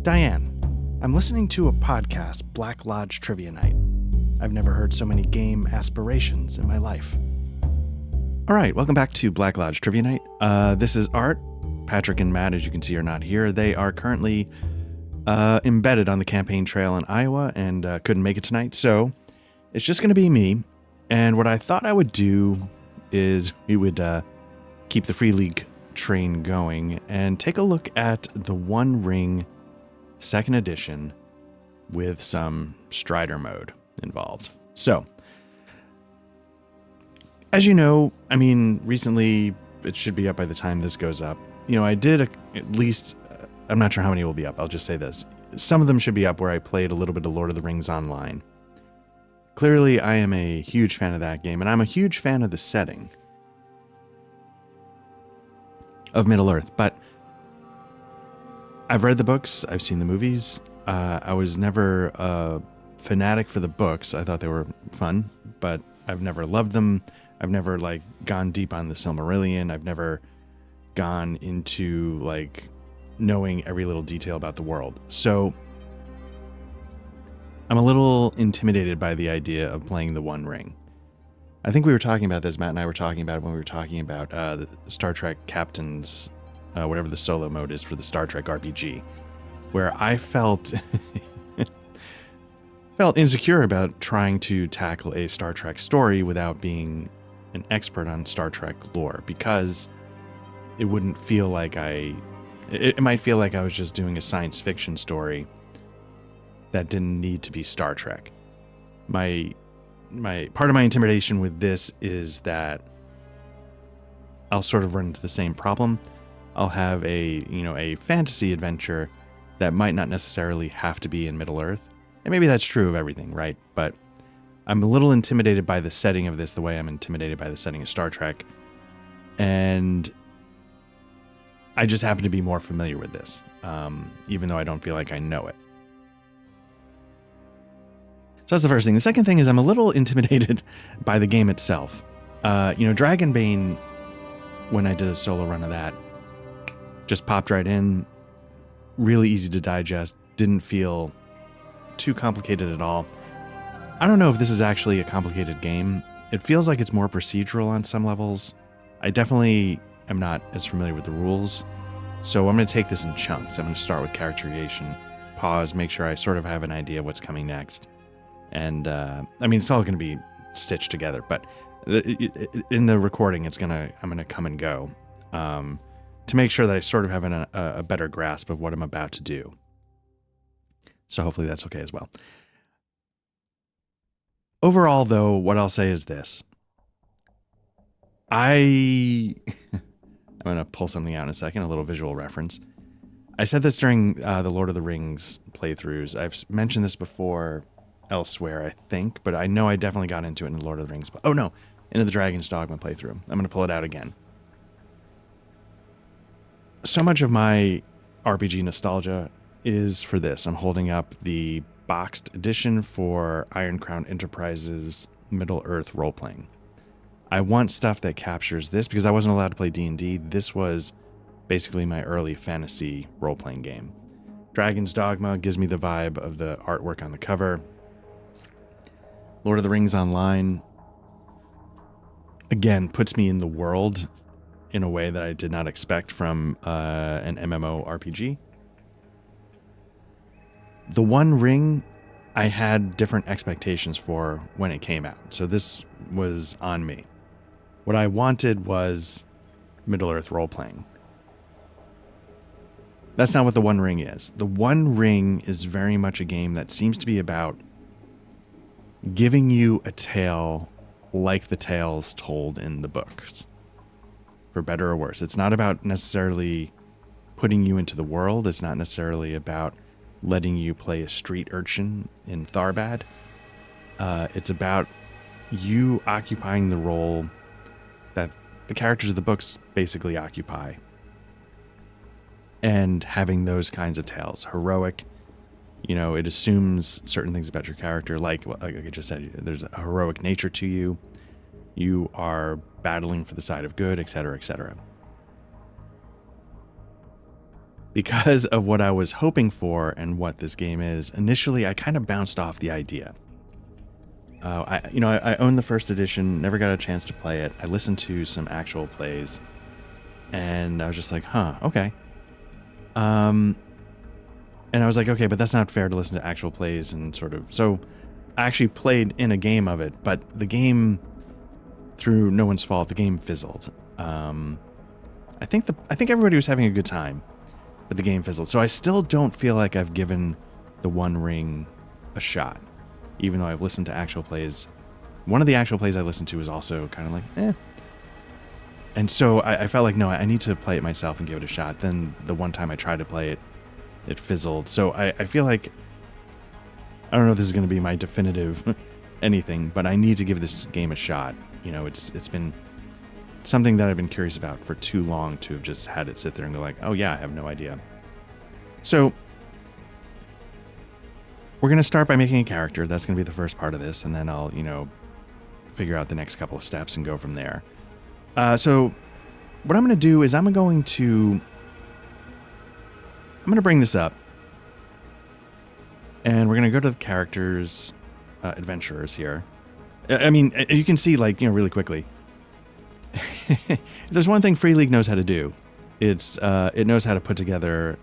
Diane, I'm listening to a podcast, Black Lodge Trivia Night. I've never heard so many game aspirations in my life. All right, welcome back to Black Lodge Trivia Night. This is Art. Patrick and Matt, as you can see, are not here. They are currently embedded on the campaign trail in Iowa and couldn't make it tonight, so it's just going to be me. And what I thought I would do is we would keep the Free League train going and take a look at the One Ring 2nd edition with some Strider mode involved. So, as you know, recently, it should be up by the time this goes up. I did at least, I'm not sure how many will be up, I'll just say this. Some of them should be up where I played a little bit of Lord of the Rings Online. Clearly, I am a huge fan of that game, and I'm a huge fan of the setting of Middle-earth, but I've read the books, I've seen the movies. I was never a fanatic for the books. I thought they were fun, but I've never loved them. I've never gone deep on the Silmarillion. I've never gone into knowing every little detail about the world. So I'm a little intimidated by the idea of playing the One Ring. I think we were talking about this, Matt and I were talking about it when we were talking about the Star Trek Captain's, whatever the solo mode is for the Star Trek RPG, where I felt insecure about trying to tackle a Star Trek story without being an expert on Star Trek lore, because it wouldn't feel like it might feel like I was just doing a science fiction story that didn't need to be Star Trek. My part of my intimidation with this is that I'll sort of run into the same problem. I'll have a fantasy adventure that might not necessarily have to be in Middle-earth. And maybe that's true of everything, right? But I'm a little intimidated by the setting of this the way I'm intimidated by the setting of Star Trek. And I just happen to be more familiar with this, even though I don't feel like I know it. So that's the first thing. The second thing is I'm a little intimidated by the game itself. Dragonbane, when I did a solo run of that, just popped right in, really easy to digest, didn't feel too complicated at all. I don't know if this is actually a complicated game. It feels like it's more procedural on some levels. I definitely am not as familiar with the rules, so I'm going to take this in chunks. I'm going to start with character creation, pause, make sure I sort of have an idea of what's coming next. And, it's all going to be stitched together, but in the recording, I'm going to come and go, to make sure that I sort of have a better grasp of what I'm about to do. So hopefully that's okay as well. Overall, though, what I'll say is this. I'm going to pull something out in a second, a little visual reference. I said this during the Lord of the Rings playthroughs. I've mentioned this before elsewhere, I think, but I know I definitely got into it in the Lord of the Rings. Into the Dragon's Dogma playthrough. I'm going to pull it out again. So much of my RPG nostalgia is for this. I'm holding up the boxed edition for Iron Crown Enterprises Middle-earth role-playing. I want stuff that captures this because I wasn't allowed to play D&D. This was basically my early fantasy role-playing game. Dragon's Dogma gives me the vibe of the artwork on the cover. Lord of the Rings Online, again, puts me in the world in a way that I did not expect from an MMORPG. The One Ring, I had different expectations for when it came out, so this was on me. What I wanted was Middle-earth role-playing. That's not what the One Ring is. The One Ring is very much a game that seems to be about giving you a tale like the tales told in the books, for better or worse. It's not about necessarily putting you into the world. It's not necessarily about letting you play a street urchin in Tharbad. It's about you occupying the role that the characters of the books basically occupy, and having those kinds of tales. Heroic, it assumes certain things about your character, like I just said, there's a heroic nature to you. You are battling for the side of good, etc., etc. because of what I was hoping for and what this game is, initially I kind of bounced off the idea. I owned the first edition, never got a chance to play it. I listened to some actual plays, and I was just like, huh, okay. And I was like, okay, but that's not fair to listen to actual plays and sort of... So I actually played in a game of it, but the game, through no one's fault, the game fizzled. I think everybody was having a good time, but the game fizzled. So I still don't feel like I've given the One Ring a shot, even though I've listened to actual plays. One of the actual plays I listened to was also kind of like, eh. And so I felt like, no, I need to play it myself and give it a shot. Then the one time I tried to play it, it fizzled. So I feel like, I don't know if this is going to be my definitive anything, but I need to give this game a shot. You know, it's been something that I've been curious about for too long to have just had it sit there and go like, oh yeah, I have no idea. So we're going to start by making a character. That's going to be the first part of this. And then I'll, figure out the next couple of steps and go from there. So what I'm going to do is I'm going to bring this up. And we're going to go to the characters, adventurers here. I mean, you can see, like, really quickly. There's one thing Free League knows how to do. It knows how to put together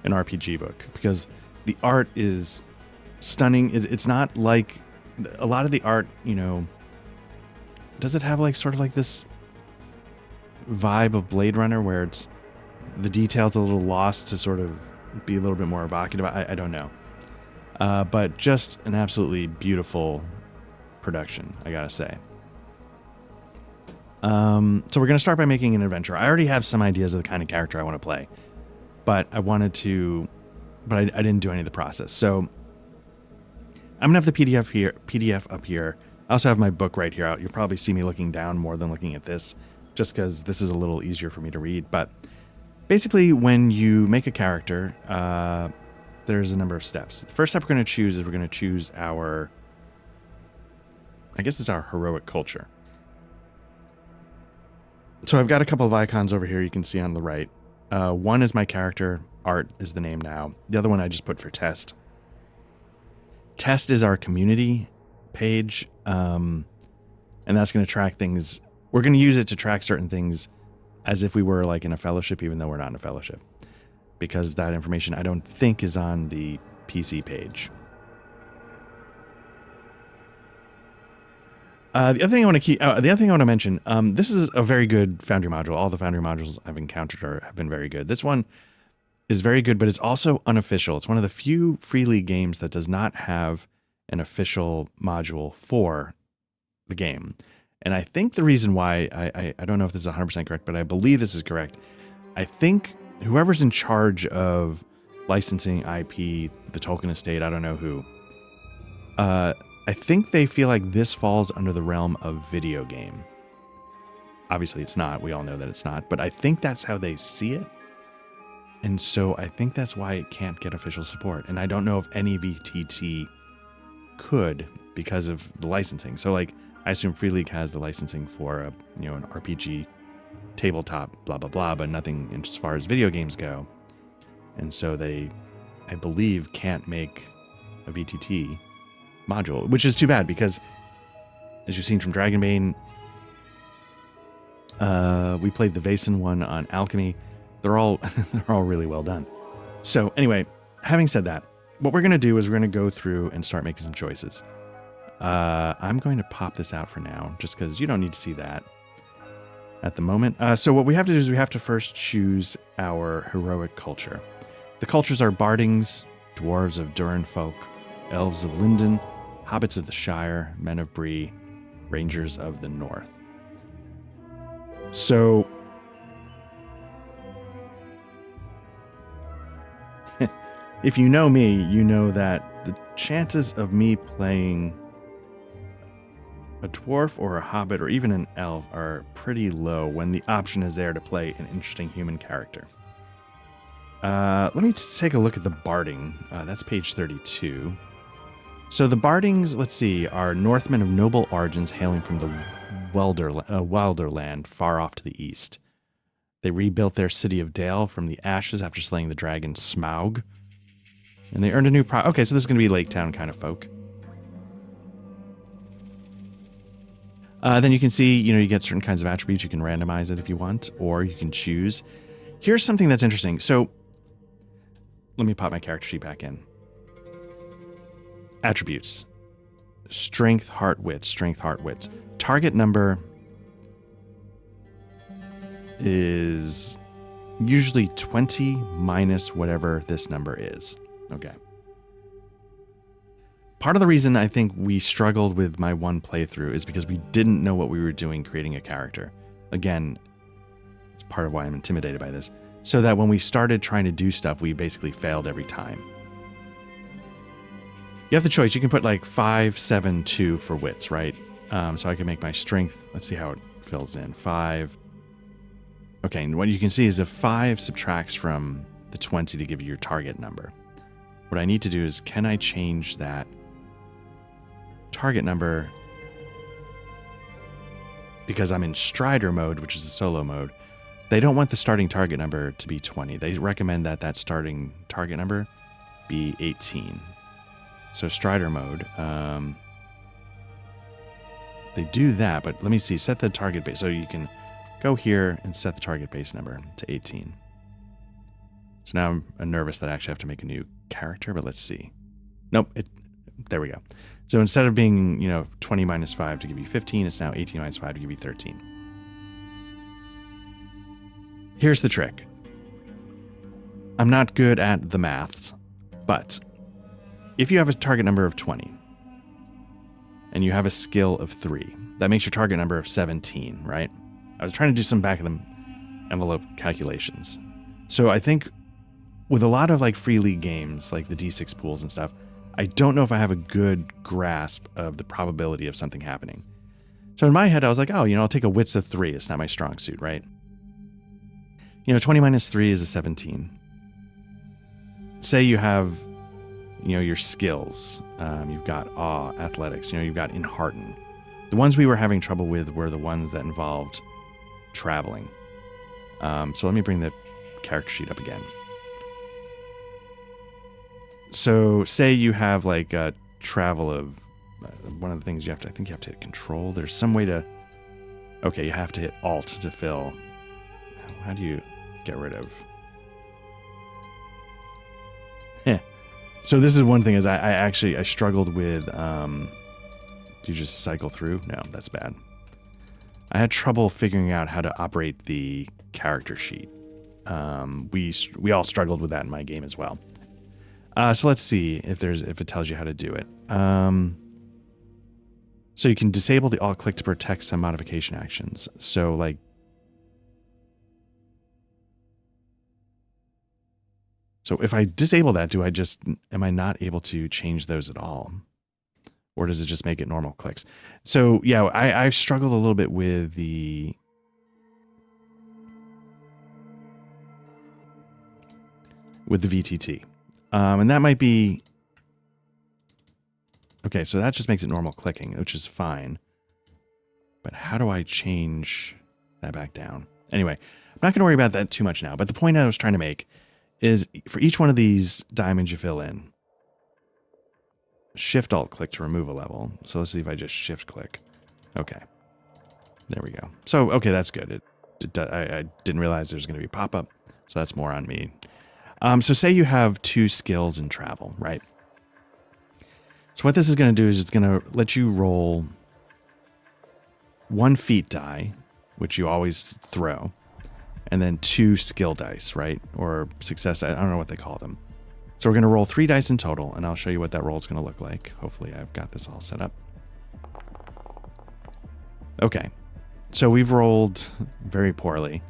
an RPG book, because the art is stunning. It's not like a lot of the art, does it have like sort of like this vibe of Blade Runner where it's the details a little lost to sort of be a little bit more evocative? I don't know. But just an absolutely beautiful production, I gotta say. So we're going to start by making an adventure. I already have some ideas of the kind of character I want to play, but I didn't do any of the process. So I'm going to have the PDF up here. I also have my book right here. You'll probably see me looking down more than looking at this, just because this is a little easier for me to read. But basically, when you make a character, there's a number of steps. The first step we're going to choose is we're going to choose our, I guess it's our heroic culture. So I've got a couple of icons over here you can see on the right. One is my character. Art is the name now. The other one I just put for test. Test is our community page. And that's going to track things. We're going to use it to track certain things as if we were like in a fellowship, even though we're not in a fellowship. Because that information I don't think is on the PC page. The other thing I want to mention, this is a very good Foundry module. All the Foundry modules I've encountered have been very good. This one is very good, but it's also unofficial. It's one of the few Free League games that does not have an official module for the game. And I think the reason why, I don't know if this is 100% correct, but I believe this is correct. I think whoever's in charge of licensing IP, the Tolkien estate, I don't know who, I think they feel like this falls under the realm of video game. Obviously it's not. We all know that it's not. But I think that's how they see it. And so I think that's why it can't get official support. And I don't know if any VTT could because of the licensing. So like, I assume Free League has the licensing for an RPG tabletop, blah, blah, blah, but nothing as far as video games go. And so they, I believe, can't make a VTT module, which is too bad because, as you've seen from Dragonbane, we played the Vaesen one on Alchemy. They're all really well done. So anyway, having said that, what we're going to do is we're going to go through and start making some choices. I'm going to pop this out for now, just because you don't need to see that at the moment. So what we have to do is we have to first choose our heroic culture. The cultures are Bardings, Dwarves of Durin folk, Elves of Linden, Hobbits of the Shire, Men of Bree, Rangers of the North. So, if you know me, you know that the chances of me playing a dwarf or a hobbit or even an elf are pretty low when the option is there to play an interesting human character. Let me take a look at the Barding. That's page 32. So the Bardings, let's see, are Northmen of noble origins hailing from the Welder land far off to the east. They rebuilt their city of Dale from the ashes after slaying the dragon Smaug. And they earned a new okay, so this is going to be Lake Town kind of folk. Then you can see, you get certain kinds of attributes. You can randomize it if you want, or you can choose. Here's something that's interesting. So let me pop my character sheet back in. Attributes. Strength, heart, wits. Strength, heart, wits. Target number is usually 20 minus whatever this number is. Okay. Part of the reason I think we struggled with my one playthrough is because we didn't know what we were doing creating a character. Again, it's part of why I'm intimidated by this. So that when we started trying to do stuff, we basically failed every time. You have the choice. You can put like 5, 7, 2 for wits, right? So I can make my strength. Let's see how it fills in. 5. Okay, and what you can see is if 5 subtracts from the 20 to give you your target number. What I need to do is, can I change that target number? Because I'm in Strider mode, which is a solo mode, they don't want the starting target number to be 20. They recommend that that starting target number be 18. So Strider mode, they do that, but let me see, set the target base. So you can go here and set the target base number to 18. So now I'm nervous that I actually have to make a new character, but let's see. Nope, there we go. So instead of being, 20 minus 5 to give you 15, it's now 18 minus 5 to give you 13. Here's the trick. I'm not good at the maths, but if you have a target number of 20 and you have a skill of 3, that makes your target number of 17, right? I was trying to do some back of the envelope calculations. So I think with a lot of like free league games, like the D6 pools and stuff, I don't know if I have a good grasp of the probability of something happening. So in my head, I was like, oh, I'll take a wits of 3. It's not my strong suit, right? 20 minus 3 is a 17. Say you have, your skills. You've got awe, athletics, you've got enhearten. The ones we were having trouble with were the ones that involved traveling. So let me bring the character sheet up again. So say you have like a travel of one of the things I think you have to hit control. There's some way to, okay, you have to hit alt to fill. How do you get rid of? So this is one thing is I struggled with, do you just cycle through? No, that's bad. I had trouble figuring out how to operate the character sheet. We all struggled with that in my game as well. So let's see if it tells you how to do it. So you can disable the alt click to protect some modification actions. So like, so if I disable that, am I not able to change those at all? Or does it just make it normal clicks? So yeah, I struggled a little bit with the VTT. And that might be, okay, so that just makes it normal clicking, which is fine. But how do I change that back down? Anyway, I'm not going to worry about that too much now. But the point I was trying to make is for each one of these diamonds you fill in, shift alt click to remove a level. So let's see if I just shift click. Okay, there we go. So, okay, that's good. I didn't realize there was going to be a pop-up. So that's more on me. So say you have 2 skills in travel, right? So what this is going to do is it's going to let you roll 1 feat die, which you always throw, and then 2 skill dice, right? Or success, I don't know what they call them. So we're going to roll 3 dice in total, and I'll show you what that roll is going to look like. Hopefully I've got this all set up. Okay, so we've rolled very poorly.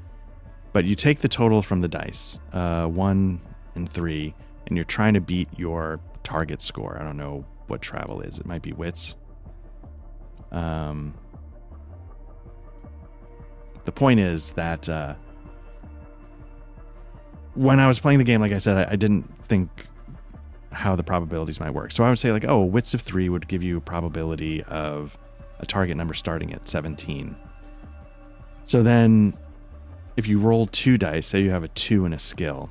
But you take the total from the dice, 1 and 3, and you're trying to beat your target score. I don't know what travel is. It might be wits. The point is that when I was playing the game, like I said, I didn't think how the probabilities might work. So I would say like, oh, wits of 3 would give you a probability of a target number starting at 17. So then if you roll 2 dice, say you have a 2 and a skill,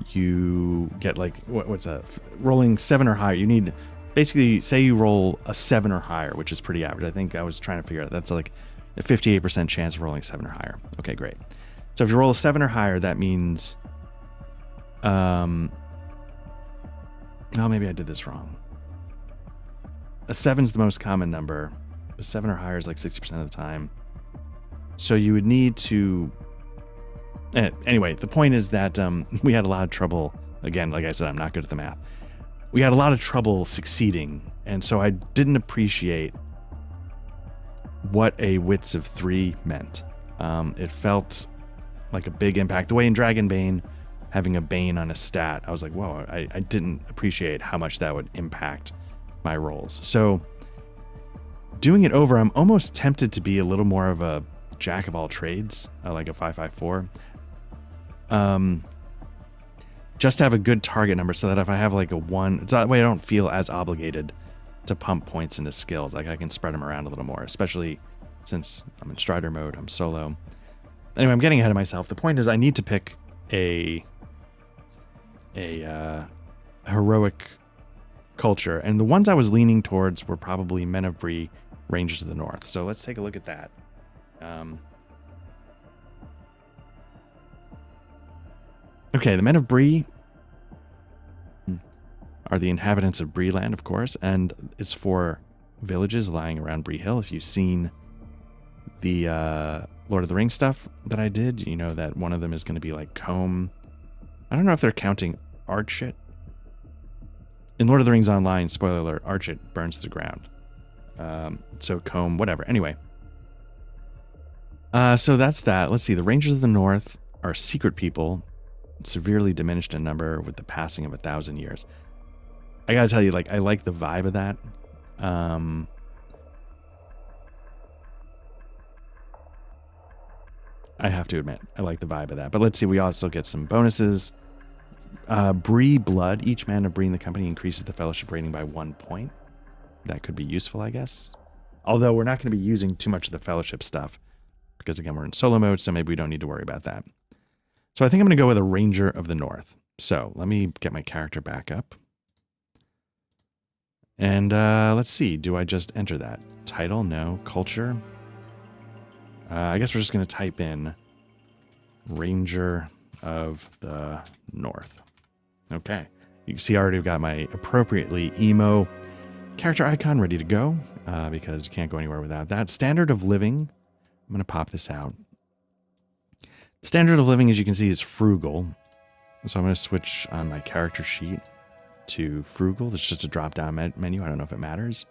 you get like, what's that? Rolling 7 or higher. You need, basically, say you roll a 7 or higher, which is pretty average. I think I was trying to figure out, that's like a 58% chance of rolling 7 or higher. Okay, great. So if you roll a 7 or higher, that means, oh, maybe I did this wrong. A 7's the most common number. A 7 or higher is like 60% of the time. So you would need to... Anyway, the point is that we had a lot of trouble. Again, like I said, I'm not good at the math. We had a lot of trouble succeeding. And so I didn't appreciate what a wits of 3 meant. It felt like a big impact. The way in Dragonbane, having a Bane on a stat, I was like, whoa, I didn't appreciate how much that would impact my rolls. So doing it over, I'm almost tempted to be a little more of a jack of all trades, like a 554. Just to have a good target number so that if I have like a 1, so that way I don't feel as obligated to pump points into skills. Like I can spread them around a little more, especially since I'm in Strider mode, I'm solo. Anyway, I'm getting ahead of myself. The point is I need to pick a heroic culture, and the ones I was leaning towards were probably Men of Bree, Rangers of the North. So let's take a look at that. Okay, the Men of Bree are the inhabitants of Breeland, of course, and it's for villages lying around Bree Hill. If you've seen the Lord of the Rings stuff that I did, you know that one of them is going to be like Combe. I don't know if they're counting Archit. In Lord of the Rings Online, spoiler alert, Archit burns to the ground. So Combe, whatever. Anyway. So that's that. Let's see. The Rangers of the North are secret people, severely diminished in number with the passing of 1,000 years. I gotta tell you, like, I like the vibe of that. I have to admit, I like the vibe of that. But let's see, we also get some bonuses. Bree Blood. Each man of Bree in the company increases the fellowship rating by 1 point. That could be useful, I guess. Although we're not going to be using too much of the fellowship stuff. Because, again, we're in solo mode, so maybe we don't need to worry about that. So I think I'm going to go with a Ranger of the North. So let me get my character back up. And let's see. Do I just enter that? Title? No. Culture? I guess we're just going to type in Ranger of the North. Okay. You can see I already got my appropriately emo character icon ready to go because you can't go anywhere without that. Standard of living. I'm going to pop this out. Standard of living, as you can see, is frugal. So I'm going to switch on my character sheet to frugal. It's just a drop-down menu. I don't know if it matters.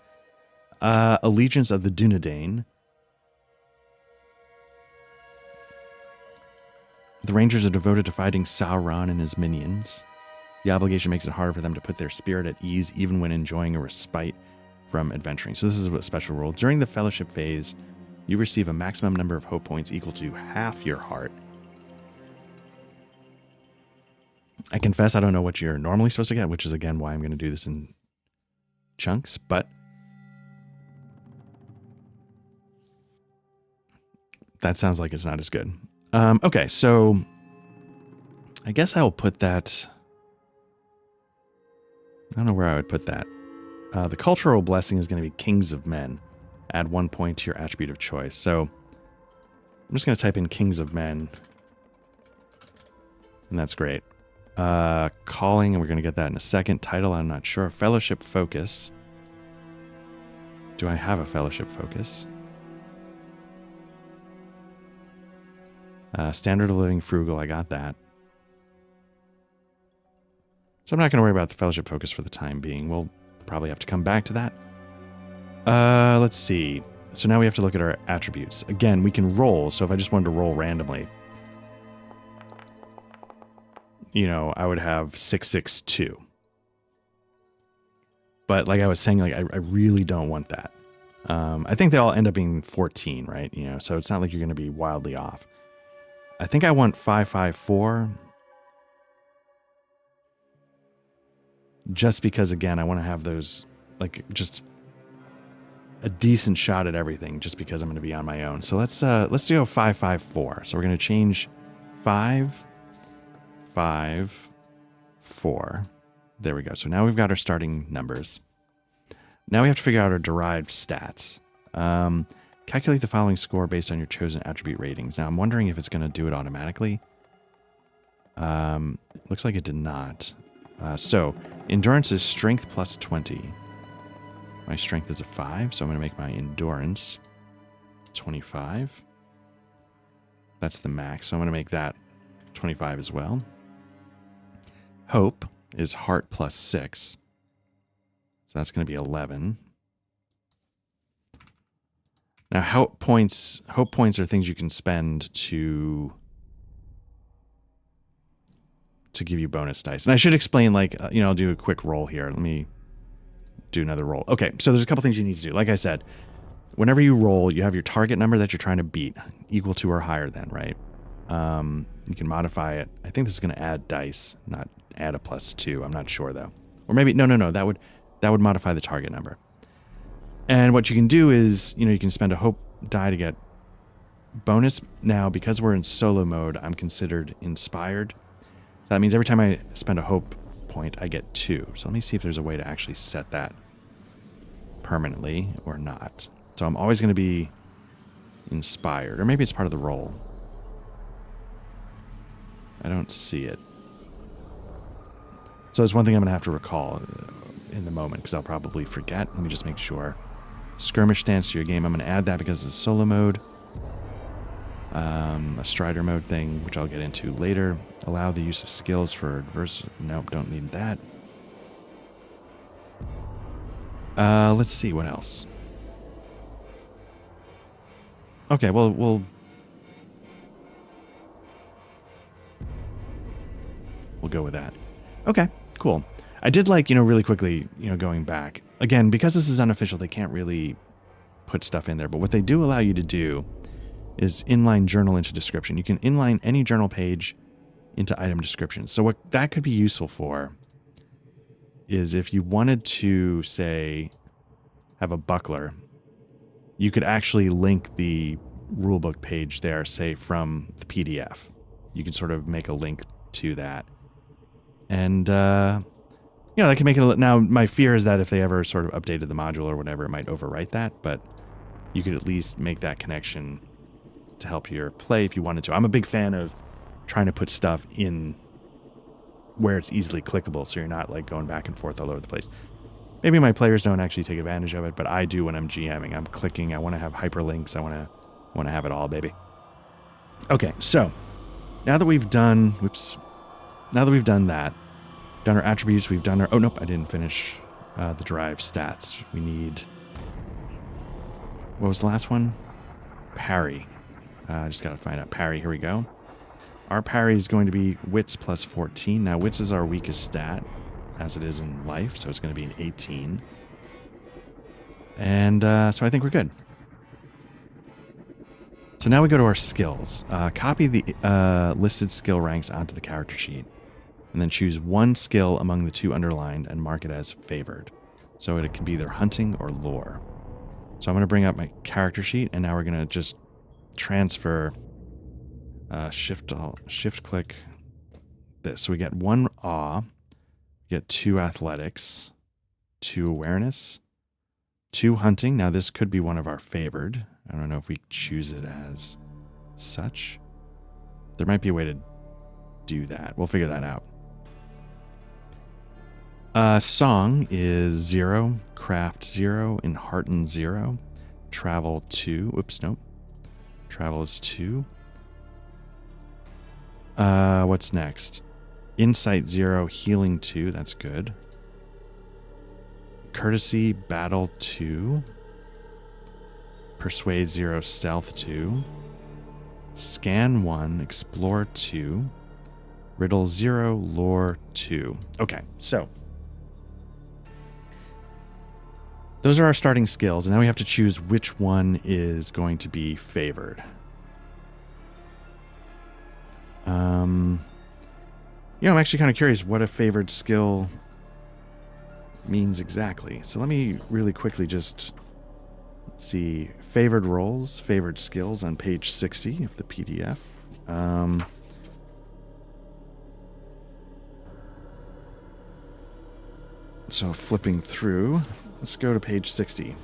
Allegiance of the Dunedain. The Rangers are devoted to fighting Sauron and his minions. The obligation makes it harder for them to put their spirit at ease even when enjoying a respite from adventuring. So this is a special rule. During the fellowship phase, you receive a maximum number of hope points equal to half your heart. I confess I don't know what you're normally supposed to get, which is, again, why I'm going to do this in chunks, but that sounds like it's not as good. Okay, so I guess I will put that... I don't know where I would put that. The cultural blessing is going to be Kings of Men. Add 1 point to your attribute of choice. So I'm just going to type in Kings of Men. And that's great. Calling, and we're going to get that in a second. Title, I'm not sure. Fellowship focus. Do I have a fellowship focus? Standard of living, frugal, I got that. So I'm not going to worry about the fellowship focus for the time being. We'll probably have to come back to that. Let's see. So now we have to look at our attributes. Again, we can roll. So if I just wanted to roll randomly, you know, I would have 662. But like I was saying, like I really don't want that. I think they all end up being 14, right? You know, so it's not like you're going to be wildly off. I think I want 554. Just because, again, I want to have those, like, just a decent shot at everything just because I'm going to be on my own. So let's do 5-5-4. So we're going to change 5-5-4. There we go. So now we've got our starting numbers. Now we have to figure out our derived stats. Calculate the following score based on your chosen attribute ratings. Now I'm wondering if it's going to do it automatically. Looks like it did not. So endurance is strength plus 20. My strength is a 5, so I'm going to make my endurance 25. That's the max, so I'm going to make that 25 as well. Hope is heart plus 6. So that's going to be 11. Now, hope points are things you can spend to give you bonus dice. And I should explain, like, I'll do a quick roll here. Let me do another roll. Okay, so there's a couple things you need to do. Like I said, whenever you roll, you have your target number that you're trying to beat, equal to or higher than, right? You can modify it. I think this is going to add dice, not add a +2. I'm not sure, though. Or maybe, no, that would modify the target number. And what you can do is, you can spend a hope die to get bonus. Now, because we're in solo mode, I'm considered inspired. So that means every time I spend a hope point, I get 2. So let me see if there's a way to actually set that permanently or not. So I'm always going to be inspired. Or maybe it's part of the roll. I don't see it. So it's one thing I'm going to have to recall in the moment because I'll probably forget. Let me just make sure. Skirmish stance to your game. I'm going to add that because it's solo mode. A Strider mode thing, which I'll get into later. Allow the use of skills for adverse. Nope, don't need that. Let's see what else. Okay, well, we'll go with that. Okay, cool. I did like, really quickly, going back. Again, because this is unofficial, they can't really put stuff in there. But what they do allow you to do is inline journal into description. You can inline any journal page into item descriptions. So what that could be useful for is if you wanted to, say, have a buckler, you could actually link the rulebook page there, say, from the PDF. You can sort of make a link to that. And, that can make it... Now, my fear is that if they ever sort of updated the module or whatever, it might overwrite that, but you could at least make that connection to help your play if you wanted to. I'm a big fan of trying to put stuff in where it's easily clickable, so you're not like going back and forth all over the place. Maybe my players don't actually take advantage of it, but I do when I'm GMing. I'm clicking. I want to have hyperlinks. I want to have it all, baby. Okay, so now that we've done, that, done our attributes, we've done our, oh nope, I didn't finish the derived stats. We need, what was the last one? Parry. I just got to find out parry. Here we go. Our parry is going to be wits plus 14. Now, wits is our weakest stat, as it is in life, so it's going to be an 18. And so I think we're good. So now we go to our skills. Copy the listed skill ranks onto the character sheet, and then choose one skill among the 2 underlined and mark it as favored. So it can be either hunting or lore. So I'm going to bring up my character sheet, and now we're going to just transfer shift click this. So we get 1 awe, we get 2 athletics, 2 awareness, 2 hunting. Now this could be one of our favored. I don't know if we choose it as such. There might be a way to do that. We'll figure that out. Song is 0, craft 0, enhearten 0, travel 2. Oops, nope. Travel is 2. What's next? Insight 0, healing 2. That's good. Courtesy, battle 2. Persuade 0, stealth 2. Scan 1, explore 2. Riddle 0, lore 2. Okay, so those are our starting skills, and now we have to choose which one is going to be favored. I'm actually kind of curious what a favored skill means exactly. So let me really quickly just Let's see, favored roles, favored skills on page 60 of the PDF. So flipping through, let's go to page 60.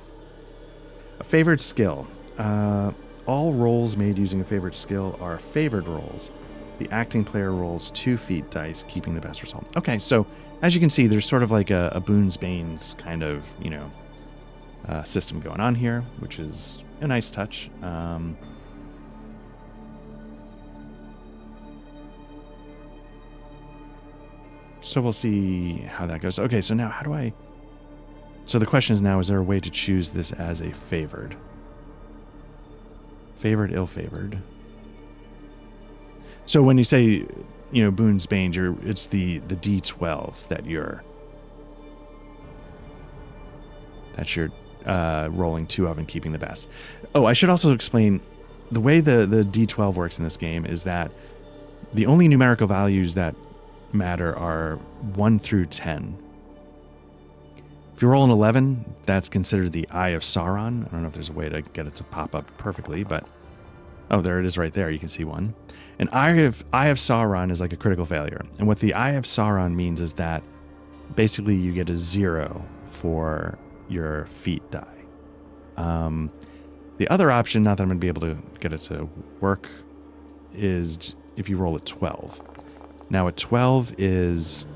A favored skill. All rolls made using a favored skill are favored rolls. The acting player rolls 2 feat dice, keeping the best result. Okay, so as you can see, there's sort of like a Boon's Bane's kind of, you know, system going on here, which is a nice touch. So we'll see how that goes. Okay, so now how do I... So the question is now, is there a way to choose this as a favored? Favored, ill-favored. So when you say, you know, Boon's Bane, it's the D12 that you're rolling 2 of and keeping the best. Oh, I should also explain the way the D12 works in this game is that the only numerical values that matter are 1 through 10. If you roll an 11, that's considered the Eye of Sauron. I don't know if there's a way to get it to pop up perfectly, but oh, there it is right there. You can see 1. An Eye of Sauron is like a critical failure. And what the Eye of Sauron means is that basically you get a 0 for your feat die. The other option, not that I'm going to be able to get it to work, is if you roll a 12. Now a 12 is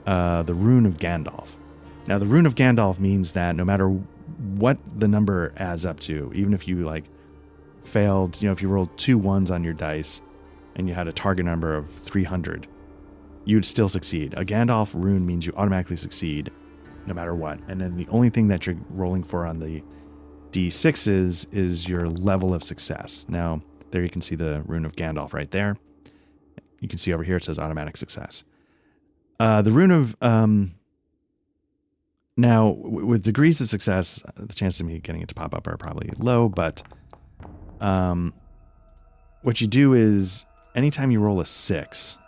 the Rune of Gandalf. Now the Rune of Gandalf means that no matter what the number adds up to, even if you like failed, you know, if you rolled 2 1s on your dice and you had a target number of 300, you'd still succeed. A Gandalf rune means you automatically succeed no matter what. And then the only thing that you're rolling for on the D6s is your level of success. Now, there you can see the Rune of Gandalf right there. You can see over here it says automatic success. The Rune of... now, with degrees of success, the chances of me getting it to pop up are probably low, but what you do is anytime you roll a 6,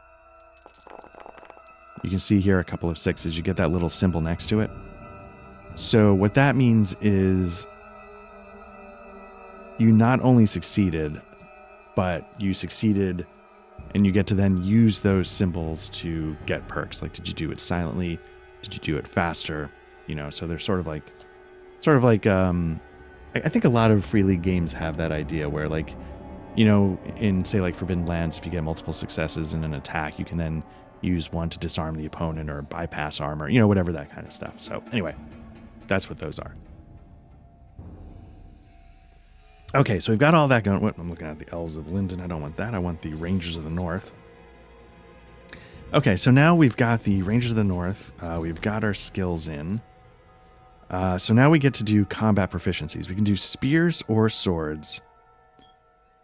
you can see here a couple of 6s. You get that little symbol next to it. So what that means is you not only succeeded, but you succeeded and you get to then use those symbols to get perks. Like, did you do it silently? Did you do it faster? You know, so they're sort of like, I think a lot of Free League games have that idea where, like, you know, in say like Forbidden Lands, if you get multiple successes in an attack, you can then use one to disarm the opponent or bypass armor, you know, whatever, that kind of stuff. So anyway, that's what those are. Okay, so we've got all that going. I'm looking at the Elves of Linden. I don't want that. I want the Rangers of the North. Okay, so now we've got the Rangers of the North. We've got our skills in. So now we get to do combat proficiencies. We can do spears or swords,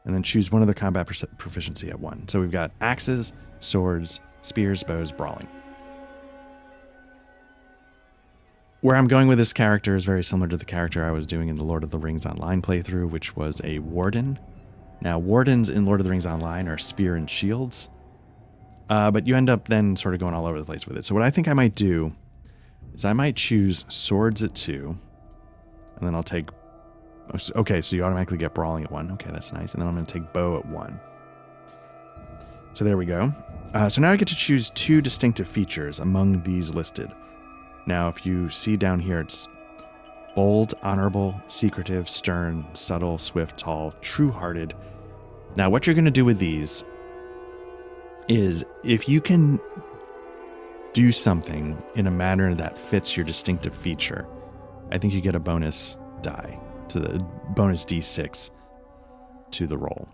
and then choose one of the combat proficiency at 1. So we've got axes, swords, spears, bows, brawling. Where I'm going with this character is very similar to the character I was doing in the Lord of the Rings Online playthrough, which was a warden. Now, wardens in Lord of the Rings Online are spear and shields, but you end up then sort of going all over the place with it. So what I think I might do is I might choose swords at 2, and then I'll take... Okay, so you automatically get brawling at 1. Okay, that's nice. And then I'm going to take bow at 1. So there we go. So now I get to choose 2 distinctive features among these listed. Now, if you see down here, it's bold, honorable, secretive, stern, subtle, swift, tall, true-hearted. Now, what you're going to do with these is if you can do something in a manner that fits your distinctive feature, I think you get a bonus die to the bonus D6 to the roll.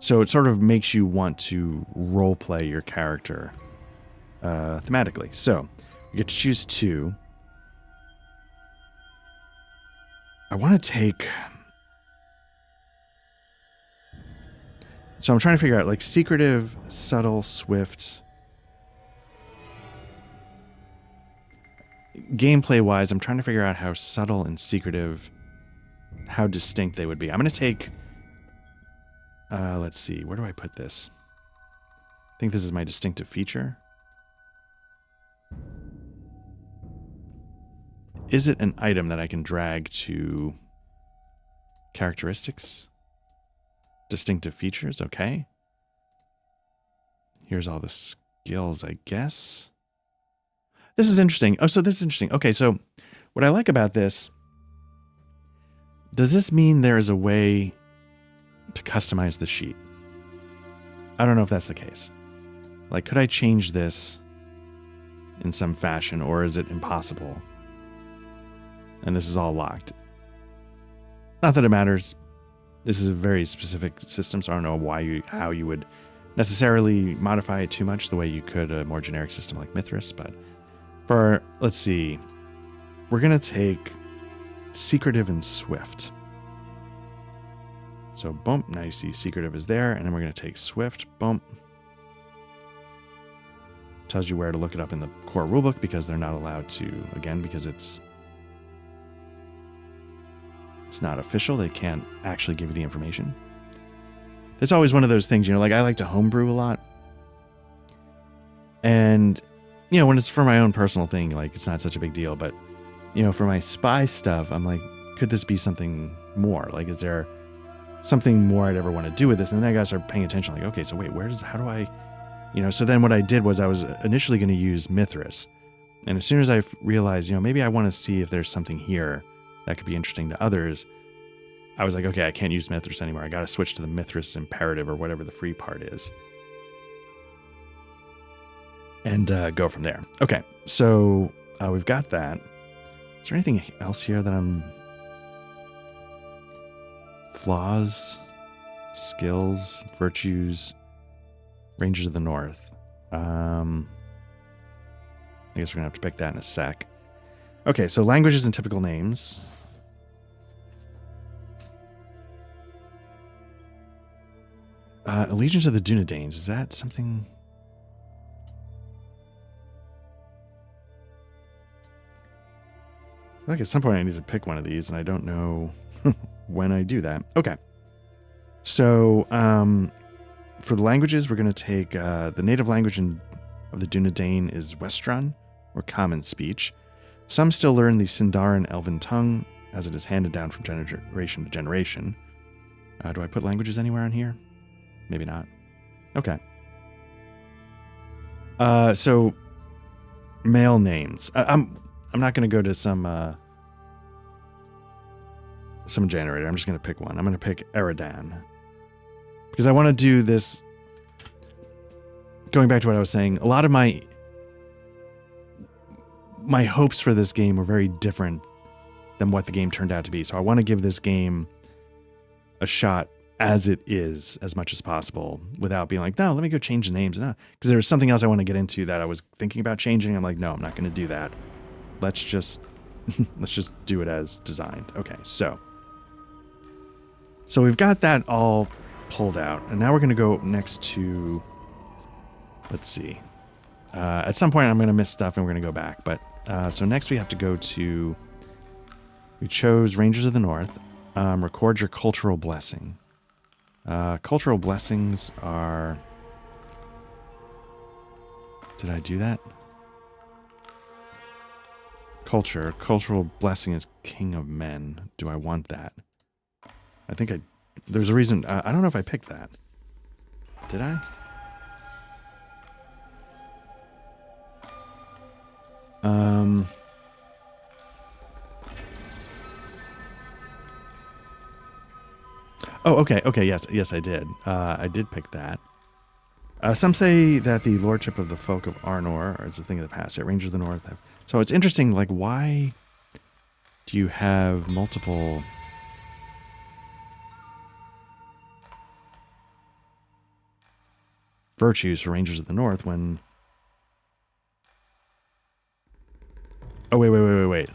So it sort of makes you want to role play your character thematically. So you get to choose 2. I want to take... So I'm trying to figure out, like, secretive, subtle, swift. Gameplay-wise, I'm trying to figure out how subtle and secretive, how distinct they would be. I'm going to take... let's see, where do I put this? I think this is my distinctive feature. Is it an item that I can drag to Characteristics. Distinctive features. Okay. Here's all the skills, I guess. This is interesting. Oh, so this is interesting. Okay, so what I like about this, does this mean there is a way to customize the sheet? I don't know if that's the case. Like, could I change this in some fashion, or is it impossible? And this is all locked. Not that it matters. This is a very specific system, so I don't know how you would necessarily modify it too much the way you could a more generic system like Mithras, but for, let's see, we're going to take secretive and swift. So, boom, now you see secretive is there, and then we're going to take swift, boom. Tells you where to look it up in the core rulebook because they're not allowed to, again, because it's not official. They can't actually give you the information. It's always one of those things, you know, like I like to homebrew a lot. And, you know, when it's for my own personal thing, like it's not such a big deal. But, you know, for my spy stuff, I'm like, could this be something more? Like, is there something more I'd ever want to do with this? And then I got to start paying attention, like, okay, so wait, how do I, you know, so then what I did was I was initially going to use Mithras. And as soon as I realized, you know, maybe I want to see if there's something here that could be interesting to others, I was like, okay, I can't use Mithras anymore. I got to switch to the Mithras Imperative or whatever the free part is. And go from there. Okay, so we've got that. Is there anything else here that I'm... Flaws, skills, virtues, Rangers of the North. I guess we're going to have to pick that in a sec. Okay, so languages and typical names. Allegiance to the Dunedanes. Is that something... I feel like at some point I need to pick one of these, and I don't know when I do that. Okay. So, for the languages, we're going to take the native language of the Dunedane is Westron, or Common Speech. Some still learn the Sindarin Elven tongue, as it is handed down from generation to generation. Do I put languages anywhere on here? Maybe not. Okay. So, male names. I'm not going to go to some generator. I'm just going to pick one. I'm going to pick Eridan. Because I want to do this... Going back to what I was saying, a lot of my hopes for this game were very different than what the game turned out to be. So I want to give this game a shot as it is as much as possible without being like, no, let me go change the names. No, because there's something else I want to get into that I was thinking about changing. I'm like, no, I'm not going to do that. Let's just do it as designed. Okay, so we've got that all pulled out, and now we're going to go next to, let's see. At some point I'm going to miss stuff and we're going to go back, but so next we have to go to, we chose Rangers of the North. Record your cultural blessing. Cultural blessings are, did I do that? Cultural blessing is King of Men. Do I want that? I think there's a reason. I don't know if I picked that. Did I? Oh, okay. Okay. Yes, I did. I did pick that. Some say that the lordship of the folk of Arnor is a thing of the past. Yet Rangers of the North have. So it's interesting. Like, why do you have multiple? Virtues for Rangers of the North when... Oh, wait.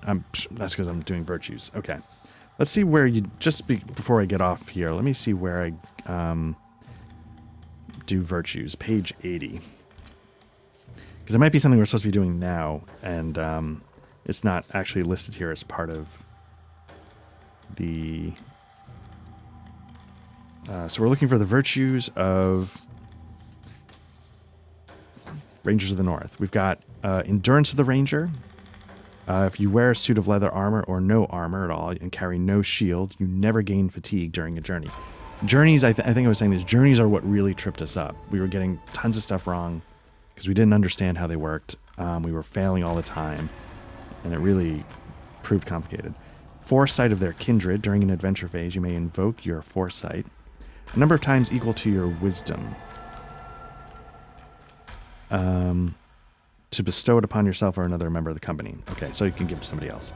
That's because I'm doing virtues. Okay. Let's see where you... before I get off here, let me see where I do virtues. Page 80. Because it might be something we're supposed to be doing now, and it's not actually listed here as part of the... so we're looking for the virtues of... Rangers of the North. We've got Endurance of the Ranger. If you wear a suit of leather armor or no armor at all and carry no shield, you never gain fatigue during a journey. Journeys, I think I was saying this, journeys are what really tripped us up. We were getting tons of stuff wrong because we didn't understand how they worked. We were failing all the time, and it really proved complicated. Foresight of their kindred. During an adventure phase, you may invoke your foresight a number of times equal to your wisdom to bestow it upon yourself or another member of the company. Okay, so you can give it to somebody else.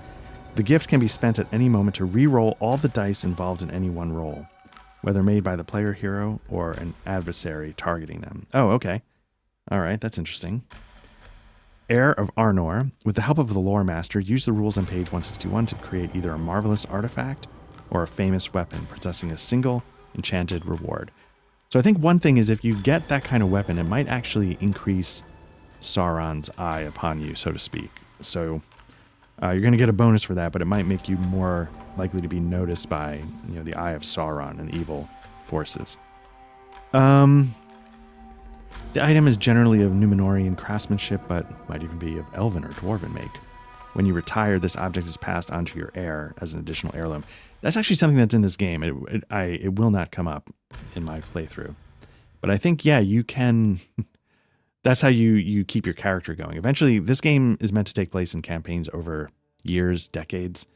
The gift can be spent at any moment to re-roll all the dice involved in any one roll, whether made by the player hero or an adversary targeting them. Oh, okay. All right, that's interesting. Heir of Arnor. With the help of the lore master, use the rules on page 161 to create either a marvelous artifact or a famous weapon, possessing a single enchanted reward. So I think one thing is if you get that kind of weapon, it might actually increase Sauron's eye upon you, so to speak. So you're going to get a bonus for that, but it might make you more likely to be noticed by, the eye of Sauron and the evil forces. The item is generally of Numenorian craftsmanship, but might even be of Elven or Dwarven make. When you retire, this object is passed on to your heir as an additional heirloom. That's actually something that's in this game. It will not come up in my playthrough. But I think, yeah, you can... That's how you keep your character going. Eventually, this game is meant to take place in campaigns over years, decades.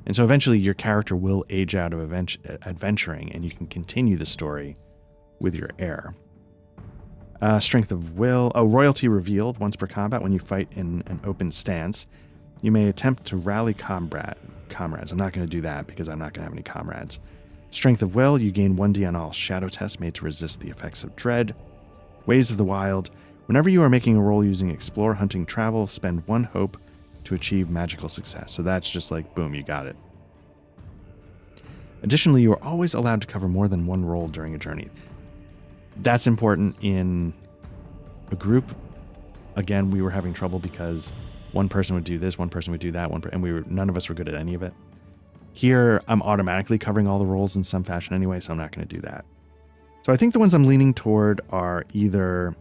And so eventually your character will age out of adventuring, and you can continue the story with your heir. Strength of will. Oh, royalty revealed once per combat. When you fight in an open stance, you may attempt to rally comrades. I'm not going to do that because I'm not going to have any comrades. Strength of will. You gain 1d on all shadow tests made to resist the effects of dread. Ways of the wild. Whenever you are making a roll using explore, hunting, travel, spend 1 hope to achieve magical success. So that's just like, boom, you got it. Additionally, you are always allowed to cover more than 1 roll during a journey. That's important in a group. Again, we were having trouble because one person would do this, one person would do that, and none of us were good at any of it. Here, I'm automatically covering all the rolls in some fashion anyway, so I'm not going to do that. So I think the ones I'm leaning toward are either...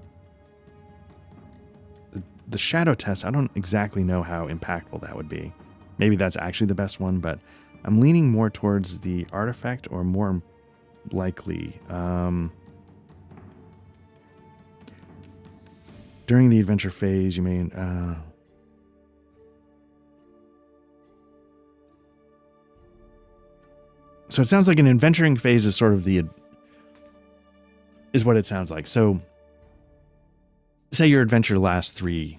The shadow test, I don't exactly know how impactful that would be. Maybe that's actually the best one, but I'm leaning more towards the artifact, or more likely... During the adventure phase, you may... So it sounds like an adventuring phase is sort of is what it sounds like. So say your adventure lasts three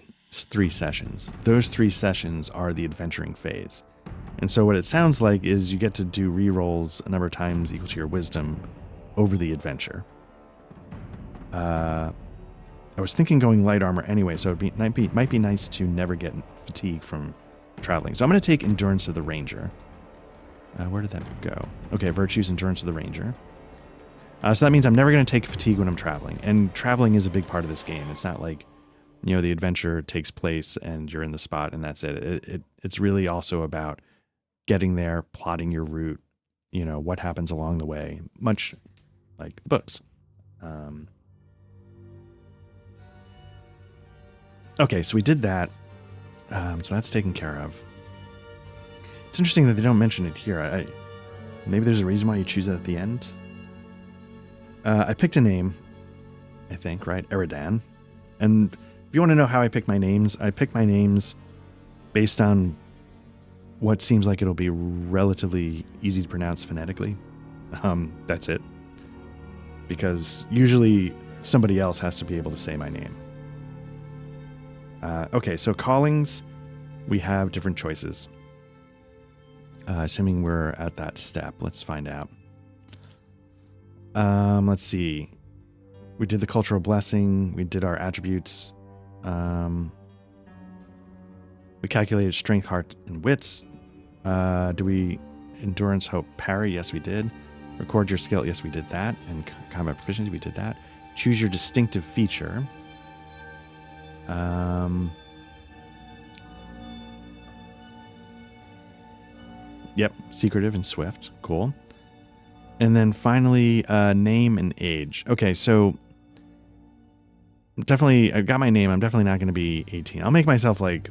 sessions. Those 3 sessions are the adventuring phase. And so what it sounds like is you get to do rerolls a number of times equal to your wisdom over the adventure. I was thinking going light armor anyway, so it might be nice to never get fatigue from traveling. So I'm going to take Endurance of the Ranger. Where did that go? Okay, Virtues, Endurance of the Ranger. So that means I'm never going to take fatigue when I'm traveling. And traveling is a big part of this game. It's not like, the adventure takes place and you're in the spot and that's it. It's really also about getting there, plotting your route, what happens along the way, much like the books. Okay, so we did that. So that's taken care of. It's interesting that they don't mention it here. Maybe there's a reason why you choose it at the end. I picked a name, I think, right? Eridan. And if you want to know how I pick my names, I pick my names based on what seems like it'll be relatively easy to pronounce phonetically. That's it. Because usually somebody else has to be able to say my name. Okay, so callings, we have different choices. Assuming we're at that step, let's find out. Let's see. We did the cultural blessing. We did our attributes. We calculated strength, heart, and wits. Do we endurance, hope, parry? Yes, we did. Record your skill. Yes, we did that. And combat proficiency, we did that. Choose your distinctive feature. Yep, secretive and swift. Cool. And then finally, name and age. Okay, so definitely, I got my name. I'm definitely not going to be 18. I'll make myself like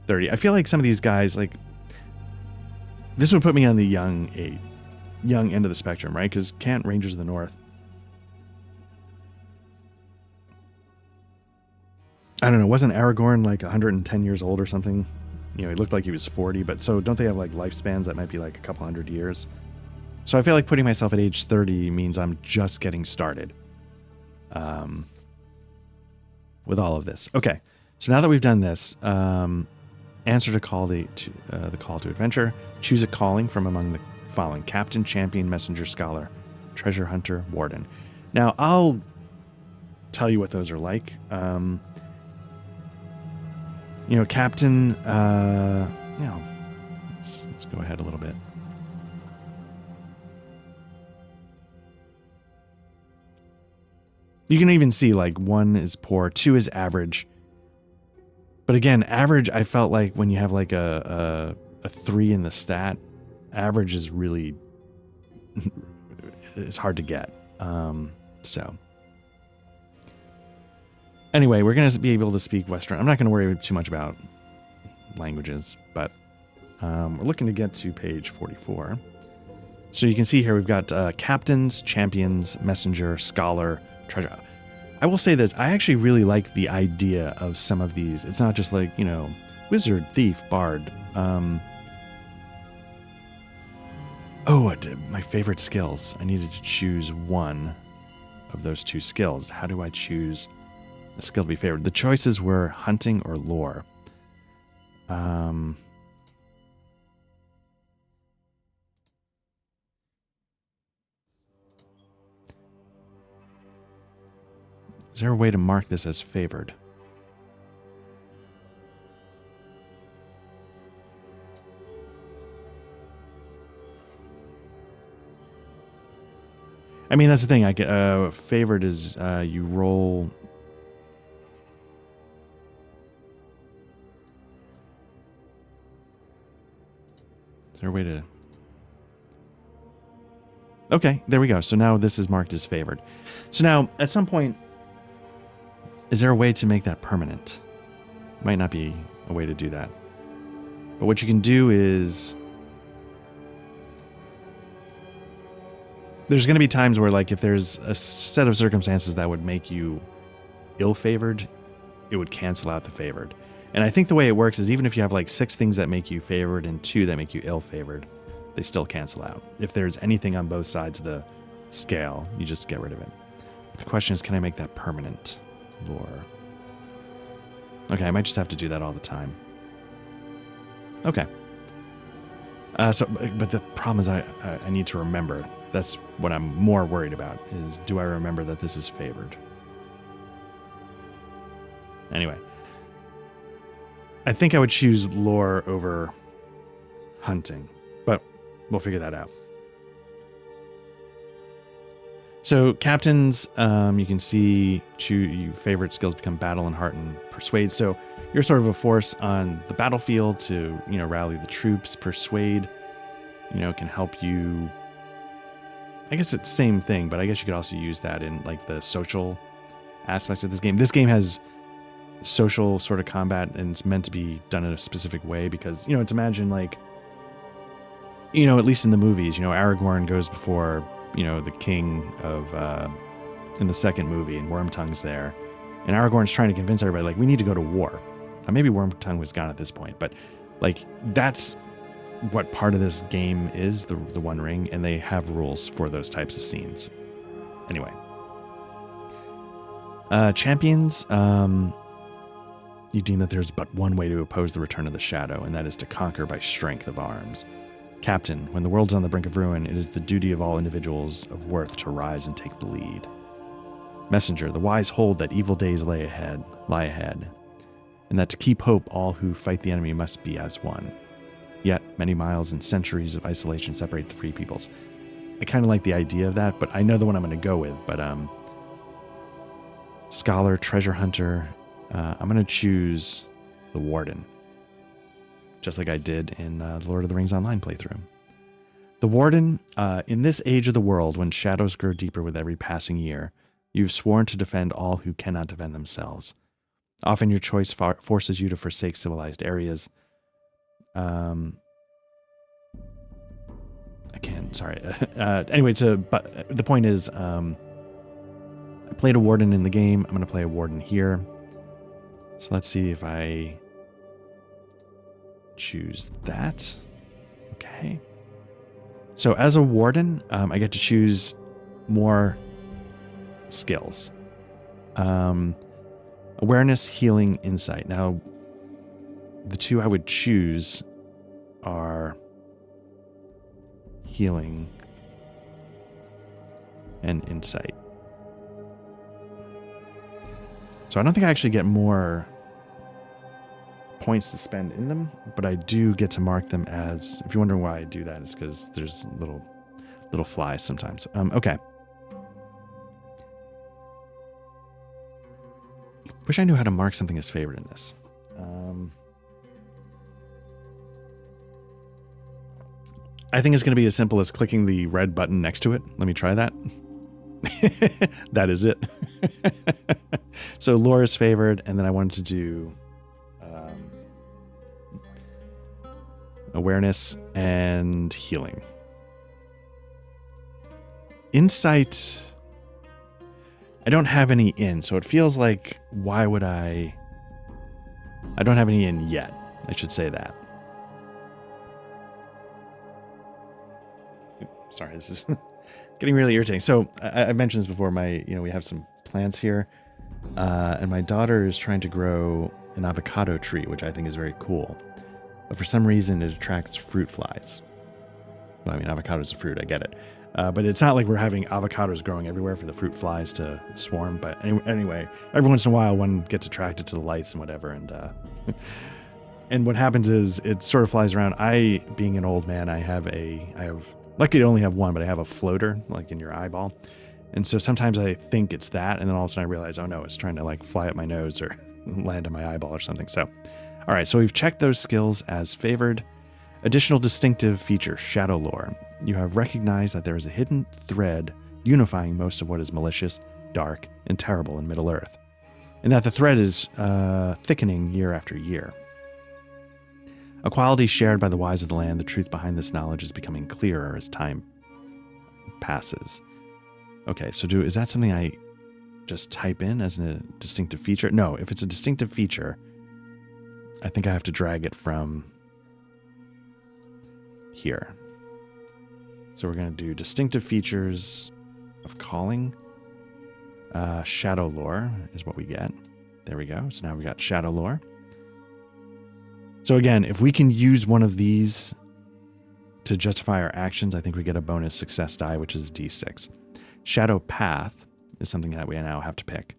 30. I feel like some of these guys, like, this would put me on the young end of the spectrum, right? Because Kant, Rangers of the North. I don't know. Wasn't Aragorn like 110 years old or something? You know, he looked like he was 40, but so don't they have like lifespans that might be like a couple hundred years? So I feel like putting myself at age 30 means I'm just getting started with all of this. Okay, so now that we've done this, answer to call the call to adventure. Choose a calling from among the following: Captain, Champion, Messenger, Scholar, Treasure Hunter, Warden. Now I'll tell you what those are like. You know, Captain. You know, let's go ahead a little bit. You can even see like 1 is poor, 2 is average. But again, average, I felt like when you have like a 3 in the stat, average is really, it's hard to get. So anyway, we're going to be able to speak Western. I'm not going to worry too much about languages, but we're looking to get to page 44. So you can see here we've got captains, champions, messenger, scholar, treasure. I will say this, I actually really like the idea of some of these. It's not just like, you know, wizard, thief, bard. My favorite skills. I needed to choose one of those 2 skills. How do I choose a skill to be favored? The choices were hunting or lore. Is there a way to mark this as favored? I mean, that's the thing. I get favored is you roll. Is there a way to? Okay, there we go. So now this is marked as favored. So now at some point, is there a way to make that permanent? Might not be a way to do that. But what you can do is, there's going to be times where, like, if there's a set of circumstances that would make you ill-favored, it would cancel out the favored. And I think the way it works is even if you have like 6 things that make you favored and 2 that make you ill-favored, they still cancel out. If there's anything on both sides of the scale, you just get rid of it. But the question is, can I make that permanent? Lore. Okay, I might just have to do that all the time. Okay. But the problem is I need to remember. That's what I'm more worried about, is do I remember that this is favored? Anyway. I think I would choose lore over hunting, but we'll figure that out. So captains, you can see your favorite skills become battle and heart and persuade. So you're sort of a force on the battlefield to, you know, rally the troops. Persuade, you know, can help you. I guess it's the same thing, but I guess you could also use that in like the social aspects of this game. This game has social sort of combat, and it's meant to be done in a specific way because, you know, it's imagine like, you know, at least in the movies, you know, Aragorn goes before, you know, the king of, in the second movie, and Wormtongue's there. And Aragorn's trying to convince everybody, like, we need to go to war. Maybe Wormtongue was gone at this point, but, like, that's what part of this game is, the One Ring, and they have rules for those types of scenes. Anyway. Champions, you deem that there's but one way to oppose the return of the shadow, and that is to conquer by strength of arms. Captain, when the world's on the brink of ruin, it is the duty of all individuals of worth to rise and take the lead. Messenger, the wise hold that evil days lie ahead, and that to keep hope all who fight the enemy must be as one. Yet, many miles and centuries of isolation separate the free peoples. I kind of like the idea of that, but I know the one I'm going to go with. But Scholar, Treasure Hunter, I'm going to choose the Warden. Just like I did in the Lord of the Rings Online playthrough. The Warden, in this age of the world, when shadows grow deeper with every passing year, you've sworn to defend all who cannot defend themselves. Often your choice forces you to forsake civilized areas. I can't, sorry. Anyway, but the point is, I played a warden in the game. I'm going to play a warden here. So let's see if I choose that. Okay. So as a warden, I get to choose more skills. Awareness, healing, insight. Now, the two I would choose are healing and insight. So I don't think I actually get more points to spend in them, but I do get to mark them as, if you're wondering why I do that, it's because there's little flies sometimes. Okay. Wish I knew how to mark something as favorite in this. I think it's going to be as simple as clicking the red button next to it. Let me try that. That is it. So lore is favored, and then I wanted to do awareness and healing. Insight, I don't have any in, so it feels like, why would I don't have any in yet. I should say that. Sorry, this is getting really irritating. So I mentioned this before. We have some plants here, and my daughter is trying to grow an avocado tree, which I think is very cool. But for some reason, it attracts fruit flies. Well, I mean, avocado is a fruit. I get it. But it's not like we're having avocados growing everywhere for the fruit flies to swarm. But anyway, every once in a while, one gets attracted to the lights and whatever. And what happens is it sort of flies around. Being an old man, I have luckily I only have one, but I have a floater like in your eyeball. And so sometimes I think it's that. And then all of a sudden I realize, oh no, it's trying to like fly up my nose or land on my eyeball or something. So, all right. So we've checked those skills as favored. Additional distinctive feature, shadow lore. You have recognized that there is a hidden thread unifying most of what is malicious, dark, and terrible in Middle-earth, and that the thread is thickening year after year. A quality shared by the wise of the land, the truth behind this knowledge is becoming clearer as time passes. Okay, so is that something I just type in as a distinctive feature? No, if it's a distinctive feature, I think I have to drag it from here. So we're going to do distinctive features of calling. Shadow lore is what we get. There we go. So now we got shadow lore. So again, if we can use one of these to justify our actions, I think we get a bonus success die, which is D6. Shadow path is something that we now have to pick.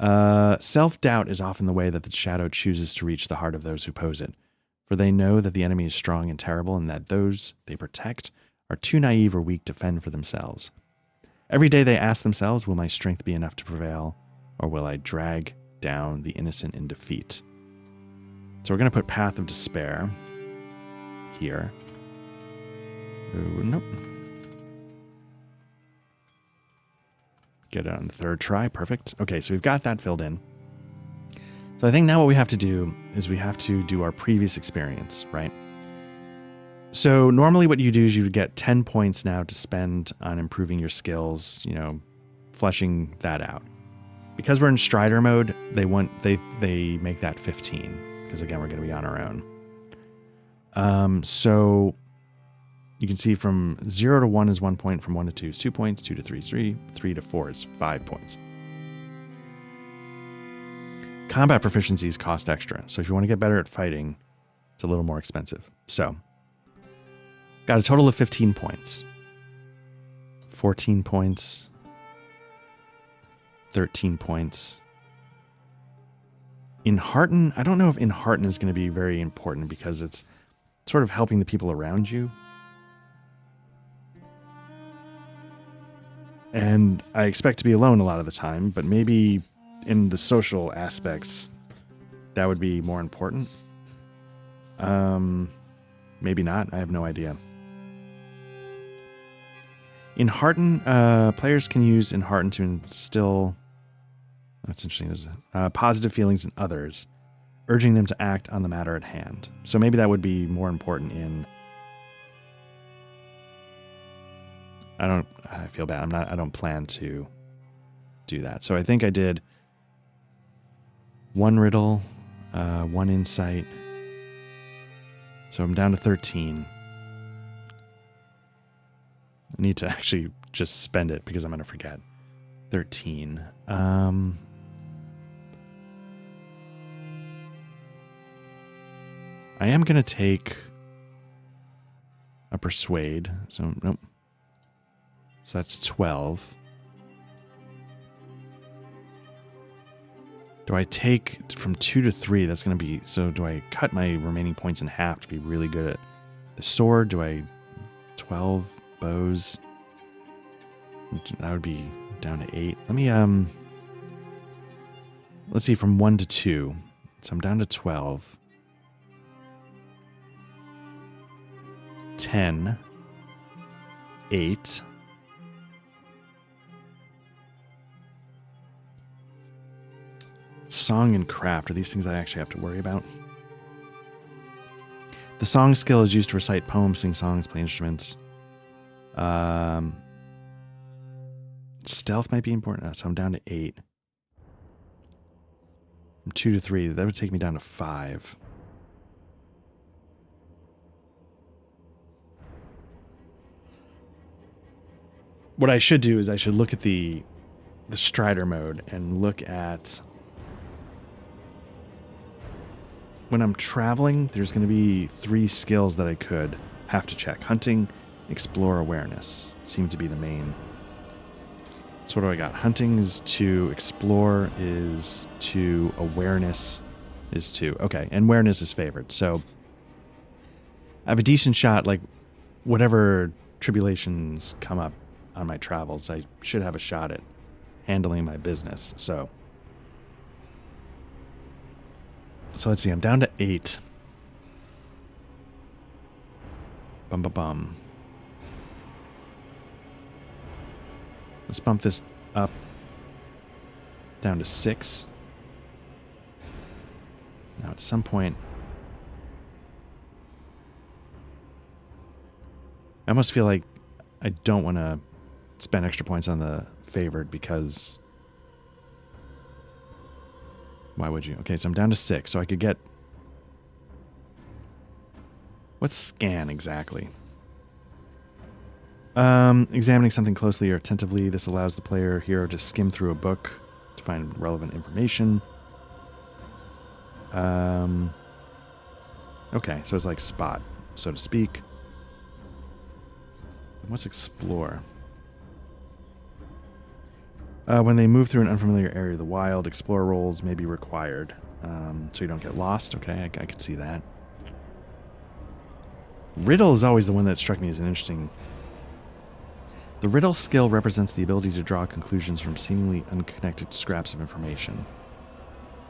Self-doubt is often the way that the shadow chooses to reach the heart of those who pose it. For they know that the enemy is strong and terrible, and that those they protect are too naive or weak to fend for themselves. Every day they ask themselves, will my strength be enough to prevail, or will I drag down the innocent in defeat? So we're going to put Path of Despair here. Ooh, nope. Get it on the third try. Perfect. Okay, so we've got that filled in. So I think now what we have to do is we have to do our previous experience, right? So normally what you do is you get 10 points now to spend on improving your skills, fleshing that out. Because we're in Strider mode, they make that 15, because again, we're going to be on our own. So you can see from 0 to 1 is 1 point, from 1 to 2 is 2 points, 2 to 3 is 3, 3 to 4 is 5 points. Combat proficiencies cost extra, so if you want to get better at fighting, it's a little more expensive. So, got a total of 15 points. 14 points. 13 points. Enhearten, I don't know if Enhearten is going to be very important because it's sort of helping the people around you. And I expect to be alone a lot of the time, but maybe in the social aspects, that would be more important. Maybe not. I have no idea. Enhearten, players can use Enhearten to instill That's interesting. There's positive feelings in others, urging them to act on the matter at hand. So maybe that would be more important in... I feel bad. I don't plan to do that. So I think I did 1 riddle, 1 insight. So I'm down to 13. I need to actually just spend it because I'm going to forget. 13. I am going to take a persuade. So, nope. So that's 12. Do I take from 2 to 3? That's going to be... So do I cut my remaining points in half to be really good at the sword? Do I... 12 bows? That would be down to 8. Let me... Let's see, from 1 to 2. So I'm down to 12. 10. 8. Song and craft are these things I actually have to worry about. The song skill is used to recite poems, sing songs, play instruments. Stealth might be important. So I'm down to 8. From 2 to 3. That would take me down to 5. What I should do is I should look at the Strider mode and look at... When I'm traveling, there's going to be 3 skills that I could have to check. Hunting, explore, awareness seem to be the main. So what do I got? Hunting is 2, explore is 2, awareness is 2. Okay, and awareness is favored. So I have a decent shot, like whatever tribulations come up on my travels, I should have a shot at handling my business. So let's see, I'm down to 8. Bum bum bum. Let's bump this up down to 6. Now at some point, I almost feel like I don't want to spend extra points on the favored because... Why would you? Okay, so I'm down to 6, so I could get... What's scan exactly? Examining something closely or attentively. This allows the player hero to skim through a book to find relevant information. Okay, so it's like spot, so to speak. What's explore? When they move through an unfamiliar area of the wild, explore rolls may be required. So you don't get lost. Okay, I could see that. Riddle is always the one that struck me as an interesting... The riddle skill represents the ability to draw conclusions from seemingly unconnected scraps of information.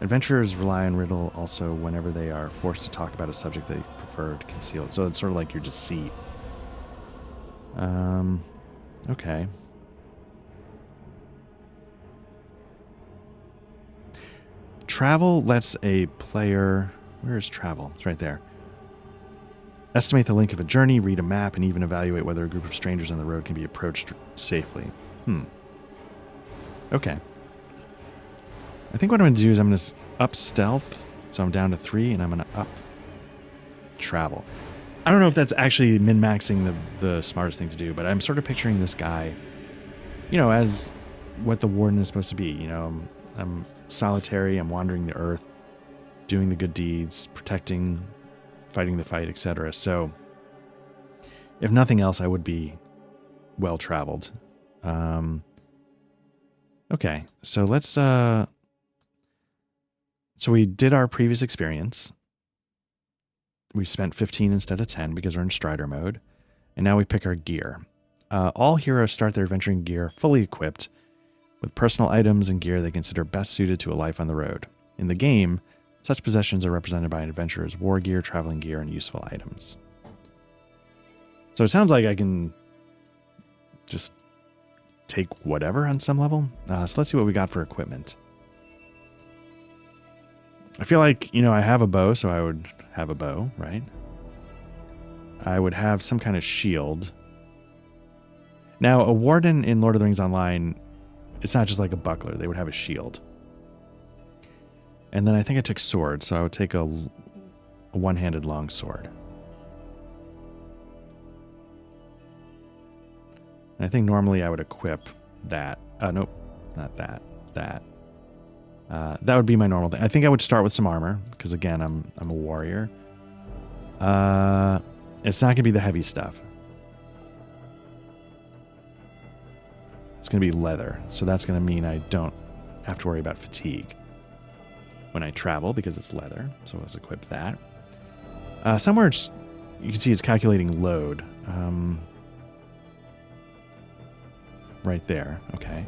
Adventurers rely on riddle also whenever they are forced to talk about a subject they prefer to conceal. So it's sort of like your deceit. Okay. Travel lets a player... Where is travel? It's right there. Estimate the length of a journey, read a map, and even evaluate whether a group of strangers on the road can be approached safely. Okay. I think what I'm going to do is I'm going to up stealth, so I'm down to 3, and I'm going to up travel. I don't know if that's actually min-maxing the smartest thing to do, but I'm sort of picturing this guy, you know, as what the warden is supposed to be. You know, I'm solitary, I'm wandering the earth, doing the good deeds, protecting, fighting the fight, etc. So, if nothing else, I would be well-traveled. Okay, so let's... So we did our previous experience. We spent 15 instead of 10 because we're in Strider mode. And now we pick our gear. All heroes start their adventuring gear fully equipped with personal items and gear they consider best suited to a life on the road. In the game, such possessions are represented by an adventurer's war gear, traveling gear, and useful items. So it sounds like I can just take whatever on some level. So let's see what we got for equipment. I feel like, I have a bow, so I would have a bow, right? I would have some kind of shield. Now, a warden in Lord of the Rings Online, it's not just like a buckler. They would have a shield. And then I think I took sword, so I would take a one-handed long sword. And I think normally I would equip that. Nope, not that. That. That would be my normal thing. I think I would start with some armor, because again, I'm a warrior. It's not going to be the heavy stuff. It's going to be leather, so that's going to mean I don't have to worry about fatigue when I travel because it's leather. So let's equip that. Somewhere you can see it's calculating load. Right there. Okay.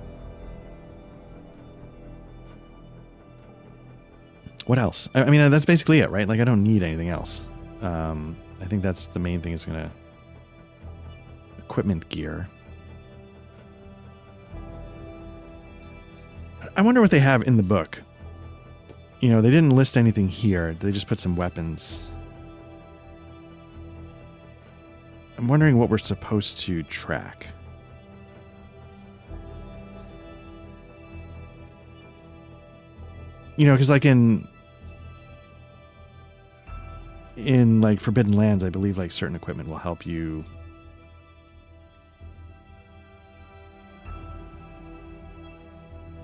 What else? I mean, that's basically it, right? Like, I don't need anything else. I think that's the main thing is going to... Equipment gear. I wonder what they have in the book. They didn't list anything here. They just put some weapons. I'm wondering what we're supposed to track. Because like in like Forbidden Lands, I believe like certain equipment will help you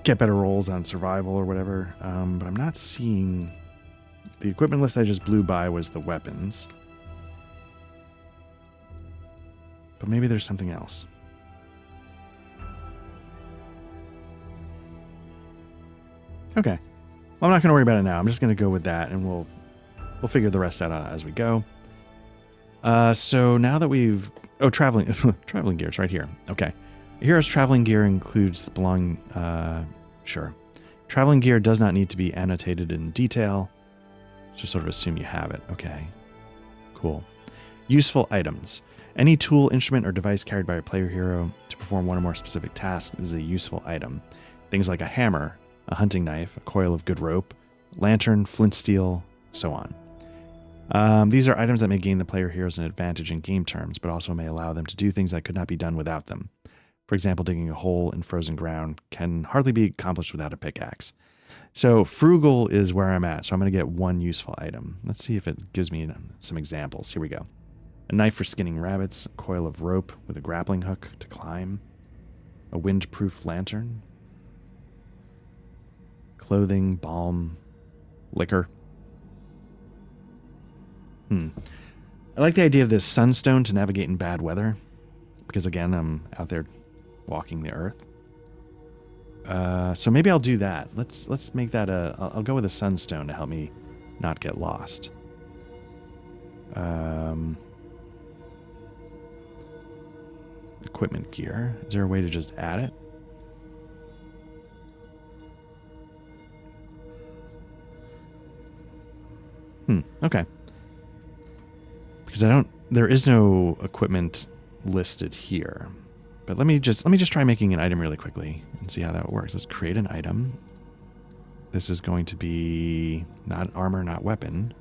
get better rolls on survival or whatever. But I'm not seeing the equipment list I just blew by was the weapons. But maybe there's something else. Okay. Well, I'm not going to worry about it now. I'm just going to go with that, and we'll figure the rest out as we go. So now that we've... Oh, traveling traveling gear. It's right here. Okay. A hero's traveling gear includes the belonging... Sure. Traveling gear does not need to be annotated in detail. Just sort of assume you have it. Okay. Cool. Useful items. Any tool, instrument, or device carried by a player hero to perform one or more specific tasks is a useful item. Things like a hammer, a hunting knife, a coil of good rope, lantern, flint steel, so on. These are items that may gain the player heroes an advantage in game terms, but also may allow them to do things that could not be done without them. For example, digging a hole in frozen ground can hardly be accomplished without a pickaxe. So frugal is where I'm at, so I'm going to get one useful item. Let's see if it gives me some examples. Here we go. A knife for skinning rabbits, a coil of rope with a grappling hook to climb, a windproof lantern, clothing, balm, liquor. I like the idea of this sunstone to navigate in bad weather, because again, I'm out there walking the earth. So maybe I'll do that. Let's make that I'll go with a sunstone to help me not get lost. Equipment gear. Is there a way to just add it? Okay. Because there is no equipment listed here. But let me just try making an item really quickly and see how that works. Let's create an item. This is going to be not armor, not weapon.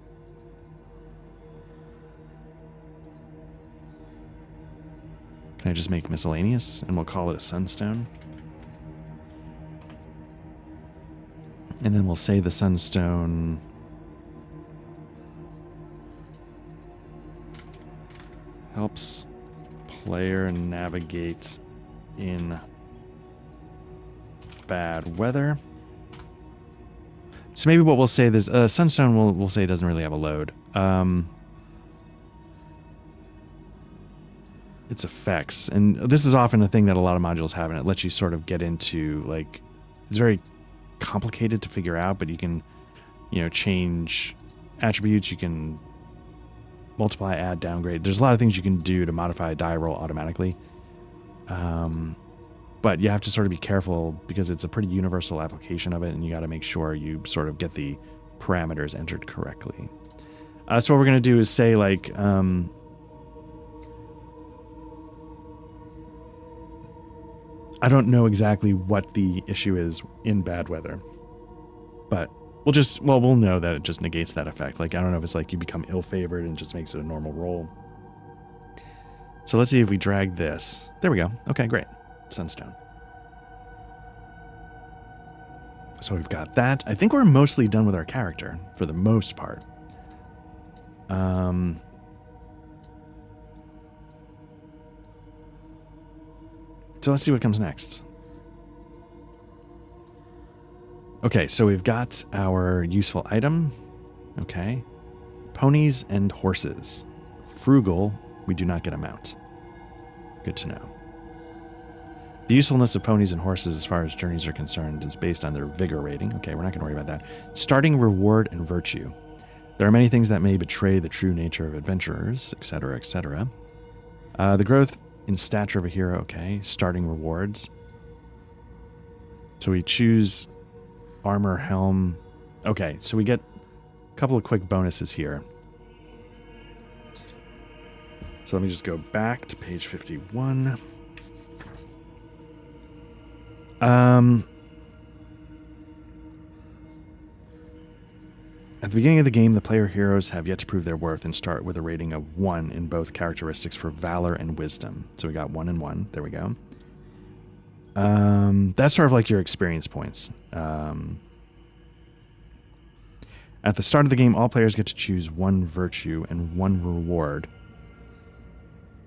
Can I just make miscellaneous and we'll call it a sunstone? And then we'll say the sunstone helps player navigate in bad weather. So maybe what we'll say this sunstone we'll say doesn't really have a load. Its effects, and this is often a thing that a lot of modules have, and it lets you sort of get into like it's very complicated to figure out, but you can change attributes, you can multiply, add, downgrade. There's a lot of things you can do to modify a die roll automatically. But you have to sort of be careful because it's a pretty universal application of it, and you got to make sure you sort of get the parameters entered correctly. So what we're going to do is say like, I don't know exactly what the issue is in bad weather, but we'll know that it just negates that effect. Like, I don't know if it's like you become ill-favored and just makes it a normal roll. So let's see if we drag this. There we go. Okay, great. Sunstone. So we've got that. I think we're mostly done with our character for the most part. So let's see what comes next. Okay, so we've got our useful item. Okay. Ponies and horses. Frugal, we do not get a mount. Good to know. The usefulness of ponies and horses as far as journeys are concerned is based on their vigor rating. Okay, we're not going to worry about that. Starting reward and virtue. There are many things that may betray the true nature of adventurers, etc., etc. The growth in stature of a hero. Okay, starting rewards. So we choose armor, helm. Okay, so we get a couple of quick bonuses here. So let me just go back to page 51. At the beginning of the game, the player heroes have yet to prove their worth and start with a rating of 1 in both characteristics for valor and wisdom. So we got 1 and 1. There we go. That's sort of like your experience points. At the start of the game, all players get to choose 1 virtue and 1 reward.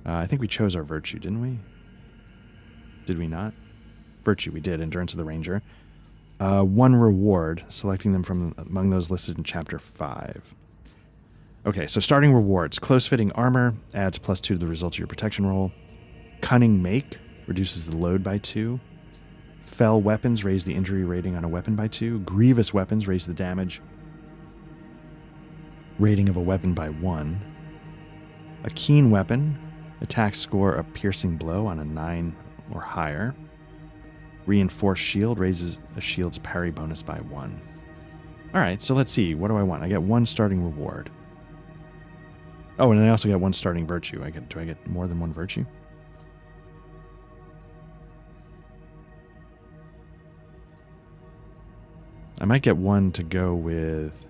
I think we chose our virtue, didn't we? Did we not? Virtue, we did. Endurance of the Ranger. 1 reward, selecting them from among those listed in Chapter 5. Okay, so starting rewards. Close-fitting armor adds +2 to the result of your protection roll. Cunning make reduces the load by 2. Fell weapons raise the injury rating on a weapon by 2. Grievous weapons raise the damage rating of a weapon by 1. A keen weapon attacks score a piercing blow on a 9 or higher. Reinforced shield raises a shield's parry bonus by 1. All right, so let's see. What do I want? I get 1 starting reward. Oh, and I also get 1 starting virtue. Do I get more than 1 virtue? I might get 1 to go with...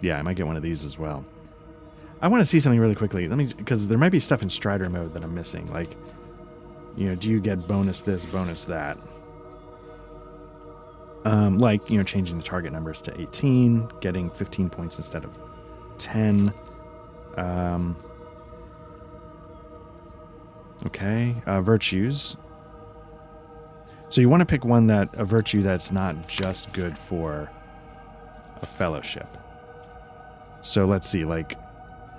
Yeah, I might get 1 of these as well. I want to see something really quickly. Because there might be stuff in Strider mode that I'm missing. Like, you know, do you get bonus this, bonus that? Like, you know, changing the target numbers to 18, getting 15 points instead of 10. Okay, virtues. So you want to pick a virtue that's not just good for a fellowship. So let's see, like,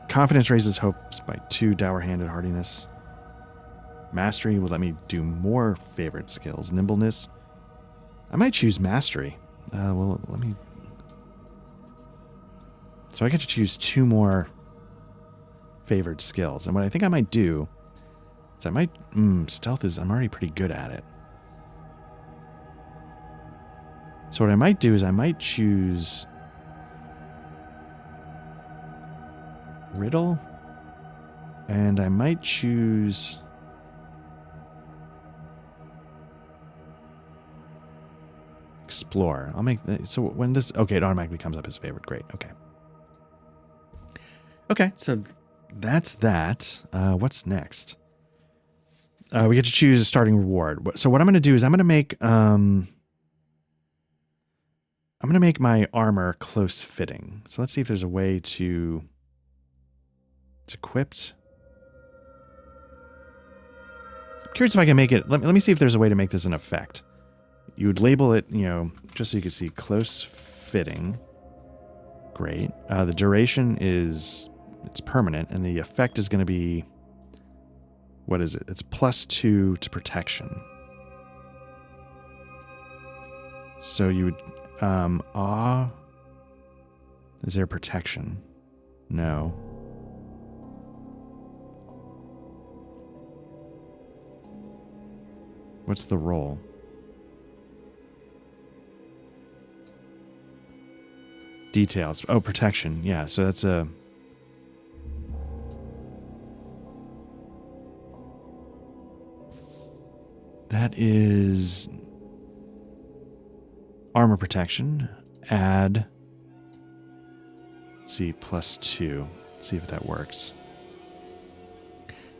confidence raises hopes by 2, dour-handed hardiness. Mastery will let me do more favorite skills. Nimbleness. I might choose mastery. Well, let me... So I get to choose 2 more favored skills. And what I think I might do is I might... stealth is... I'm already pretty good at it. So what I might do is I might choose... Riddle, and I might choose Explore. I'll make that, so when this, okay, it automatically comes up as favorite. Great. Okay, so that's that. What's next? We get to choose a starting reward. So what I'm going to do is I'm going to make my armor close fitting. So let's see if there's a way to... It's equipped. I'm curious if I can make it... Let me see if there's a way to make this an effect. You would label it, you know, just so you can see close fitting. Great. The duration is... It's permanent, and the effect is going to be... What is it? It's +2 to protection. So you would... Is there protection? No. What's the roll? Details. Oh, protection. Yeah, so that's a... that is armor protection. Add, let's see, +2. Let's see if that works.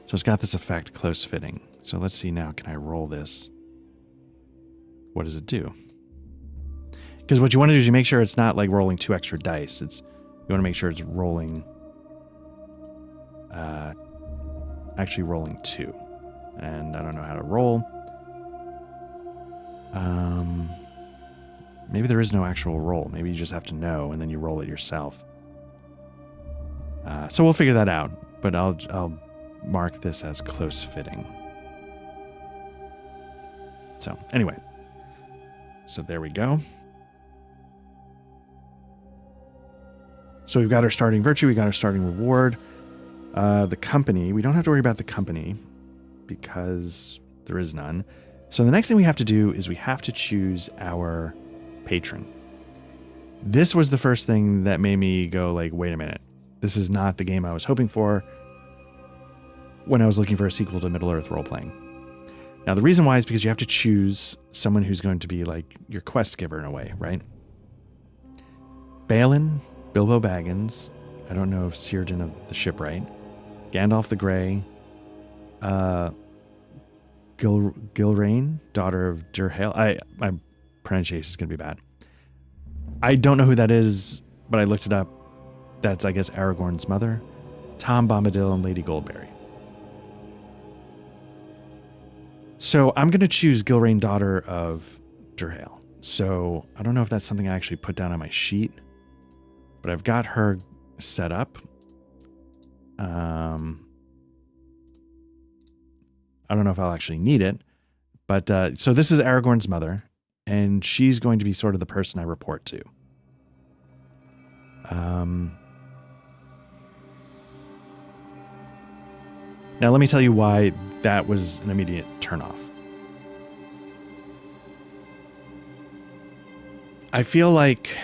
So it's got this effect, close fitting. So let's see now, can I roll this? What does it do? Because what you want to do is you make sure it's not like rolling 2 extra dice. You want to make sure it's rolling, actually rolling 2. And I don't know how to roll. Maybe there is no actual roll. Maybe you just have to know and then you roll it yourself. So we'll figure that out, but I'll mark this as close fitting. So anyway, so there we go. So we've got our starting virtue, we got our starting reward. The company, we don't have to worry about the company because there is none. So the next thing we have to do is we have to choose our patron. This was the first thing that made me go like, wait a minute. This is not the game I was hoping for when I was looking for a sequel to Middle-earth role-playing. Now, the reason why is because you have to choose someone who's going to be like your quest giver in a way, right? Balin, Bilbo Baggins, I don't know if Círdan of the Shipwright, Gandalf the Grey, Gilraine, daughter of Durhale. My pronunciation is going to be bad. I don't know who that is, but I looked it up. That's, I guess, Aragorn's mother, Tom Bombadil, and Lady Goldberry. So I'm going to choose Gilraine, daughter of Durhale. So I don't know if that's something I actually put down on my sheet, but I've got her set up. I don't know if I'll actually need it, but so this is Aragorn's mother, and she's going to be sort of the person I report to. Now let me tell you why that was an immediate turnoff. I feel like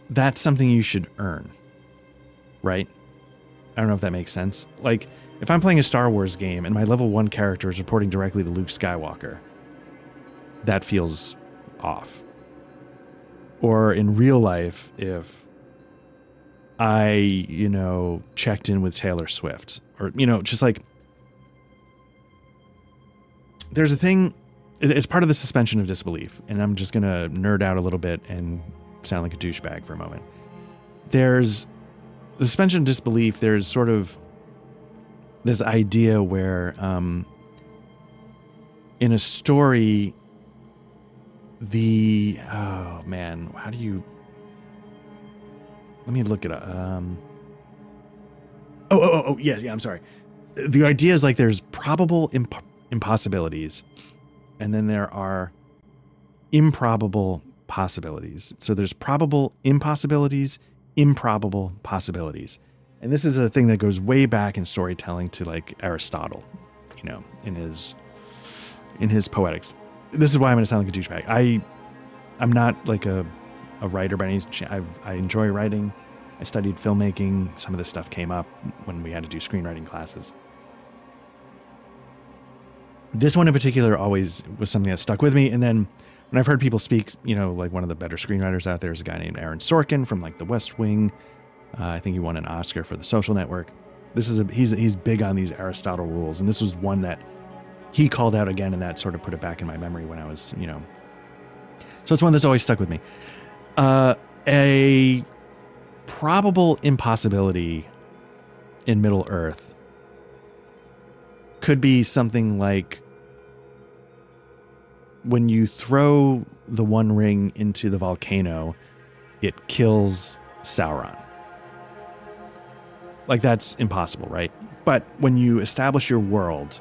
that's something you should earn, right? I don't know if that makes sense. Like, if I'm playing a Star Wars game and my level 1 character is reporting directly to Luke Skywalker, that feels off. Or in real life, if I, checked in with Taylor Swift, or, just like, there's a thing, it's part of the suspension of disbelief, and I'm just going to nerd out a little bit and sound like a douchebag for a moment. There's the suspension of disbelief. There's sort of this idea where, in a story, oh man, how do you, let me look it up. Yeah, I'm sorry. The idea is like there's probable impossibilities, and then there are improbable possibilities. So there's probable impossibilities, improbable possibilities. And this is a thing that goes way back in storytelling to like Aristotle, in his Poetics. This is why I'm going to sound like a douchebag. I'm not like a writer by any chance. I enjoy writing. I studied filmmaking. Some of this stuff came up when we had to do screenwriting classes. This one in particular always was something that stuck with me. And then when I've heard people speak, like one of the better screenwriters out there is a guy named Aaron Sorkin from like The West Wing. I think he won an Oscar for The Social Network. He's big on these Aristotle rules. And this was one that he called out again, and that sort of put it back in my memory when I was, So it's one that's always stuck with me. A probable impossibility in Middle-earth could be something like when you throw the One Ring into the volcano, it kills Sauron. Like, that's impossible, right? But when you establish your world,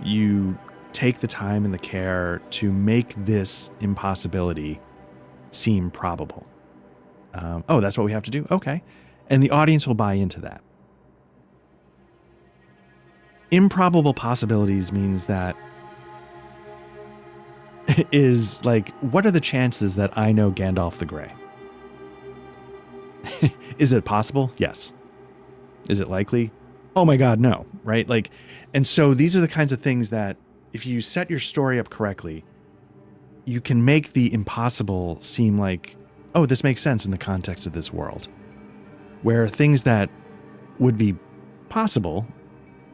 you take the time and the care to make this impossibility seem probable. That's what we have to do? Okay. And the audience will buy into that. Improbable possibilities means that is like, what are the chances that I know Gandalf the Grey? Is it possible? Yes. Is it likely? Oh my God, no. Right? Like, and so these are the kinds of things that if you set your story up correctly, you can make the impossible seem like, oh, this makes sense in the context of this world. Where things that would be possible,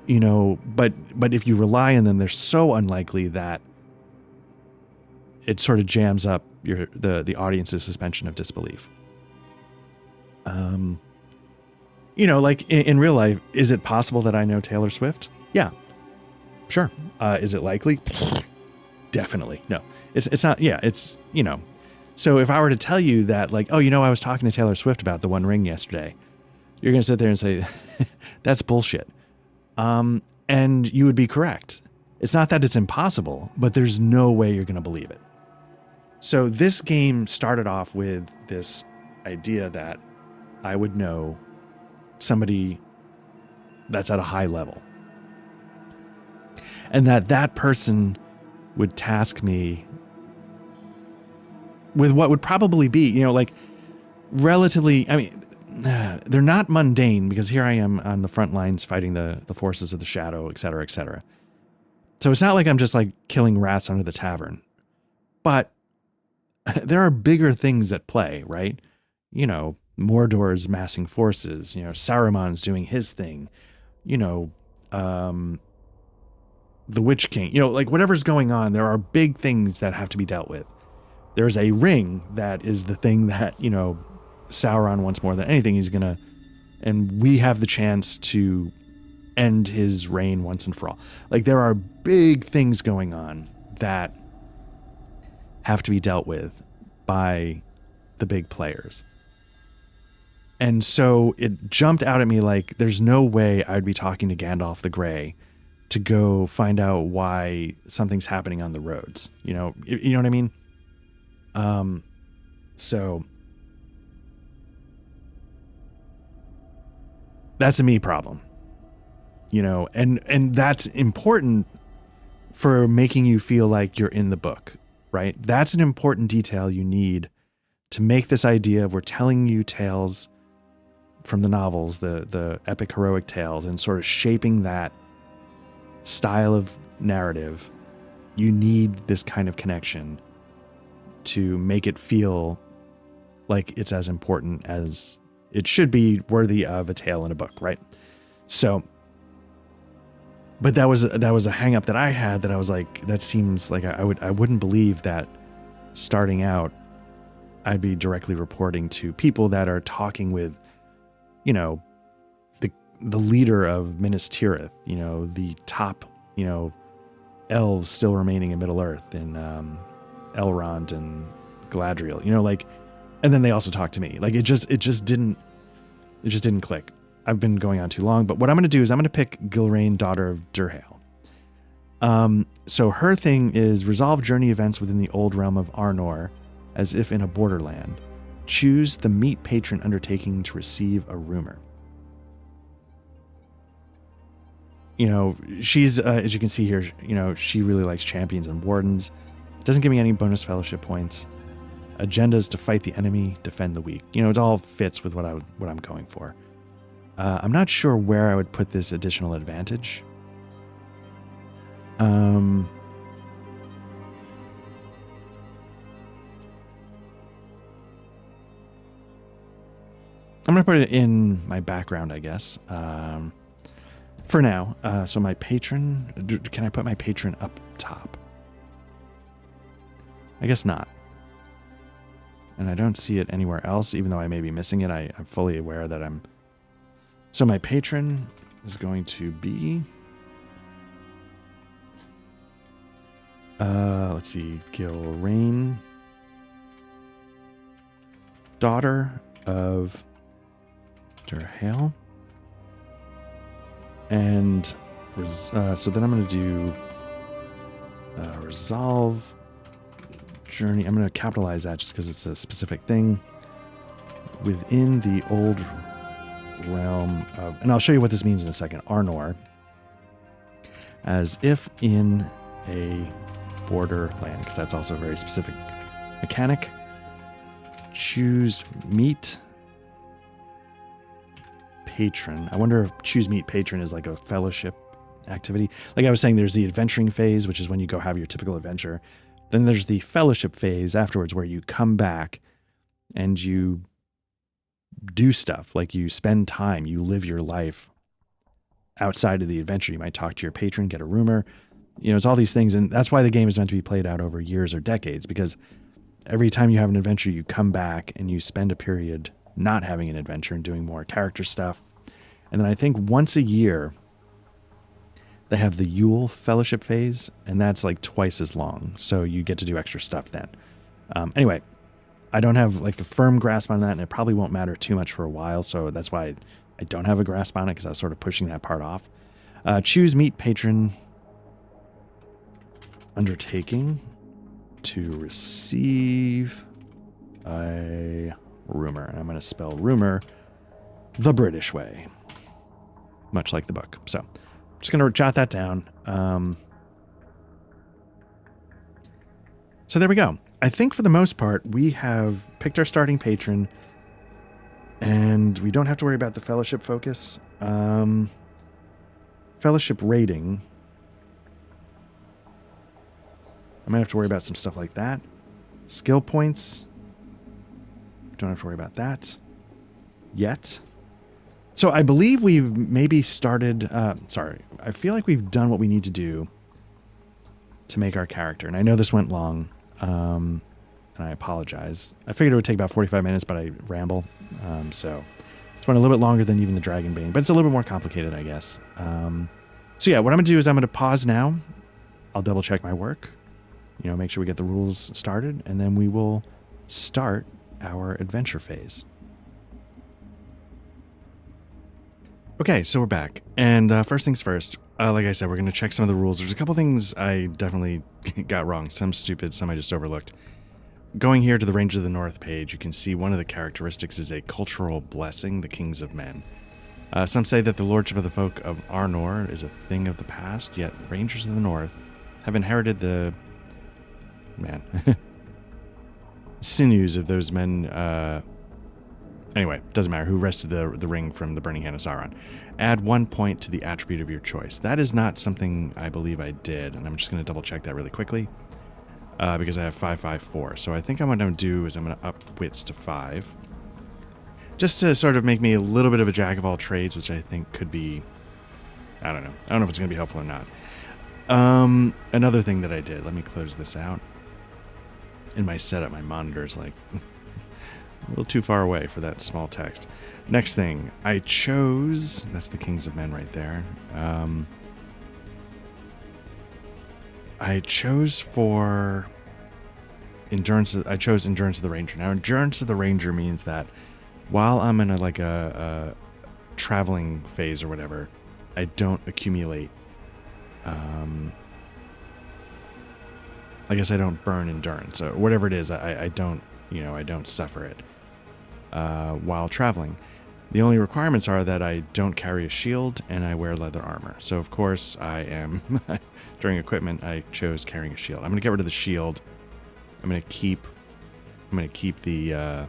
you know, but if you rely on them, they're so unlikely that it sort of jams up the audience's suspension of disbelief. You know, like in real life, is it possible that I know Taylor Swift? Yeah, sure. Is it likely? Definitely. No, it's not. Yeah, it's, you know, so if I were to tell you that, like, oh, you know, I was talking to Taylor Swift about the One Ring yesterday, you're going to sit there and say, that's bullshit. And you would be correct. It's not that it's impossible, but there's no way you're going to believe it. So this game started off with this idea that I would know somebody that's at a high level. And that person would task me with what would probably be, you know, like relatively, I mean, they're not mundane, because here I am on the front lines fighting the forces of the shadow, et cetera, et cetera. So it's not like I'm just like killing rats under the tavern, but there are bigger things at play, right? You know, Mordor's massing forces, you know, Saruman's doing his thing, you know, the Witch King, you know, like whatever's going on, there are big things that have to be dealt with. There's a ring that is the thing that, you know, Sauron wants more than anything. He's gonna, and we have the chance to end his reign once and for all. Like, there are big things going on that have to be dealt with by the big players. And so it jumped out at me like, there's no way I'd be talking to Gandalf the Grey to go find out why something's happening on the roads. You know what I mean? So that's a me problem, you know, and that's important for making you feel like you're in the book, right? That's an important detail you need to make this idea of, we're telling you tales from the novels, the epic heroic tales, and sort of shaping that style of narrative. You need this kind of connection to make it feel like it's as important as it should be, worthy of a tale in a book, right? So, but that was a hang up that I had, that I was like, that seems like I wouldn't believe that starting out I'd be directly reporting to people that are talking with, you know, the leader of Minas Tirith, you know, the top, you know, elves still remaining in Middle Earth, and Elrond and Galadriel, you know, like, and then they also talk to me. Like, it just didn't click. I've been going on too long, but what I'm going to do is I'm going to pick Gilraine, daughter of Durhale. So her thing is resolve journey events within the old realm of Arnor as if in a borderland. Choose the meet patron undertaking to receive a rumor. You know, she's, as you can see here, you know, she really likes champions and wardens. Doesn't give me any bonus fellowship points. Agendas to fight the enemy, defend the weak. You know, it all fits with what I'm going for. I'm not sure where I would put this additional advantage. I'm going to put it in my background, I guess. For now. So my patron, can I put my patron up top? I guess not. And I don't see it anywhere else, even though I may be missing it. I'm fully aware that I'm... So my patron is going to be... let's see, Gilraine, daughter of Durhale. And so then I'm going to do resolve journey. I'm going to capitalize that just because it's a specific thing within the old realm of, and I'll show you what this means in a second, Arnor, as if in a borderland, because that's also a very specific mechanic. Choose meet patron. I wonder if choose meet patron is like a fellowship activity. Like I was saying, there's the adventuring phase, which is when you go have your typical adventure. Then there's the fellowship phase afterwards, where you come back and you do stuff, like you spend time, you live your life outside of the adventure. You might talk to your patron, get a rumor, it's all these things. And that's why the game is meant to be played out over years or decades, because every time you have an adventure, you come back and you spend a period not having an adventure and doing more character stuff. And then I think once a year, they have the Yule fellowship phase, and that's like twice as long. So you get to do extra stuff then. Anyway, I don't have like a firm grasp on that, and it probably won't matter too much for a while. So that's why I don't have a grasp on it, because I was sort of pushing that part off. Choose meet patron undertaking to receive a rumor. And I'm going to spell rumor the British way, much like the book. So I'm just going to jot that down. So there we go. I think for the most part, we have picked our starting patron, and we don't have to worry about the fellowship focus. Fellowship rating. I might have to worry about some stuff like that. Skill points. Don't have to worry about that yet. So I believe we've maybe started... I feel like we've done what we need to do to make our character. And I know this went long, and I apologize. I figured it would take about 45 minutes, but I ramble. So it's went a little bit longer than even the Dragonbane, but it's a little bit more complicated, I guess. So yeah, what I'm going to do is I'm going to pause now. I'll double check my work, make sure we get the rules started, and then we will start our adventure phase. Okay, so we're back. And first things first, like I said, we're going to check some of the rules. There's a couple things I definitely got wrong. Some stupid, some I just overlooked. Going here to the Range of the North page, you can see one of the characteristics is a cultural blessing, the kings of men. Some say that the lordship of the folk of Arnor is a thing of the past, yet Rangers of the North have inherited the... sinews of those men... Anyway, doesn't matter who wrested the ring from the Burning Hand of Sauron. Add 1 point to the attribute of your choice. That is not something I believe I did, and I'm just going to double check that really quickly, because I have 554. So I think what I'm going to do is I'm going to up wits to 5, just to sort of make me a little bit of a jack of all trades, which I think could be, I don't know if it's going to be helpful or not. Another thing that I did, let me close this out. In my setup, my monitor's like a little too far away for that small text. Next thing, I chose, that's the Kings of Men right there. I chose for endurance. I chose endurance of the Ranger. Now, endurance of the Ranger means that while I'm in a traveling phase or whatever, I don't accumulate. I guess I don't burn endurance or whatever it is. I don't, I don't suffer it while traveling. The only requirements are that I don't carry a shield and I wear leather armor. So of course I am during equipment. I chose carrying a shield. I'm going to get rid of the shield. I'm going to keep the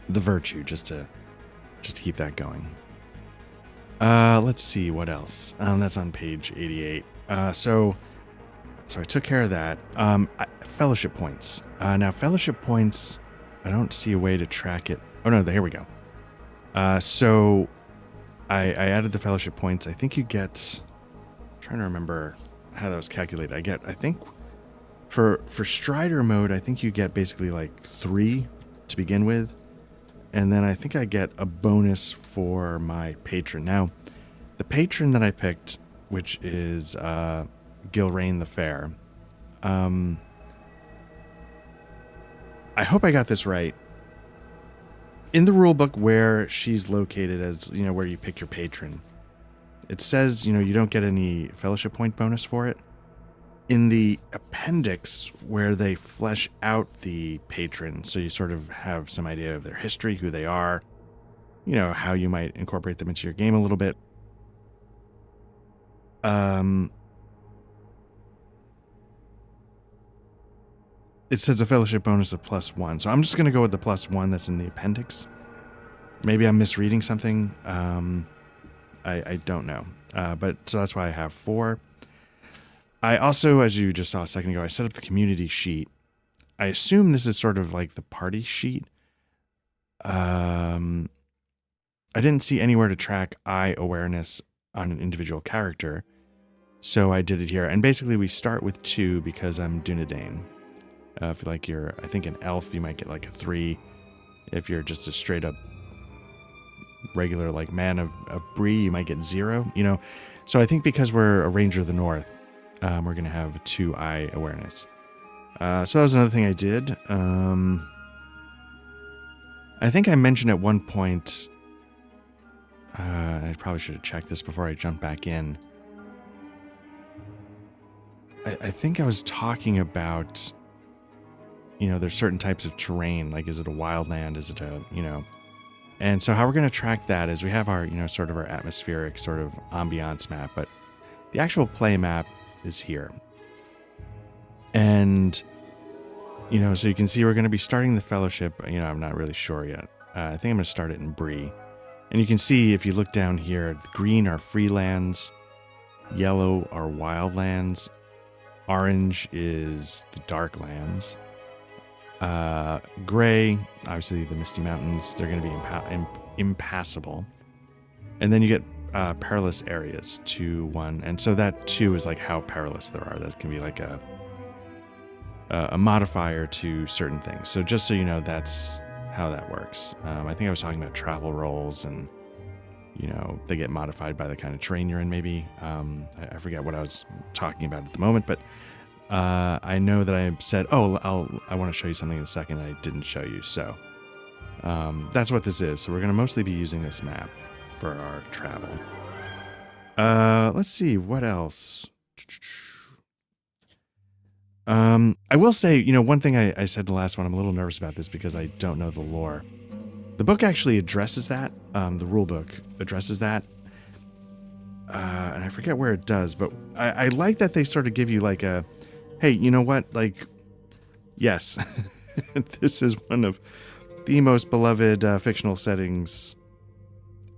virtue just to keep that going. Let's see what else. That's on page 88. So I took care of that. Fellowship points. Now fellowship points, I don't see a way to track it. Oh no, here we go. So I added the fellowship points. I think you get, I'm trying to remember how that was calculated. I think for Strider mode, I think you get basically like 3 to begin with. And then I think I get a bonus for my patron. Now, the patron that I picked, which is Gilraine the Fair. I hope I got this right. In the rulebook where she's located as, where you pick your patron, it says, you don't get any fellowship point bonus for it. In the appendix where they flesh out the patron, so you sort of have some idea of their history, who they are, how you might incorporate them into your game a little bit. It says a fellowship bonus of +1. So I'm just going to go with the +1 that's in the appendix. Maybe I'm misreading something. I don't know. But so that's why I have 4. I also, as you just saw a second ago, I set up the community sheet. I assume this is sort of like the party sheet. I didn't see anywhere to track eye awareness on an individual character, so I did it here. And basically, we start with 2 because I'm Dunedain. If like you're, I think an elf, you might get like a 3. If you're just a straight up regular like man of Bree, you might get 0. You know, so I think because we're a Ranger of the North, we're gonna have 2 eye awareness. So that was another thing I did. I think I mentioned at one point, I probably should have checked this before I jumped back in. I think I was talking about, you know, there's certain types of terrain, like is it a wildland, is it a, you know, and so how we're going to track that is we have our, you know, sort of our atmospheric sort of ambiance map, but the actual play map is here. And, you know, so you can see we're going to be starting the Fellowship. You know, I'm not really sure yet. I think I'm going to start it in Bree. And you can see if you look down here, the green are freelands, yellow are wildlands, orange is the darklands, gray, obviously the Misty Mountains, they're going to be impassable. And then you get perilous areas, 2, 1. And so that 2 is like how perilous there are. That can be like a modifier to certain things. So just so you know, that's how that works. I think I was talking about travel rolls, and you know, they get modified by the kind of terrain you're in, maybe. I forget what I was talking about at the moment, but I know that I said, oh, I want to show you something in a second, and I didn't show you. So that's what this is. So we're going to mostly be using this map for our travel. Let's see, what else? I will say, you know, one thing I said the last one, I'm a little nervous about this because I don't know the lore. The book actually addresses that. The rule book addresses that. And I forget where it does, but I like that they sort of give you like a, hey, you know what? Like, yes, this is one of the most beloved fictional settings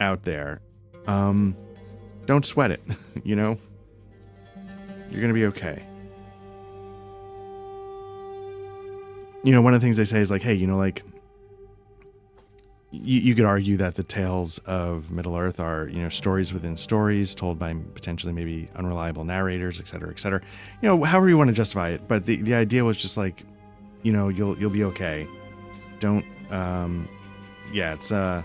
out there. Don't sweat it, you know? You're going to be okay. You know, one of the things they say is like, hey, you know, like, you could argue that the tales of Middle-earth are, you know, stories within stories told by potentially maybe unreliable narrators, et cetera, et cetera. You know, however you want to justify it. But the idea was just like, you know, you'll be okay. Don't, yeah, it's, the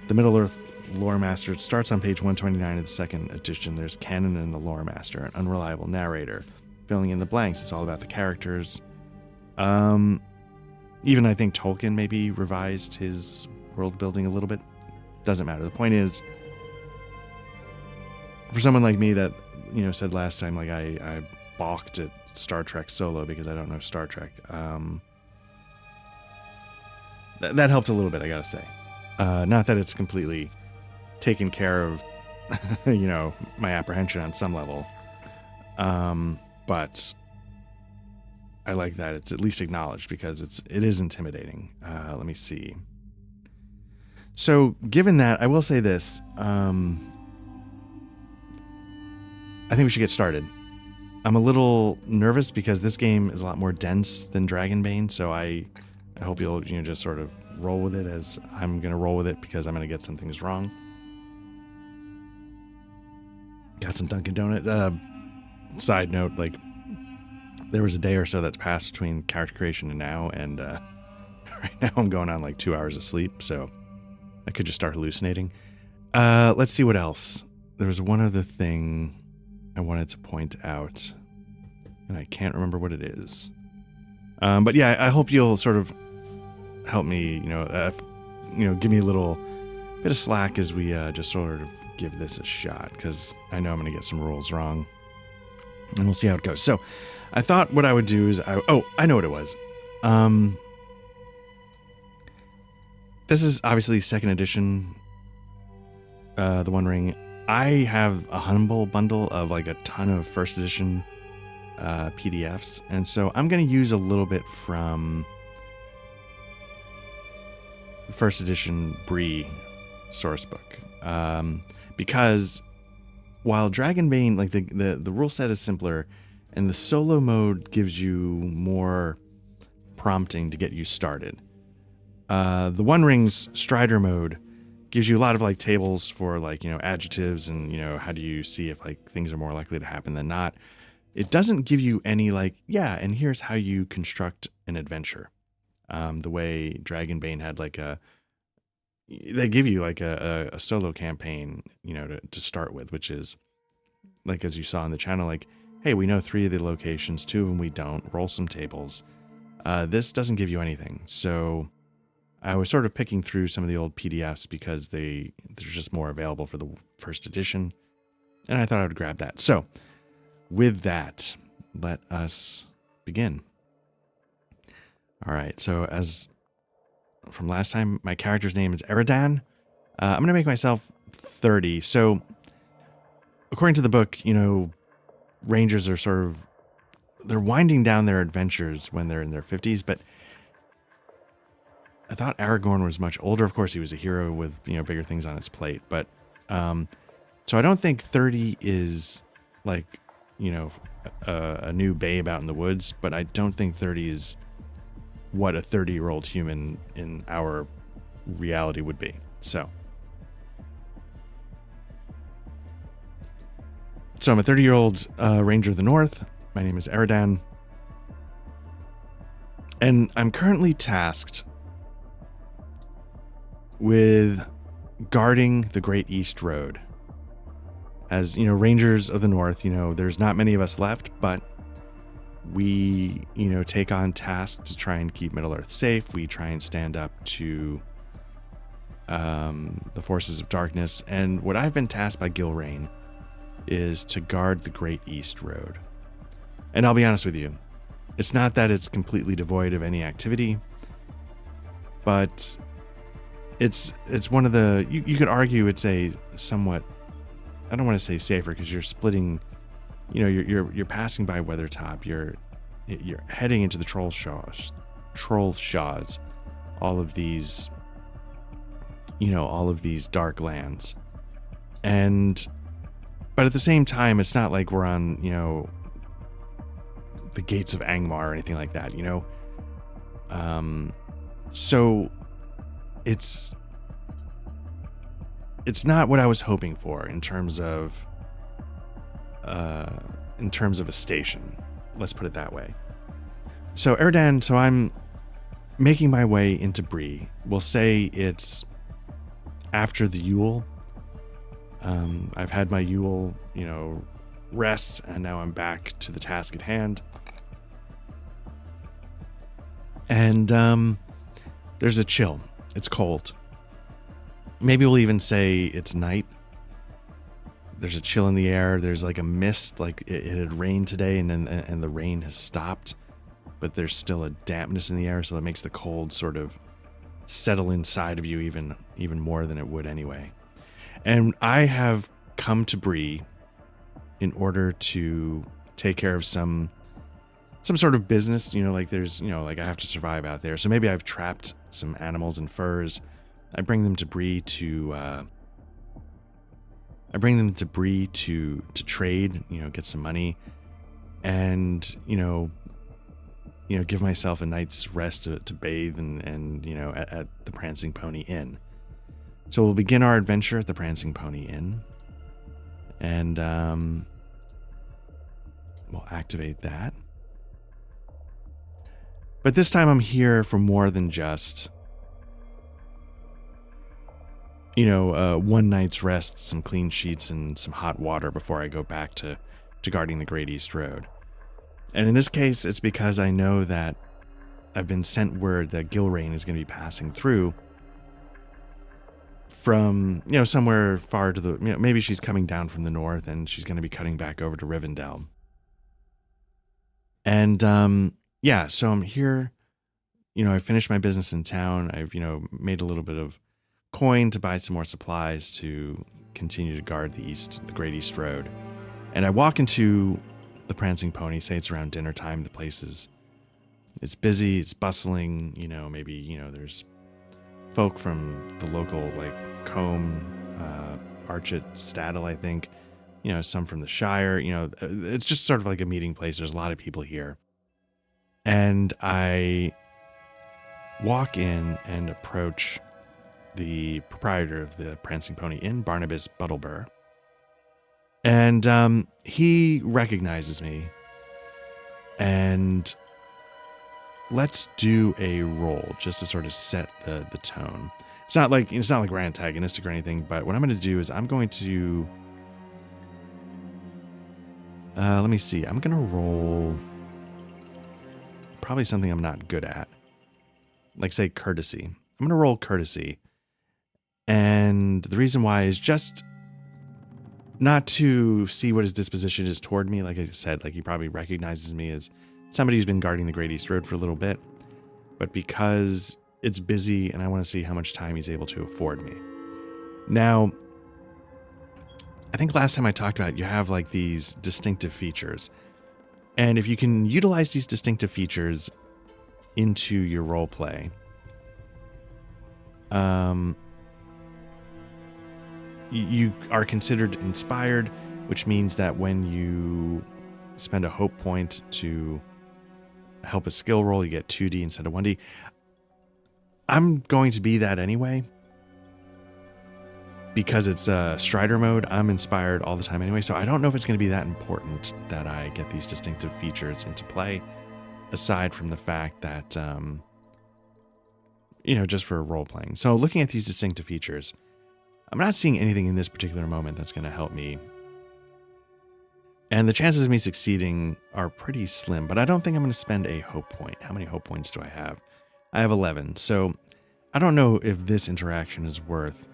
Middle-earth Lore Master. It starts on page 129 of the second edition. There's canon and the Lore Master, an unreliable narrator. Filling in the blanks, it's all about the characters. Even I think Tolkien maybe revised his world building a little bit. Doesn't matter. The point is, for someone like me that, you know, said last time, like I balked at Star Trek Solo because I don't know Star Trek. That helped a little bit, I gotta say. Not that it's completely taken care of, you know, my apprehension on some level. But I like that it's at least acknowledged because it is intimidating. Let me see. So given that, I will say this. I think we should get started. I'm a little nervous because this game is a lot more dense than Dragonbane, so I hope you'll, you know, just sort of roll with it as I'm going to roll with it because I'm going to get some things wrong. Got some Dunkin' Donut. Side note, like, there was a day or so that's passed between character creation and now, and right now I'm going on like 2 hours of sleep, so I could just start hallucinating. Let's see what else. There was one other thing I wanted to point out, and I can't remember what it is. But yeah, I hope you'll sort of help me, you know, give me a little bit of slack as we just sort of give this a shot, because I know I'm going to get some rules wrong, and we'll see how it goes. So I thought what I would do is, I know what it was. This is obviously second edition, The One Ring. I have a humble bundle of like a ton of first edition PDFs, and so I'm going to use a little bit from the first edition Bree source book. because while Dragonbane, like the rule set is simpler, and the solo mode gives you more prompting to get you started. The One Ring's Strider mode gives you a lot of like tables for like, adjectives and, how do you see if like things are more likely to happen than not. It doesn't give you any like, and here's how you construct an adventure. The way Dragonbane had like they give you like a solo campaign, to start with, which is like, as you saw on the channel, like, hey, we know 3 of the locations, 2 of them we don't, roll some tables. This doesn't give you anything. So I was sort of picking through some of the old PDFs because there's just more available for the first edition. And I thought I would grab that. So with that, let us begin. All right. So as from last time, my character's name is Eridan. I'm going to make myself 30. So according to the book, Rangers are they're winding down their adventures when they're in their 50s, but I thought Aragorn was much older. Of course, he was a hero with, bigger things on his plate, but so I don't think 30 is like, a new babe out in the woods, but I don't think 30 is what a 30-year-old human in our reality would be. So I'm a 30-year-old Ranger of the North. My name is Eridan. And I'm currently tasked with guarding the Great East Road. As, Rangers of the North, there's not many of us left, but we, take on tasks to try and keep Middle-earth safe. We try and stand up to the forces of darkness. And what I've been tasked by Gilrain is to guard the Great East Road. And I'll be honest with you, it's not that it's completely devoid of any activity, but it's one of the, you could argue it's a somewhat, I don't want to say safer, because you're splitting, you're passing by Weathertop, you're heading into the Troll Shaws, all of these dark lands. But at the same time, it's not like we're on, the gates of Angmar or anything like that, so it's not what I was hoping for in terms of a station. Let's put it that way. So Eridan, so I'm making my way into Bree. We'll say it's after the Yule. I've had my Yule, rest, and now I'm back to the task at hand. And there's a chill. It's cold. Maybe we'll even say it's night. There's a chill in the air. There's like a mist, like it had rained today, and the rain has stopped, but there's still a dampness in the air, so that makes the cold sort of settle inside of you even more than it would anyway. And I have come to Bree in order to take care of some sort of business, like there's, like I have to survive out there. So maybe I've trapped some animals and furs. I bring them to Bree to trade, get some money, and give myself a night's rest to bathe and at the Prancing Pony Inn. So we'll begin our adventure at the Prancing Pony Inn, and we'll activate that. But this time I'm here for more than just, one night's rest, some clean sheets, and some hot water before I go back to guarding the Great East Road. And in this case, it's because I know that I've been sent word that Gilrain is going to be passing through from, somewhere far to the, maybe she's coming down from the north and she's going to be cutting back over to Rivendell. And, so I'm here, I finished my business in town. I've, made a little bit of coin to buy some more supplies to continue to guard the Great East Road. And I walk into the Prancing Pony, say it's around dinner time. The place it's busy, it's bustling, maybe, there's folk from the local, like, comb Stattle, I think. You know, some from the Shire. You know, it's just sort of like a meeting place. There's a lot of people here. And I walk in and approach the proprietor of the Prancing Pony Inn, Barnabas Buttlebur. And he recognizes me. And let's do a roll just to sort of set the tone. It's not like we're antagonistic or anything, but what I'm going to do is I'm going to let me see. I'm going to roll probably something I'm not good at. Like, say, courtesy. I'm going to roll courtesy. And the reason why is just not to see what his disposition is toward me. Like I said, like, he probably recognizes me as somebody who's been guarding the Great East Road for a little bit. But because it's busy and I want to see how much time he's able to afford me. Now, I think last time I talked about, you have like these distinctive features. And if you can utilize these distinctive features into your role play, you are considered inspired, which means that when you spend a hope point to help a skill roll, you get 2D instead of 1D. I'm going to be that anyway. Because it's Strider mode, I'm inspired all the time anyway, so I don't know if it's going to be that important that I get these distinctive features into play, aside from the fact that, you know, just for role-playing. So looking at these distinctive features, I'm not seeing anything in this particular moment that's going to help me. And the chances of me succeeding are pretty slim, but I don't think I'm going to spend a hope point. How many hope points do I have? I have 11, so I don't know if this interaction is worth,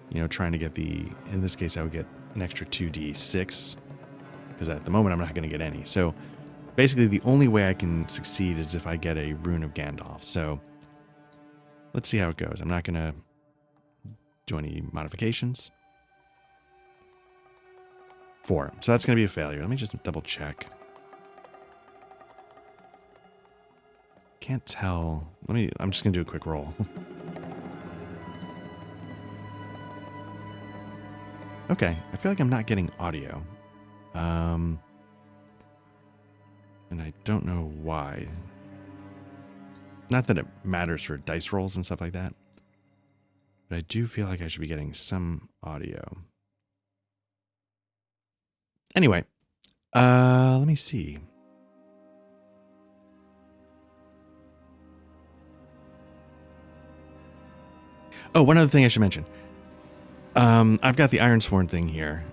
you know, trying to get in this case, I would get an extra 2d6, because at the moment I'm not going to get any. So basically the only way I can succeed is if I get a Rune of Gandalf. So let's see how it goes. I'm not going to do any modifications. 4. So that's going to be a failure. Let me just double check. Can't tell. I'm just going to do a quick roll. Okay, I feel like I'm not getting audio. And I don't know why. Not that it matters for dice rolls and stuff like that. But I do feel like I should be getting some audio. Anyway, let me see. Oh, one other thing I should mention. I've got the Ironsworn thing here.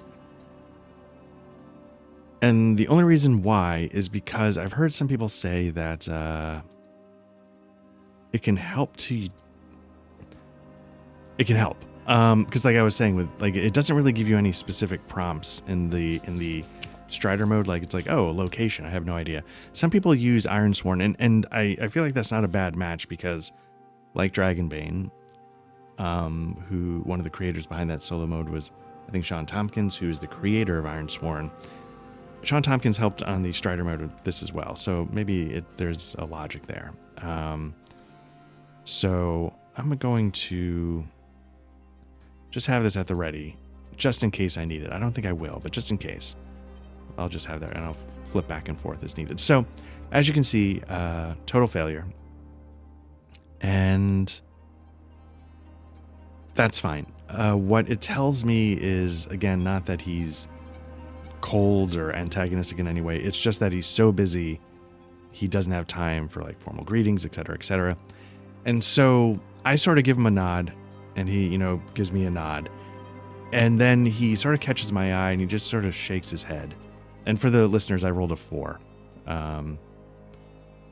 And the only reason why is because I've heard some people say that it can help to... It can help. Because like I was saying, with like it doesn't really give you any specific prompts in the Strider mode. Like it's like, oh, location, I have no idea. Some people use Ironsworn, and I feel like that's not a bad match because, like Dragonbane, who one of the creators behind that solo mode was, I think, Sean Tompkins, who is the creator of Ironsworn. Sean Tompkins helped on the Strider mode with this as well, so maybe there's a logic there. So I'm going to just have this at the ready, just in case I need it. I don't think I will, but just in case, I'll just have that, and I'll flip back and forth as needed. So, as you can see, total failure, and that's fine. What it tells me is, again, not that he's cold or antagonistic in any way. It's just that he's so busy, he doesn't have time for like formal greetings, etc., etc. And so I sort of give him a nod, and he, you know, gives me a nod. And then he sort of catches my eye, and he just sort of shakes his head. And for the listeners, I rolled a 4.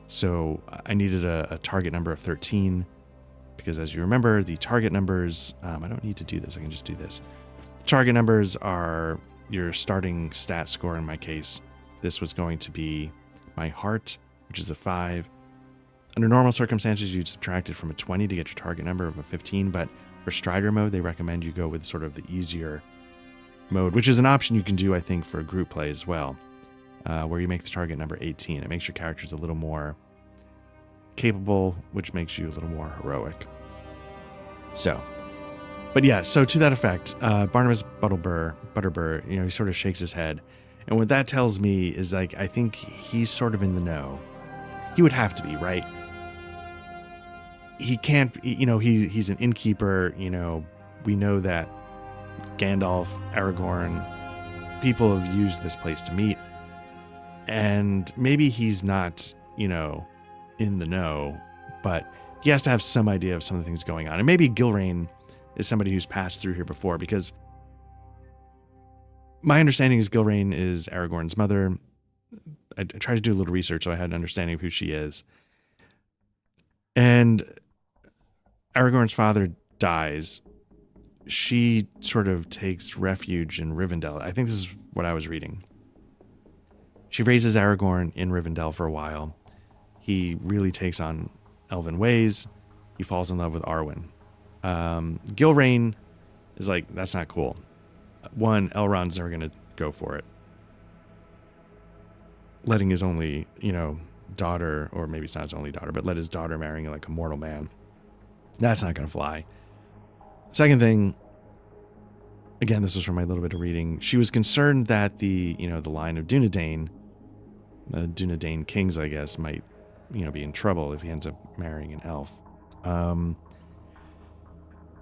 So I needed a target number of 13, because as you remember, the target numbers, I don't need to do this, I can just do this. Target numbers are your starting stat score. In my case, this was going to be my heart, which is a 5. Under normal circumstances, you'd subtract it from a 20 to get your target number of a 15, but for Strider mode, they recommend you go with sort of the easier mode, which is an option you can do, I think, for group play as well, where you make the target number 18. It makes your characters a little more capable, which makes you a little more heroic. So, But yeah, so to that effect, Barnabas Butterbur, he sort of shakes his head. And what that tells me is like, I think he's sort of in the know. He would have to be, right? He can't, he's an innkeeper, we know that Gandalf, Aragorn, people have used this place to meet. And maybe he's not, in the know, but he has to have some idea of some of the things going on. And maybe Gilrain is somebody who's passed through here before, because my understanding is Gilrain is Aragorn's mother. I tried to do a little research, so I had an understanding of who she is. And Aragorn's father dies. She sort of takes refuge in Rivendell. I think this is what I was reading. She raises Aragorn in Rivendell for a while. He really takes on elven ways. He falls in love with Arwen. Gilrain is like, that's not cool. One, Elrond's never going to go for it. Letting his only, daughter, or maybe it's not his only daughter, but let his daughter marrying like a mortal man. That's not going to fly. Second thing, again, this was from my little bit of reading. She was concerned that the line of Dunedain, the Dunedain kings, I guess, might, be in trouble if he ends up marrying an elf.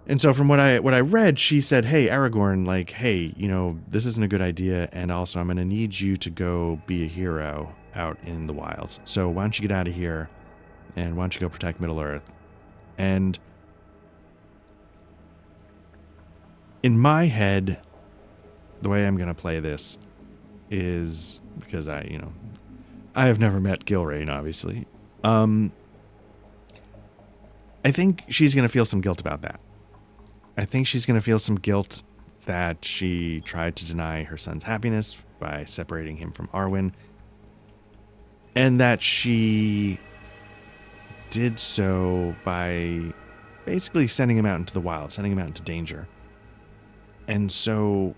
And so from what I read, she said, hey, Aragorn, like, hey, this isn't a good idea. And also I'm going to need you to go be a hero out in the wilds. So why don't you get out of here and why don't you go protect Middle Earth? And in my head, the way I'm going to play this is because I have never met Gilrain, obviously. I think she's going to feel some guilt about that. I think she's going to feel some guilt that she tried to deny her son's happiness by separating him from Arwen, and that she did so by basically sending him out into the wild, sending him out into danger. And so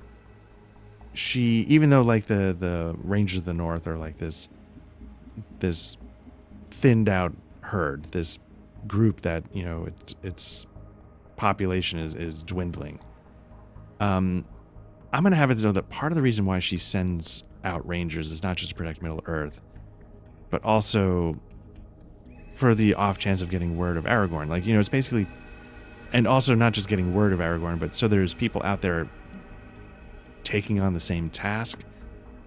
she, even though like the Rangers of the North are like this thinned out herd, this group that, it's population is dwindling. I'm going to have it know that part of the reason why she sends out Rangers is not just to protect Middle Earth, but also for the off chance of getting word of Aragorn. Like, it's basically, and also not just getting word of Aragorn, but so there's people out there taking on the same task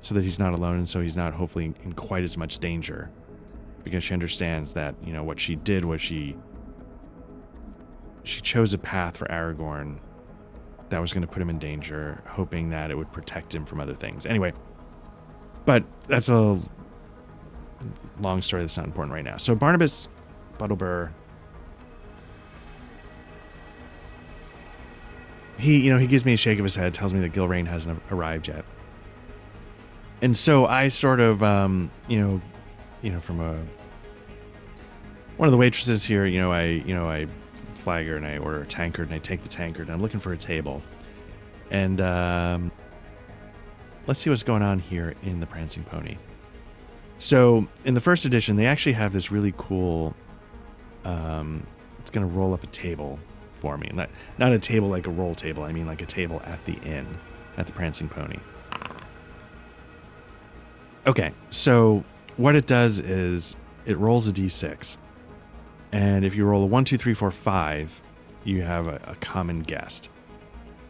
so that he's not alone, and so he's not hopefully in quite as much danger, because she understands that, what she did was she chose a path for Aragorn that was going to put him in danger, hoping that it would protect him from other things. Anyway, but that's a long story that's not important right now. So Barnabas Butterbur, he gives me a shake of his head, tells me that Gilrain hasn't arrived yet. And so I sort of, from one of the waitresses here, I flag her and I order a tankard and I take the tankard and I'm looking for a table. And let's see what's going on here in the Prancing Pony. So in the first edition, they actually have this really cool, it's going to roll up a table for me. Not a table like a roll table. I mean like a table at the inn, at the Prancing Pony. Okay, so what it does is it rolls a d6. And if you roll a 1, 2, 3, 4, 5, you have a common guest.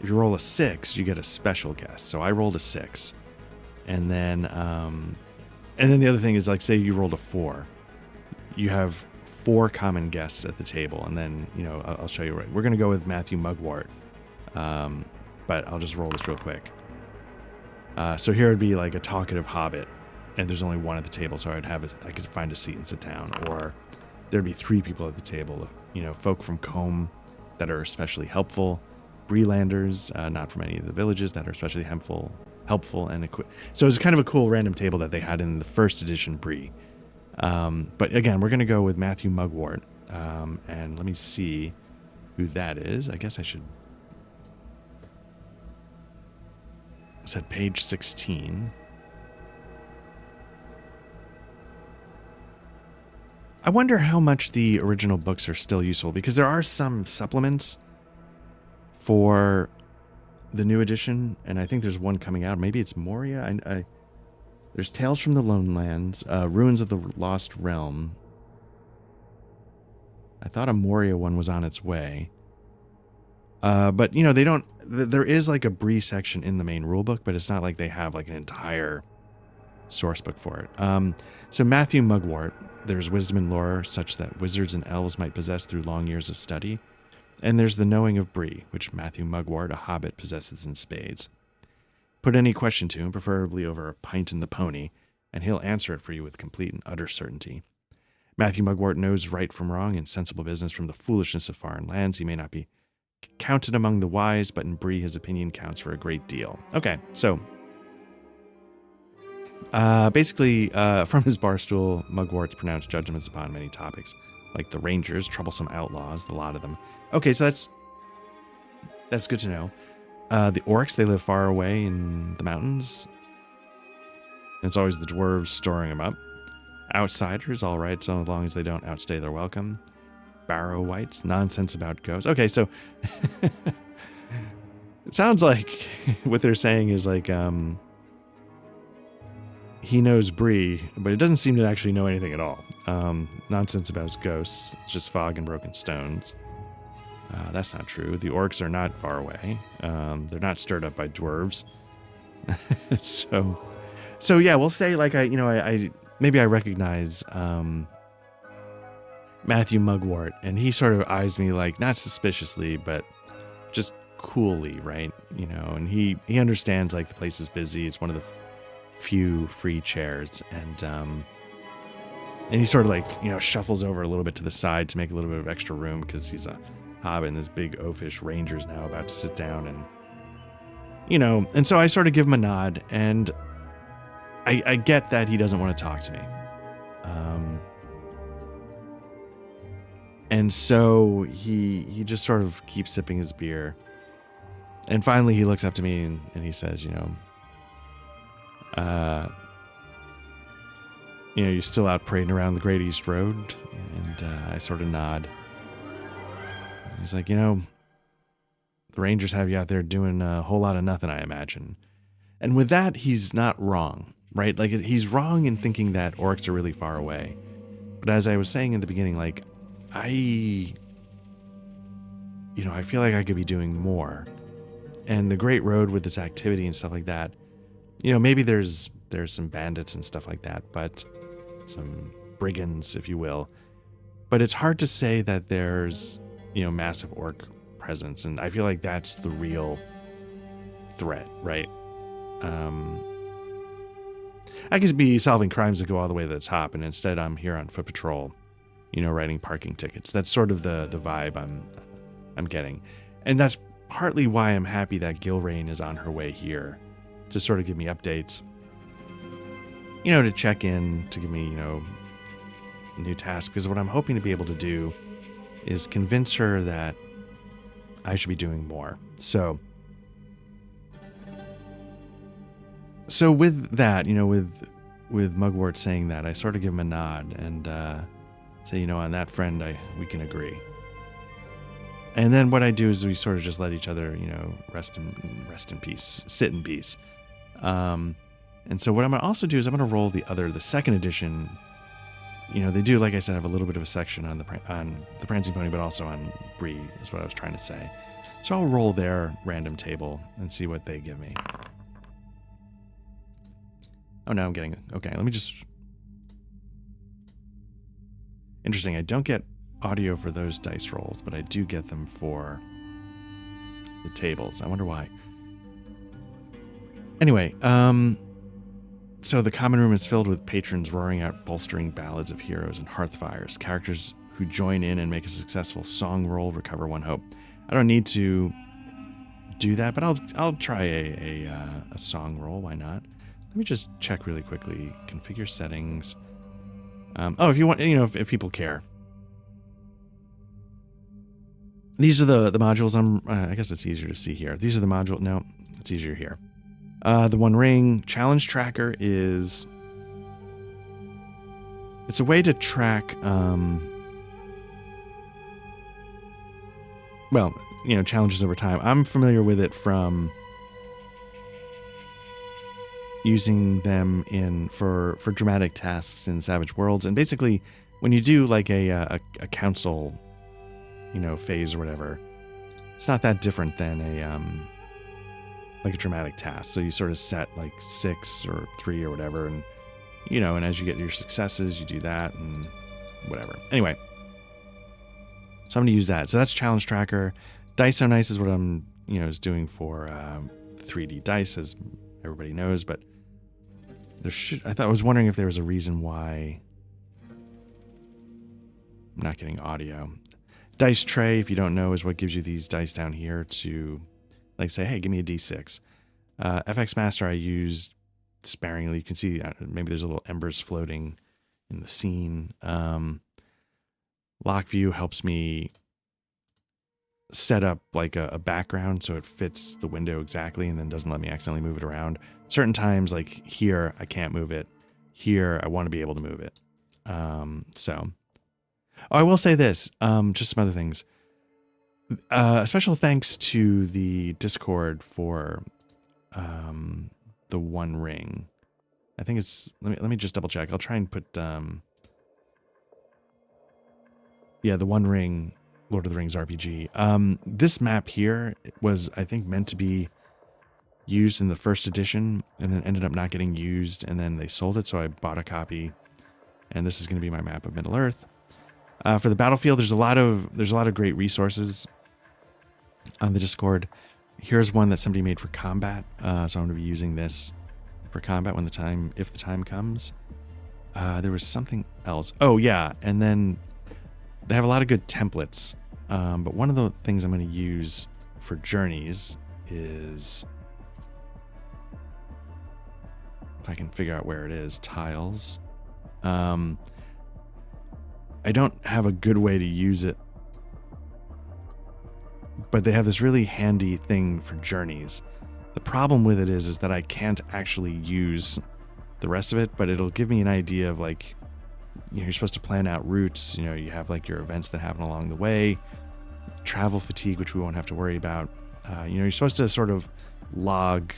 If you roll a 6, you get a special guest. So I rolled a 6. And then the other thing is, like, say you rolled a 4. You have 4 common guests at the table. And then, I'll show you. We're going to go with Matthew Mugwort. But I'll just roll this real quick. So here would be like a talkative hobbit. And there's only one at the table. So I could find a seat and sit down. Or there'd be 3 people at the table, folk from Combe that are especially helpful, Breelanders, not from any of the villages, that are especially helpful and so it's kind of a cool random table that they had in the first edition Bree. But again, we're going to go with Matthew Mugwort, and let me see who that is. I guess I should. It's at page 16. I wonder how much the original books are still useful, because there are some supplements for the new edition, and I think there's one coming out. Maybe it's Moria. There's Tales from the Lone Lands, Ruins of the Lost Realm. I thought a Moria one was on its way. But, you know, they don't... There is like a Bree section in the main rulebook, but it's not like they have like an entire source book for it. So Matthew Mugwort, there's wisdom and lore such that wizards and elves might possess through long years of study. And there's the knowing of Bree, which Matthew Mugwort, a hobbit, possesses in spades. Put any question to him, preferably over a pint in the pony, and he'll answer it for you with complete and utter certainty. Matthew Mugwort knows right from wrong and sensible business from the foolishness of foreign lands. He may not be counted among the wise, but in Bree his opinion counts for a great deal. Okay, so basically, from his barstool, Mugwort's pronounced judgments upon many topics, like the Rangers, troublesome outlaws, the lot of them. Okay, so that's good to know. The orcs, they live far away in the mountains. And it's always the dwarves storing them up. Outsiders, all right, so long as they don't outstay their welcome. Barrow whites, nonsense about ghosts. Okay, so it sounds like what they're saying is like he knows Bree, but it doesn't seem to actually know anything at all. Nonsense about ghosts, it's just fog and broken stones. That's not true. The orcs are not far away. They're not stirred up by dwarves. So yeah, we'll say like I maybe I recognize Matthew Mugwort, and he sort of eyes me like not suspiciously, but just coolly, right? You know, and he understands like the place is busy. It's one of the few free chairs, and he sort of like, you know, shuffles over a little bit to the side to make a little bit of extra room because he's a hobbit and this big oafish ranger's now about to sit down, and you know, and so I sort of give him a nod, and I get that he doesn't want to talk to me. And so he just sort of keeps sipping his beer. And finally he looks up to me and he says, you know, you're still out parading around the Great East Road? And I sort of nod. He's like, you know, the Rangers have you out there doing a whole lot of nothing, I imagine. And with that, he's not wrong, right? Like, he's wrong in thinking that orcs are really far away. But as I was saying in the beginning, like, I feel like I could be doing more. And the Great Road with its activity and stuff like that, you know, maybe there's some bandits and stuff like that, but some brigands, if you will. But it's hard to say that there's, you know, massive orc presence. And I feel like that's the real threat, right? I could be solving crimes that go all the way to the top, and instead I'm here on foot patrol, you know, writing parking tickets. That's sort of the vibe I'm getting. And that's partly why I'm happy that Gilrain is on her way here to sort of give me updates, you know, to check in, to give me, you know, a new task. Because what I'm hoping to be able to do is convince her that I should be doing more. So with that, you know, with Mugwort saying that, I sort of give him a nod and say, you know, on that, friend, we can agree. And then what I do is we sort of just let each other, you know, rest in peace, sit in peace. And so what I'm going to also do is I'm going to roll the second edition. You know, they do, like I said, have a little bit of a section on the Prancing Pony, but also on Bree is what I was trying to say. So I'll roll their random table and see what they give me. Oh, no, I'm getting... Okay, let me just... Interesting, I don't get audio for those dice rolls, but I do get them for the tables. I wonder why. Anyway, so the common room is filled with patrons roaring out bolstering ballads of heroes and hearthfires. Characters who join in and make a successful song roll recover one hope. I don't need to do that, but I'll try a song roll. Why not? Let me just check really quickly. Configure settings. If you want, you know, if people care. These are the modules. I guess it's easier to see here. These are the module. No, it's easier here. The One Ring challenge tracker is. It's a way to track well, you know, challenges over time. I'm familiar with it from using them for dramatic tasks in Savage Worlds. And basically, when you do like a council, you know, phase or whatever, it's not that different than like a dramatic task. So you sort of set like 6 or 3 or whatever, and you know, and as you get your successes, you do that and whatever. Anyway, so I'm gonna use that. So that's challenge tracker. Dice So Nice is what I'm, you know, is doing for 3D dice, as everybody knows. But I was wondering if there was a reason why I'm not getting audio. Dice tray, if you don't know, is what gives you these dice down here to, like, say, hey, give me a D6. FX Master I used sparingly. You can see maybe there's little embers floating in the scene. Lock View helps me set up like a background so it fits the window exactly and then doesn't let me accidentally move it around. Certain times, like here, I can't move it. Here, I want to be able to move it. I will say this, just some other things. A special thanks to the Discord for the One Ring. I think it's, let me just double check. I'll try and put, yeah, the One Ring Lord of the Rings RPG. This map here was, I think, meant to be used in the first edition and then ended up not getting used, and then they sold it, so I bought a copy, and this is going to be my map of Middle Earth. For the battlefield, there's a lot of great resources on the Discord. Here's one that somebody made for combat, so I'm going to be using this for combat if the time comes. There was something else. Oh yeah, and then they have a lot of good templates. But one of the things I'm going to use for journeys is, if I can figure out where it is, tiles. I don't have a good way to use it, but they have this really handy thing for journeys. The problem with it is that I can't actually use the rest of it, but it'll give me an idea of, like, you know, you're supposed to plan out routes. You know, you have like your events that happen along the way, travel fatigue, which we won't have to worry about. You know, you're supposed to sort of log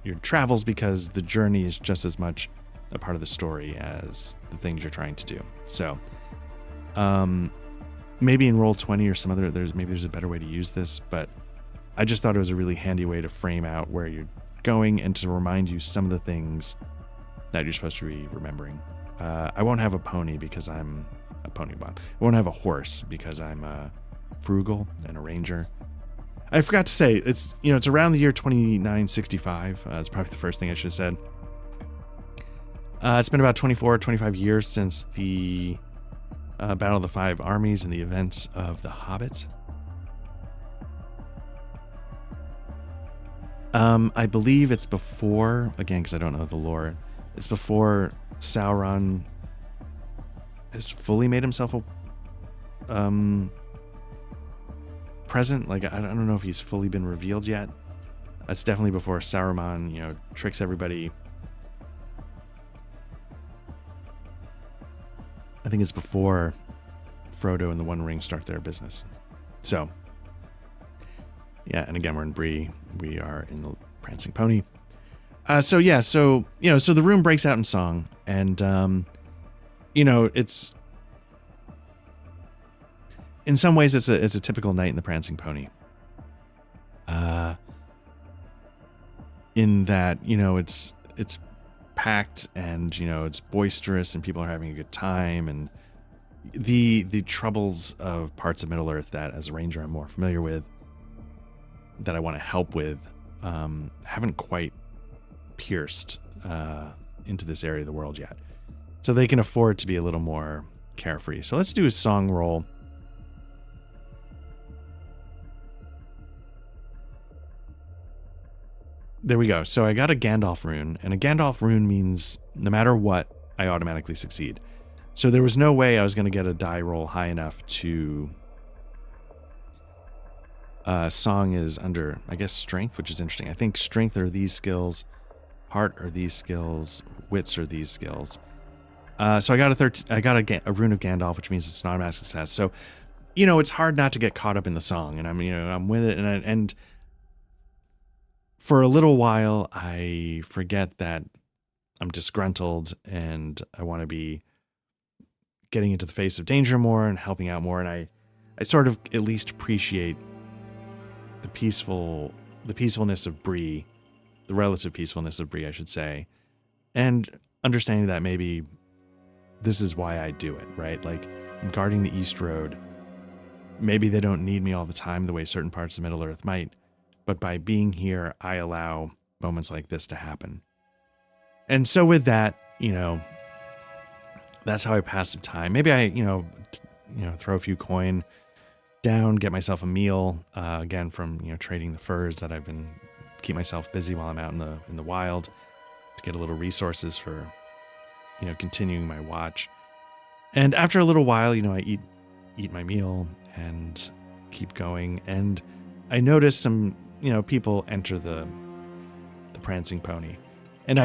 your travels because the journey is just as much a part of the story as the things you're trying to do. So, maybe in Roll20 or some other, there's a better way to use this, but I just thought it was a really handy way to frame out where you're going and to remind you some of the things that you're supposed to be remembering. I won't have a pony because I'm a pony bomb. I won't have a horse because I'm frugal and a ranger. I forgot to say, it's, you know, it's around the year 2965. It's probably the first thing I should have said. It's been about 25 years since the Battle of the Five Armies and the events of The Hobbit. I believe it's before, again, because I don't know the lore, it's before Sauron has fully made himself a present. Like, I don't know if he's fully been revealed yet. It's definitely before Saruman, you know, tricks everybody. I think it's before Frodo and the One Ring start their business. So, yeah, and again, we're in Bree. We are in the Prancing Pony. So the room breaks out in song, and you know, it's, in some ways it's a typical night in the Prancing Pony. In that, you know, it's packed, and you know, it's boisterous, and people are having a good time, and the troubles of parts of Middle Earth that as a ranger I'm more familiar with, that I want to help with, haven't quite pierced into this area of the world yet. So they can afford to be a little more carefree. So let's do a song roll. There we go. So I got a Gandalf rune, and a Gandalf rune means no matter what, I automatically succeed. So there was no way I was going to get a die roll high enough to... song is under, I guess, strength, which is interesting. I think strength are these skills, heart are these skills, wits are these skills. So I got a rune of Gandalf, which means it's an automatic success. So you know, it's hard not to get caught up in the song, and I'm with it, and for a little while, I forget that I'm disgruntled and I want to be getting into the face of danger more and helping out more. And I sort of at least appreciate the peacefulness of Bree, the relative peacefulness of Bree, I should say, and understanding that maybe this is why I do it, right? Like, I'm guarding the East Road. Maybe they don't need me all the time the way certain parts of Middle Earth might, but by being here, I allow moments like this to happen. And so with that, you know, that's how I pass some time. Maybe I, throw a few coin down, get myself a meal, again, from, trading the furs that I've been, keep myself busy while I'm out in the wild, to get a little resources for, continuing my watch. And after a little while, I eat my meal and keep going. And I notice some, people enter the prancing pony. And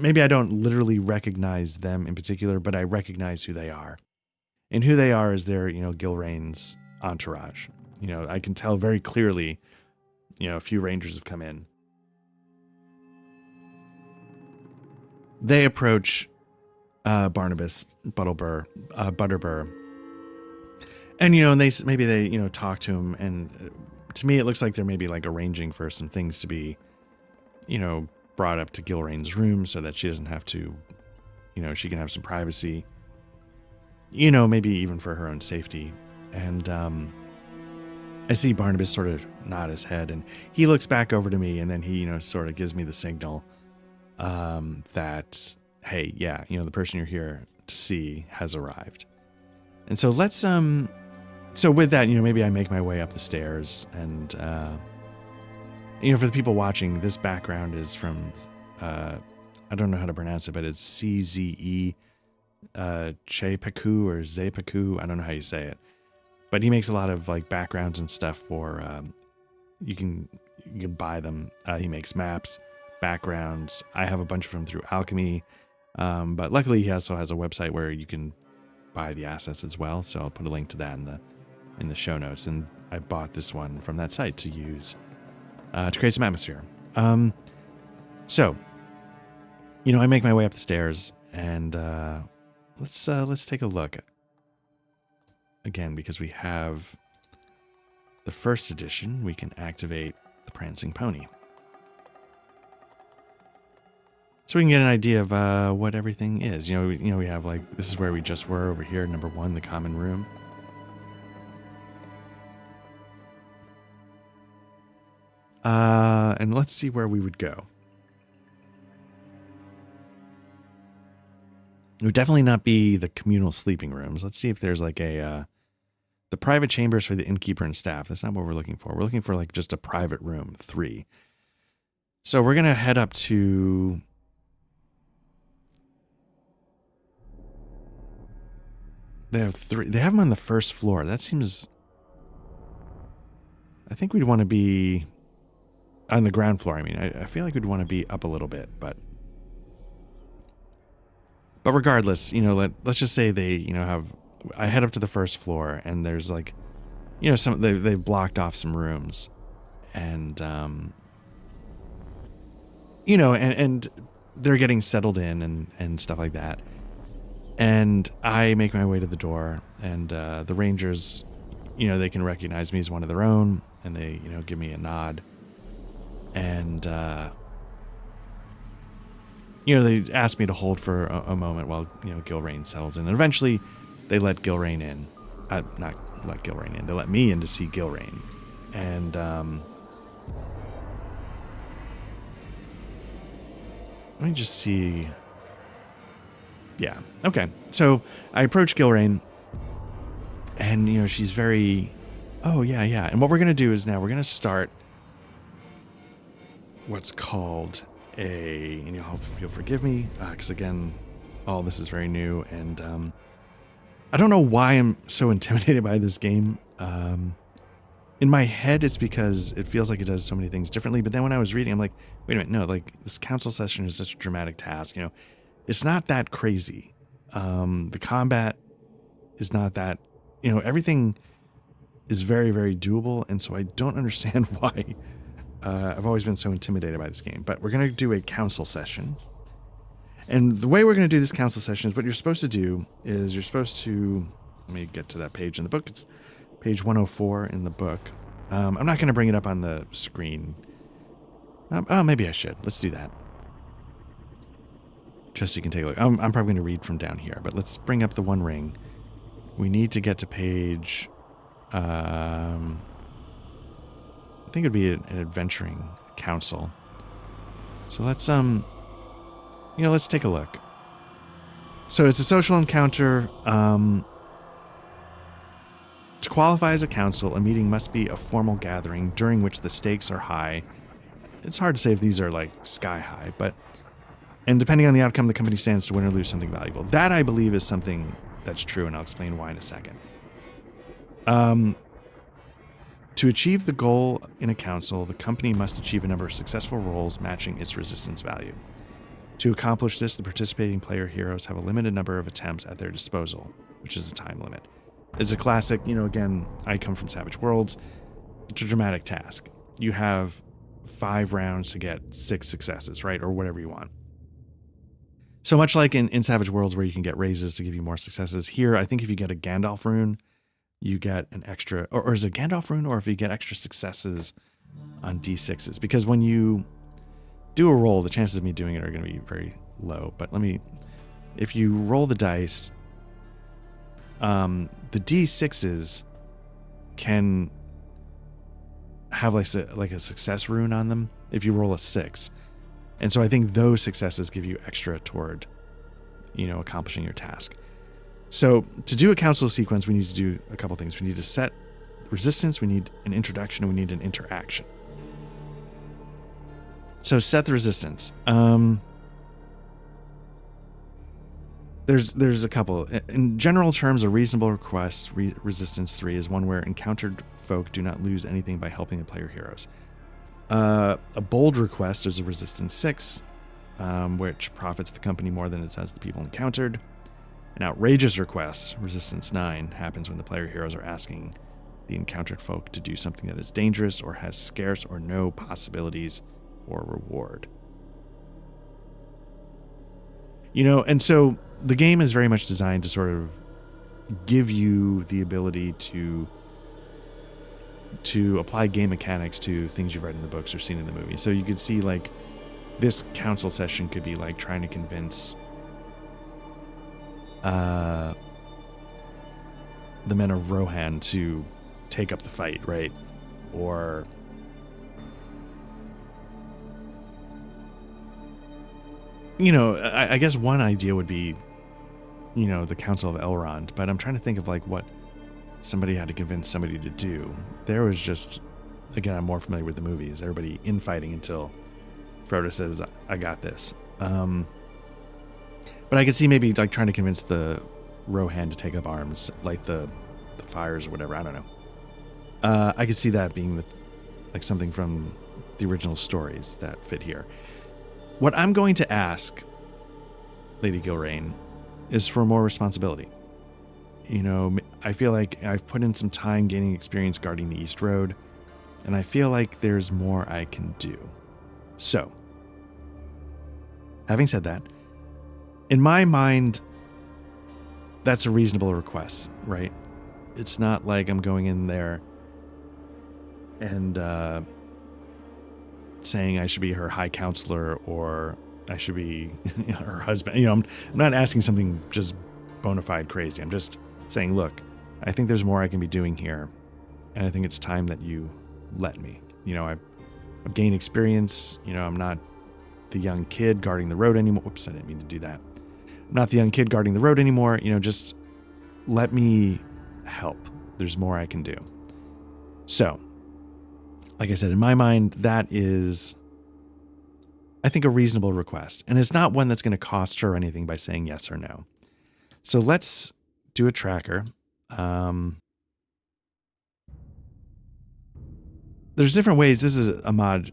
maybe I don't literally recognize them in particular, but I recognize who they are. And who they are is their, Gilrain's entourage. I can tell very clearly, a few rangers have come in. They approach Barnabas, Butterbur. And, and they talk to him. And to me, it looks like they're maybe like arranging for some things to be, brought up to Gilrain's room so that she doesn't have to, she can have some privacy, maybe even for her own safety. And I see Barnabas sort of nod his head, and he looks back over to me, and then he, sort of gives me the signal that, hey, yeah, the person you're here to see has arrived. And so let's, so with that, maybe I make my way up the stairs, and for the people watching, this background is from, I don't know how to pronounce it, but it's CZE Chepaku or Zepaku. I don't know how you say it. But he makes a lot of like backgrounds and stuff for, you can buy them. He makes maps, backgrounds. I have a bunch of them through Alchemy. But luckily he also has a website where you can buy the assets as well. So I'll put a link to that in the show notes. And I bought this one from that site to use to create some atmosphere. So, I make my way up the stairs, and let's take a look. Again, because we have the first edition, we can activate the Prancing Pony. So we can get an idea of what everything is. We have like, this is where we just were over here, number 1, the common room. And let's see where we would go. It would definitely not be the communal sleeping rooms. Let's see if there's like the private chambers for the innkeeper and staff. That's not what we're looking for. We're looking for like just a private room, 3. So we're going to head up to... They have 3. They have them on the first floor. That seems... I think we'd want to be... on the ground floor, I mean. I feel like we'd want to be up a little bit, but regardless, let's just say they, have... I head up to the first floor, and there's like, some they've blocked off some rooms, and and they're getting settled in and stuff like that. And I make my way to the door, and the Rangers, they can recognize me as one of their own, and they, give me a nod. And, they ask me to hold for a moment while, Gilrain settles in. And eventually, they let Gilrain in. Not let Gilrain in. They let me in to see Gilrain. And, let me just see. Yeah. Okay. So I approach Gilrain, and, she's very, oh, yeah. And what we're going to do is now we're going to start what's called and you'll forgive me, because again, all this is very new, and I don't know why I'm so intimidated by this game. In my head, it's because it feels like it does so many things differently, but then when I was reading, I'm like, wait a minute, no, like, this council session is such a dramatic task, it's not that crazy. The combat is not that, everything is very, very doable. And so I don't understand why I've always been so intimidated by this game. But we're going to do a council session. And the way we're going to do this council session is what you're supposed to do is you're supposed to, let me get to that page in the book. It's page 104 in the book. I'm not going to bring it up on the screen. Oh, maybe I should. Let's do that. Just so you can take a look. I'm probably going to read from down here, but let's bring up the One Ring. We need to get to page, I think it'd be an adventuring council. So let's, let's take a look. So it's a social encounter. To qualify as a council, a meeting must be a formal gathering during which the stakes are high. It's hard to say if these are like sky high, and depending on the outcome, the company stands to win or lose something valuable. That, I believe, is something that's true, and I'll explain why in a second. To achieve the goal in a council, the company must achieve a number of successful rolls matching its resistance value. To accomplish this, the participating player heroes have a limited number of attempts at their disposal, which is a time limit. It's a classic, again, I come from Savage Worlds. It's a dramatic task. You have 5 rounds to get 6 successes, right? Or whatever you want. So much like in Savage Worlds where you can get raises to give you more successes, here I think if you get a Gandalf rune, you get an extra, or is it Gandalf rune, or if you get extra successes on D6s? Because when you do a roll, the chances of me doing it are going to be very low. But if you roll the dice, the D6s can have like a success rune on them if you roll a 6. And so I think those successes give you extra toward, accomplishing your task. So to do a council sequence, we need to do a couple things. We need to set resistance, we need an introduction, and we need an interaction. So set the resistance. There's a couple. In general terms, a reasonable request, resistance 3, is one where encountered folk do not lose anything by helping the player heroes. A bold request is a resistance 6, which profits the company more than it does the people encountered. An outrageous request, resistance 9, happens when the player heroes are asking the encountered folk to do something that is dangerous or has scarce or no possibilities for reward. And so the game is very much designed to sort of give you the ability to apply game mechanics to things you've read in the books or seen in the movie. So you could see like this council session could be like trying to convince the men of Rohan to take up the fight, right? Or I guess one idea would be the Council of Elrond, but I'm trying to think of like what somebody had to convince somebody to do. There was just, again, I'm more familiar with the movies, everybody infighting until Frodo says, I got this. But I could see maybe like trying to convince the Rohan to take up arms, like the fires or whatever. I don't know. I could see that being like something from the original stories that fit here. What I'm going to ask Lady Gilrain is for more responsibility. I feel like I've put in some time gaining experience guarding the East Road, and I feel like there's more I can do. So, having said that, in my mind, that's a reasonable request, right? It's not like I'm going in there and saying I should be her high counselor or I should be her husband. I'm not asking something just bona fide crazy. I'm just saying, look, I think there's more I can be doing here, and I think it's time that you let me. I've gained experience. I'm not the young kid guarding the road anymore. Whoops, I didn't mean to do that. I'm not the young kid guarding the road anymore. Just let me help. There's more I can do. So, like I said, in my mind, that is, I think, a reasonable request. And it's not one that's going to cost her anything by saying yes or no. So let's do a tracker. There's different ways. This is a mod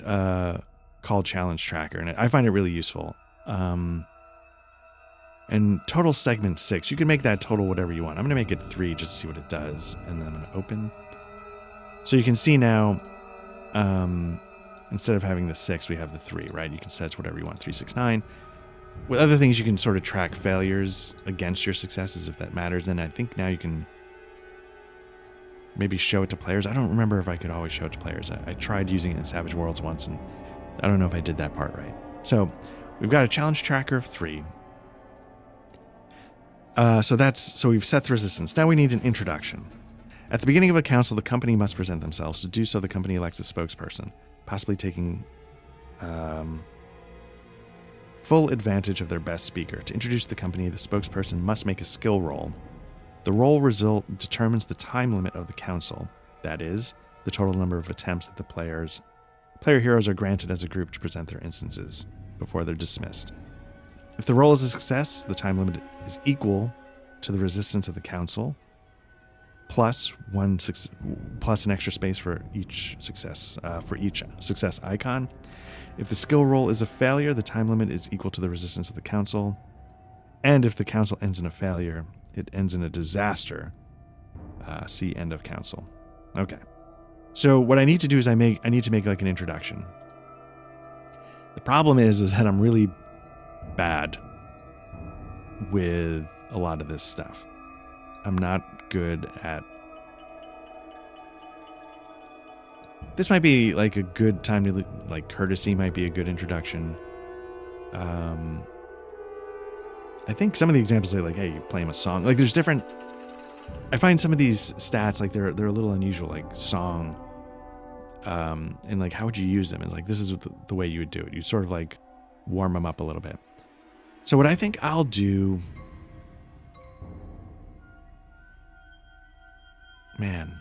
called Challenge Tracker, and I find it really useful. And total segment 6. You can make that total whatever you want. I'm going to make it 3 just to see what it does. And then I'm going to open. So you can see now, instead of having the 6, we have the 3, right? You can set whatever you want, 3, 6, 9. With other things, you can sort of track failures against your successes if that matters. And I think now you can maybe show it to players. I don't remember if I could always show it to players. I tried using it in Savage Worlds once, and I don't know if I did that part right. So we've got a challenge tracker of 3. So we've set the resistance. Now we need an introduction. At the beginning of a council, the company must present themselves. To do so, the company elects a spokesperson, possibly taking full advantage of their best speaker. To introduce the company, the spokesperson must make a skill roll. The roll result determines the time limit of the council. That is, the total number of attempts that the player heroes are granted as a group to present their instances before they're dismissed. If the roll is a success, the time limit is equal to the resistance of the council, plus an extra space for each success icon. If the skill roll is a failure, the time limit is equal to the resistance of the council. And if the council ends in a failure, it ends in a disaster. See end of council. Okay. So what I need to do is I need to make like an introduction. The problem is that I'm really bad with a lot of this stuff. I'm not good at... This might be like a good time to, like, courtesy might be a good introduction. I think some of the examples say like, hey, you play him a song. Like there's different... I find some of these stats, like they're a little unusual, like song. And like, how would you use them? It's like, this is the way you would do it. You sort of like warm them up a little bit. So what I think I'll do... Man.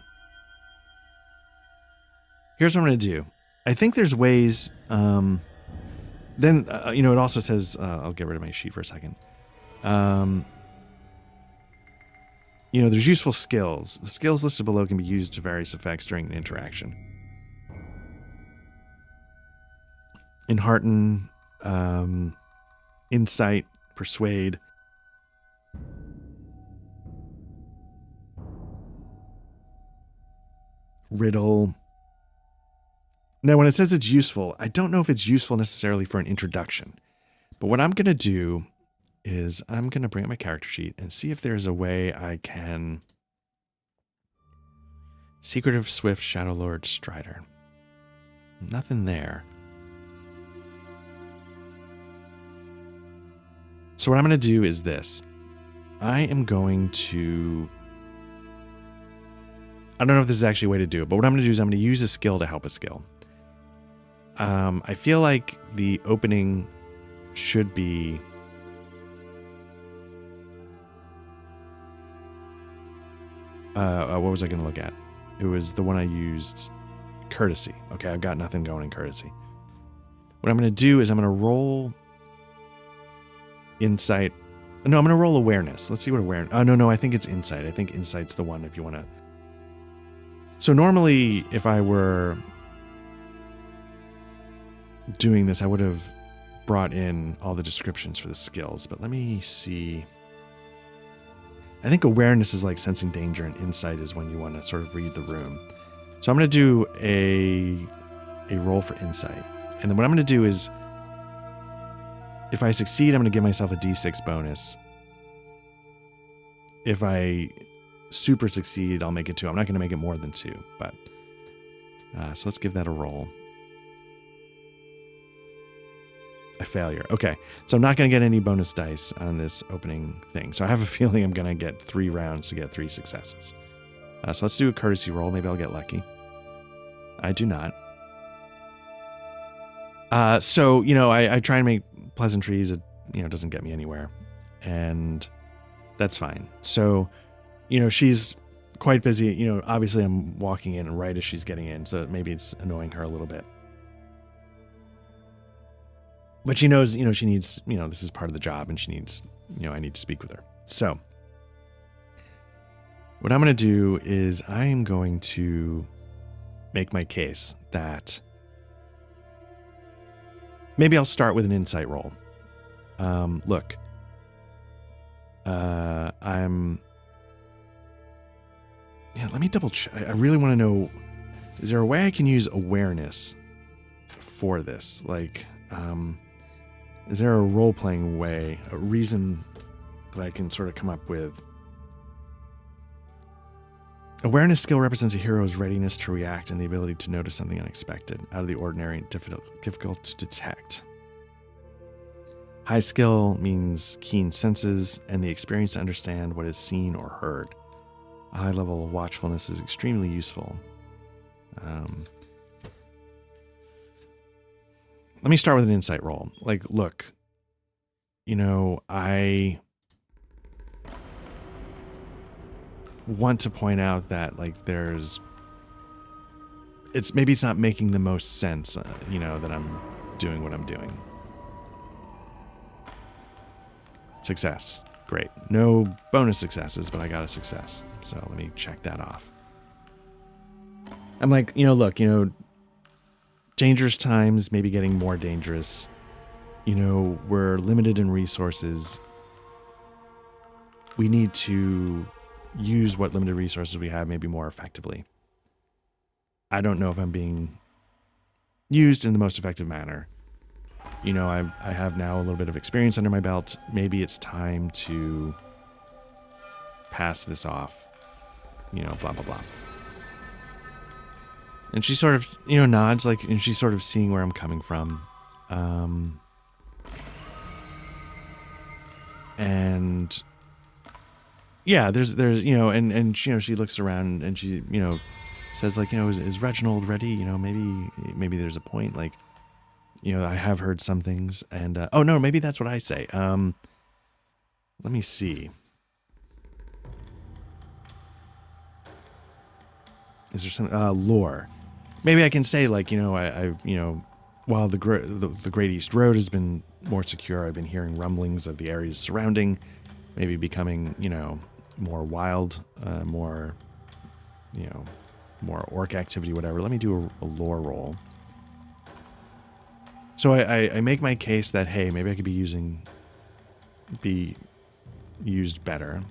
Here's what I'm going to do. I think there's ways... it also says... I'll get rid of my sheet for a second. There's useful skills. The skills listed below can be used to various effects during an interaction. Enhearten, Insight, Persuade. Riddle. Now, when it says it's useful, I don't know if it's useful necessarily for an introduction. But what I'm going to do is I'm going to bring up my character sheet and see if there's a way I can... Secretive, Swift, Shadow Lord, Strider. Nothing there. So what I'm going to do is this. I am going to... I don't know if this is actually a way to do it, but what I'm going to do is I'm going to use a skill to help a skill. I feel like the opening should be... what was I going to look at? It was the one I used, Courtesy. Okay, I've got nothing going in Courtesy. What I'm going to do is I'm going to roll Insight. No, I'm going to roll Awareness. Let's see what Awareness... Oh, no, I think it's Insight. I think Insight's the one if you want to... So normally, if I were doing this, I would have brought in all the descriptions for the skills, but let me see... I think Awareness is like sensing danger, and Insight is when you want to sort of read the room. So I'm going to do a roll for Insight. And then what I'm going to do is, if I succeed, I'm going to give myself a D6 bonus. If I super succeed, I'll make it 2. I'm not going to make it more than 2, but... so let's give that a roll. A failure. Okay, so I'm not going to get any bonus dice on this opening thing. So I have a feeling I'm going to get 3 rounds to get 3 successes. So let's do a courtesy roll. Maybe I'll get lucky. I do not. So, I try and make pleasantries. It, doesn't get me anywhere. And that's fine. So, she's quite busy. Obviously I'm walking in right as she's getting in. So maybe it's annoying her a little bit. But she knows, she needs, this is part of the job and she needs, I need to speak with her. So what I'm going to do is I am going to make my case that maybe I'll start with an insight roll. Look, let me double check. I really want to know. Is there a way I can use awareness for this? Like, is there a role-playing way, a reason that I can sort of come up with? Awareness skill represents a hero's readiness to react and the ability to notice something unexpected, out of the ordinary and difficult to detect. High skill means keen senses and the experience to understand what is seen or heard. A high level of watchfulness is extremely useful. Let me start with an insight roll. Like, look, you know, I want to point out that, like, maybe it's not making the most sense, you know, that I'm doing what I'm doing. Success. Great. No bonus successes, but I got a success. So let me check that off. I'm like, you know, look, you know, dangerous times, maybe getting more dangerous. You know, we're limited in resources. We need to use what limited resources we have maybe more effectively. I don't know if I'm being used in the most effective manner. You know, I have now a little bit of experience under my belt. Maybe it's time to pass this off. You know, blah, blah, blah. And she sort of, you know, nods, like, and she's sort of seeing where I'm coming from. And yeah, there's, you know, and you know, she looks around and she, you know, says, like, you know, is Reginald ready? You know, maybe there's a point, like, you know, I have heard some things, and oh no, maybe that's what I say. Let me see. Is there some lore? Maybe I can say, like, you know, I've, you know, while the Great East Road has been more secure, I've been hearing rumblings of the areas surrounding, maybe becoming, you know, more wild, more, you know, more orc activity, whatever. Let me do a lore roll. So I make my case that, hey, maybe I could be used better.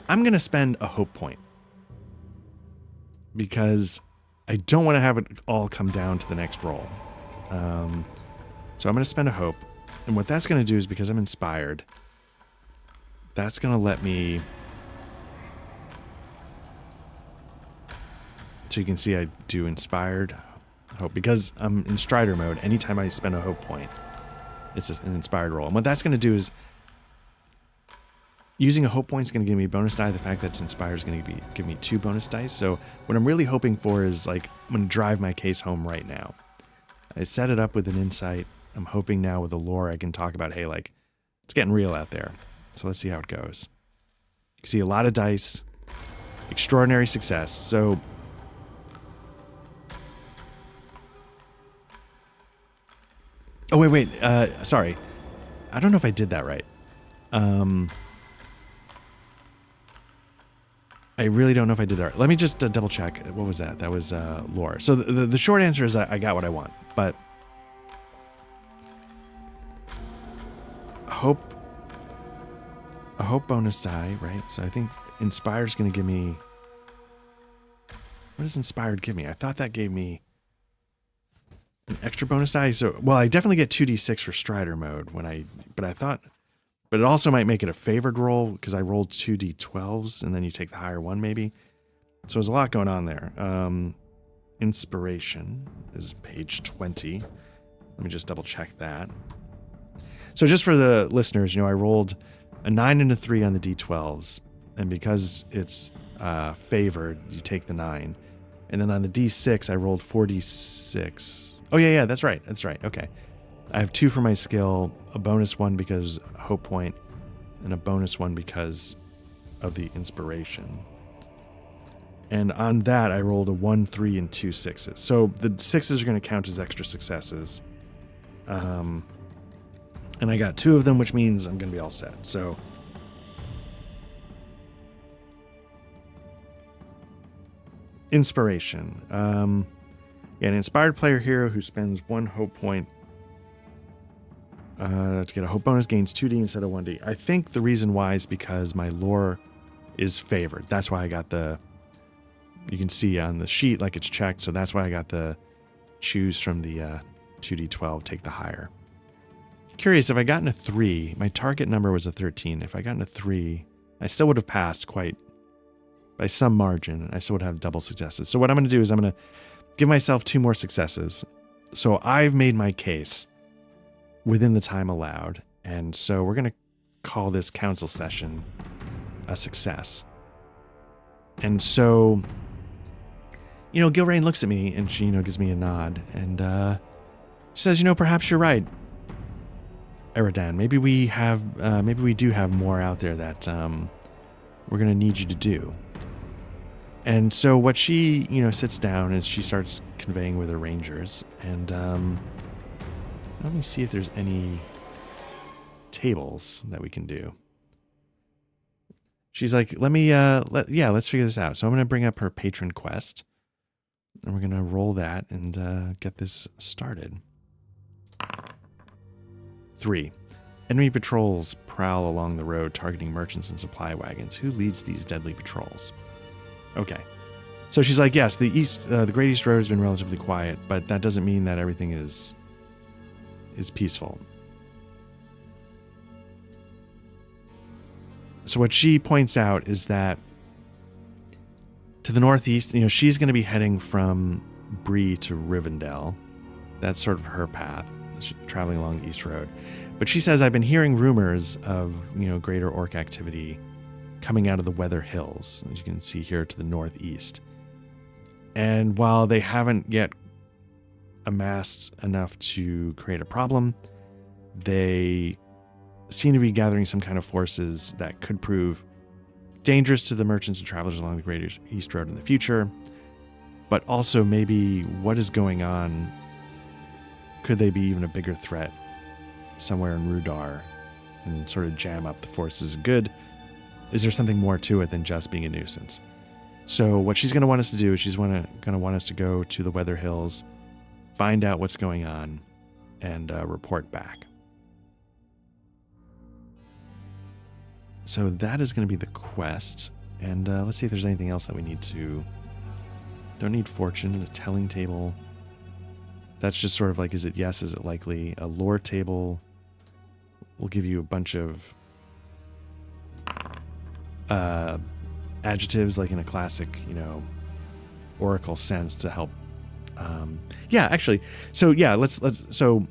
I'm going to spend a hope point because I don't want to have it all come down to the next roll. So I'm going to spend a hope. And what that's going to do is, because I'm inspired, that's going to let me... So you can see I do inspired hope. Because I'm in Strider mode, anytime I spend a hope point, it's an inspired roll. And what that's going to do is, using a hope point is going to give me a bonus die. The fact that it's inspired is going to give me 2 bonus dice. So what I'm really hoping for is, like, I'm going to drive my case home right now. I set it up with an insight. I'm hoping now with a lore I can talk about, hey, like, it's getting real out there. So let's see how it goes. You can see a lot of dice. Extraordinary success. So... Oh, wait. Sorry. I don't know if I did that right. I really don't know if I did that right. Let me just double check. What was that? That was lore. So the short answer is I got what I want. But a hope bonus die, right? So I think Inspired's going to give me... What does Inspired give me? I thought that gave me an extra bonus die. So, well, I definitely get 2d6 for Strider mode but it also might make it a favored roll because I rolled 2d12s and then you take the higher one maybe. So there's a lot going on there. Inspiration is page 20. Let me just double check that. So just for the listeners, you know, I rolled a 9 and a 3 on the d12s, and because it's favored, you take the 9. And then on the d6, I rolled 4d6. Oh, yeah, that's right. Okay. I have 2 for my skill, a bonus 1 because hope point, and a bonus 1 because of the inspiration. And on that, I rolled a 1, 3, and 2 6s. So the 6s are going to count as extra successes. And I got 2 of them, which means I'm going to be all set. So inspiration. Yeah, an inspired player hero who spends 1 hope point to get a hope bonus gains 2d instead of 1d. I think the reason why is because my lore is favored. That's why I got the you can see on the sheet like it's checked, so that's why I got the choose from the 2d12, take the higher. Curious, if I gotten a 3, my target number was a 13. If I gotten a 3, I still would have passed quite by some margin. I still would have double successes. So what I'm going to do is I'm going to give myself 2 more successes. So I've made my case within the time allowed. And so we're going to call this council session a success. And so, Gilraine looks at me and she, gives me a nod. And she says, perhaps you're right, Eridan. Maybe we do have more out there that we're going to need you to do. And so what she, sits down and she starts conveying with her rangers. And let me see if there's any tables that we can do. She's like, let's figure this out. So I'm going to bring up her patron quest. And we're going to roll that and get this started. 3. Enemy patrols prowl along the road, targeting merchants and supply wagons. Who leads these deadly patrols? Okay. So she's like, yes, the Great East Road has been relatively quiet, but that doesn't mean that everything is peaceful. So what she points out is that to the northeast, she's going to be heading from Bree to Rivendell. That's sort of her path, traveling along the East Road. But she says, I've been hearing rumors of, greater orc activity coming out of the Weather Hills, as you can see here to the northeast. And while they haven't yet amassed enough to create a problem, they seem to be gathering some kind of forces that could prove dangerous to the merchants and travelers along the Great East Road in the future. But also maybe what is going on, could they be even a bigger threat somewhere in Rudar and sort of jam up the forces of good? Is there something more to it than just being a nuisance? So what she's going to want us to do is she's going to want us to go to the Weather Hills, find out what's going on, and report back. So that is going to be the quest. And let's see if there's anything else that we need to... Don't need fortune, a telling table. That's just sort of like, is it yes, is it likely? A lore table will give you a bunch of adjectives, like in a classic, oracle sense to help. Yeah, actually. So yeah, let's. So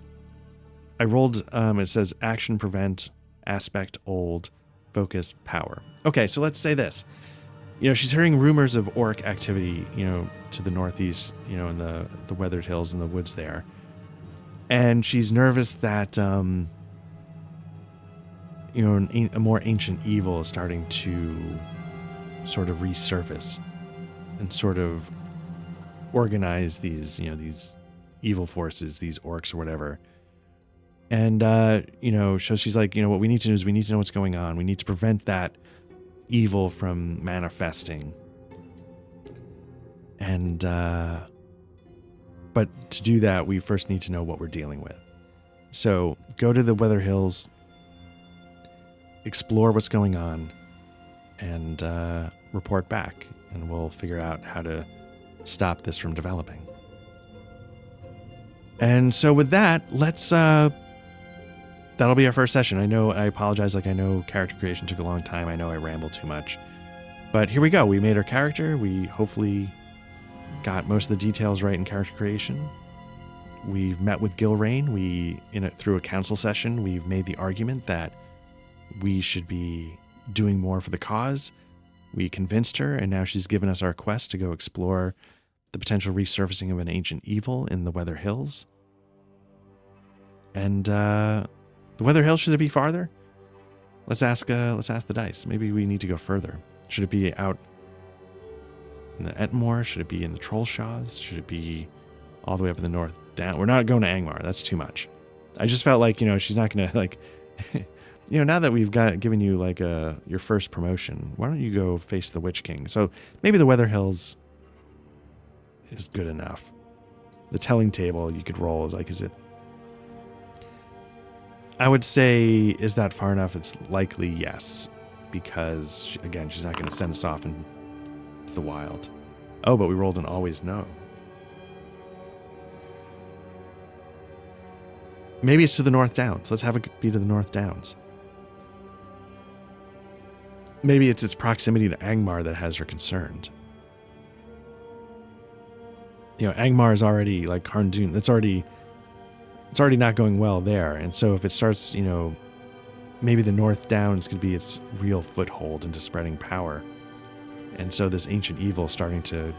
I rolled. It says action, prevent, aspect, old, focus, power. Okay, so let's say this. She's hearing rumors of orc activity, to the northeast, in the weathered hills and the woods there. And she's nervous that, a more ancient evil is starting to sort of resurface and sort of organize these, these evil forces, these orcs or whatever. And, so she's like, what we need to do is we need to know what's going on. We need to prevent that evil from manifesting. And but to do that, we first need to know what we're dealing with. So go to the Weather Hills, explore what's going on, and report back, and we'll figure out how to stop this from developing. And so with that, let's that'll be our first session. I apologize. I know character creation took a long time. I know I rambled too much. But here we go. We made our character. We hopefully got most of the details right in character creation. We've met with Gilraine. Through a council session, we've made the argument that we should be doing more for the cause. We convinced her, and now she's given us our quest to go explore the potential resurfacing of an ancient evil in the Weather Hills. And the Weather Hills, should it be farther? Let's ask the dice. Maybe we need to go further. Should it be out in the Ettenmoor? Should it be in the Trollshaws? Should it be all the way up in the north down? We're not going to Angmar. That's too much. I just felt like, she's not going to now that we've given you your first promotion, why don't you go face the Witch King? So maybe the Weather Hills is good enough. The telling table you could roll is it? I would say, is that far enough? It's likely yes, because again, she's not going to send us off into the wild. Oh, but we rolled an always no. Maybe it's to the North Downs. Let's have it be to the North Downs. Maybe it's its proximity to Angmar that has her concerned. You know, Angmar is already like Karndun. It's already not going well there. And so if it starts, you know, maybe the North Downs could be its real foothold into spreading power. And so this ancient evil starting to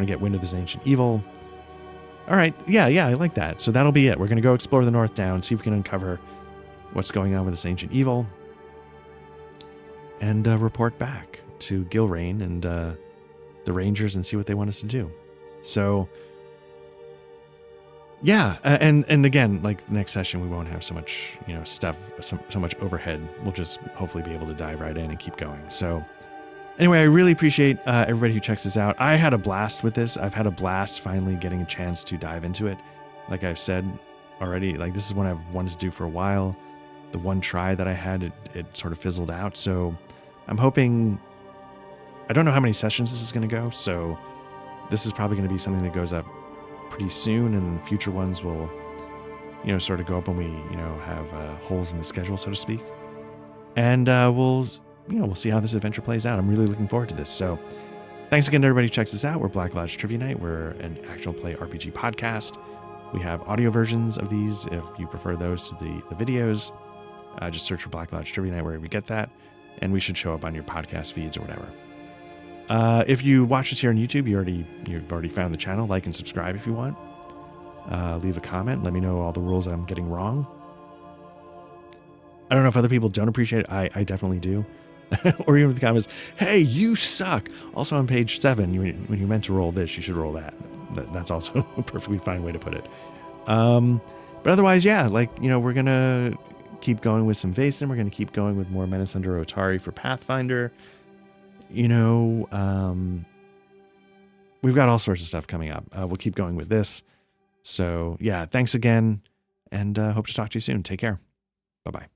get wind of this ancient evil. All right. Yeah, I like that. So that'll be it. We're going to go explore the North Downs, see if we can uncover what's going on with this ancient evil, and report back to Gilrain and the Rangers and see what they want us to do. So, yeah. And again, like the next session, we won't have so much, stuff, so much overhead. We'll just hopefully be able to dive right in and keep going. So anyway, I really appreciate everybody who checks this out. I had a blast with this. I've had a blast finally getting a chance to dive into it. Like I've said already, like this is what I've wanted to do for a while. The one try that I had, it sort of fizzled out. So I'm hoping, I don't know how many sessions this is going to go. So this is probably going to be something that goes up pretty soon, and future ones will, sort of go up when we, have holes in the schedule, so to speak. And we'll see how this adventure plays out. I'm really looking forward to this. So thanks again to everybody who checks this out. We're Black Lodge Trivia Night. We're an actual play RPG podcast. We have audio versions of these if you prefer those to the videos. Just search for Black Lodge Trivia Night wherever you get that, and we should show up on your podcast feeds or whatever. If you watch this here on YouTube, you've already found the channel. Like and subscribe if you want. Leave a comment. Let me know all the rules I'm getting wrong. I don't know if other people don't appreciate it. I definitely do. Or even with the comments, hey, you suck. Also on page 7, when you're meant to roll this, you should roll that. That's also a perfectly fine way to put it. But otherwise, yeah, we're going to keep going with some Vaesen. We're going to keep going with more Menace under Otari for Pathfinder. We've got all sorts of stuff coming up. We'll keep going with this. So yeah, thanks again, and hope to talk to you soon. Take care. Bye-bye.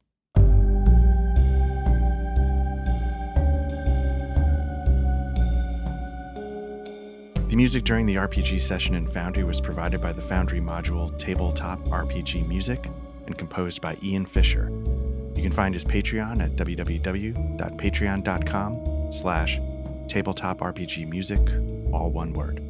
The music during the RPG session in Foundry was provided by the Foundry module Tabletop RPG Music and composed by Ian Fisher. You can find his Patreon at www.patreon.com/tabletop RPG music, all one word.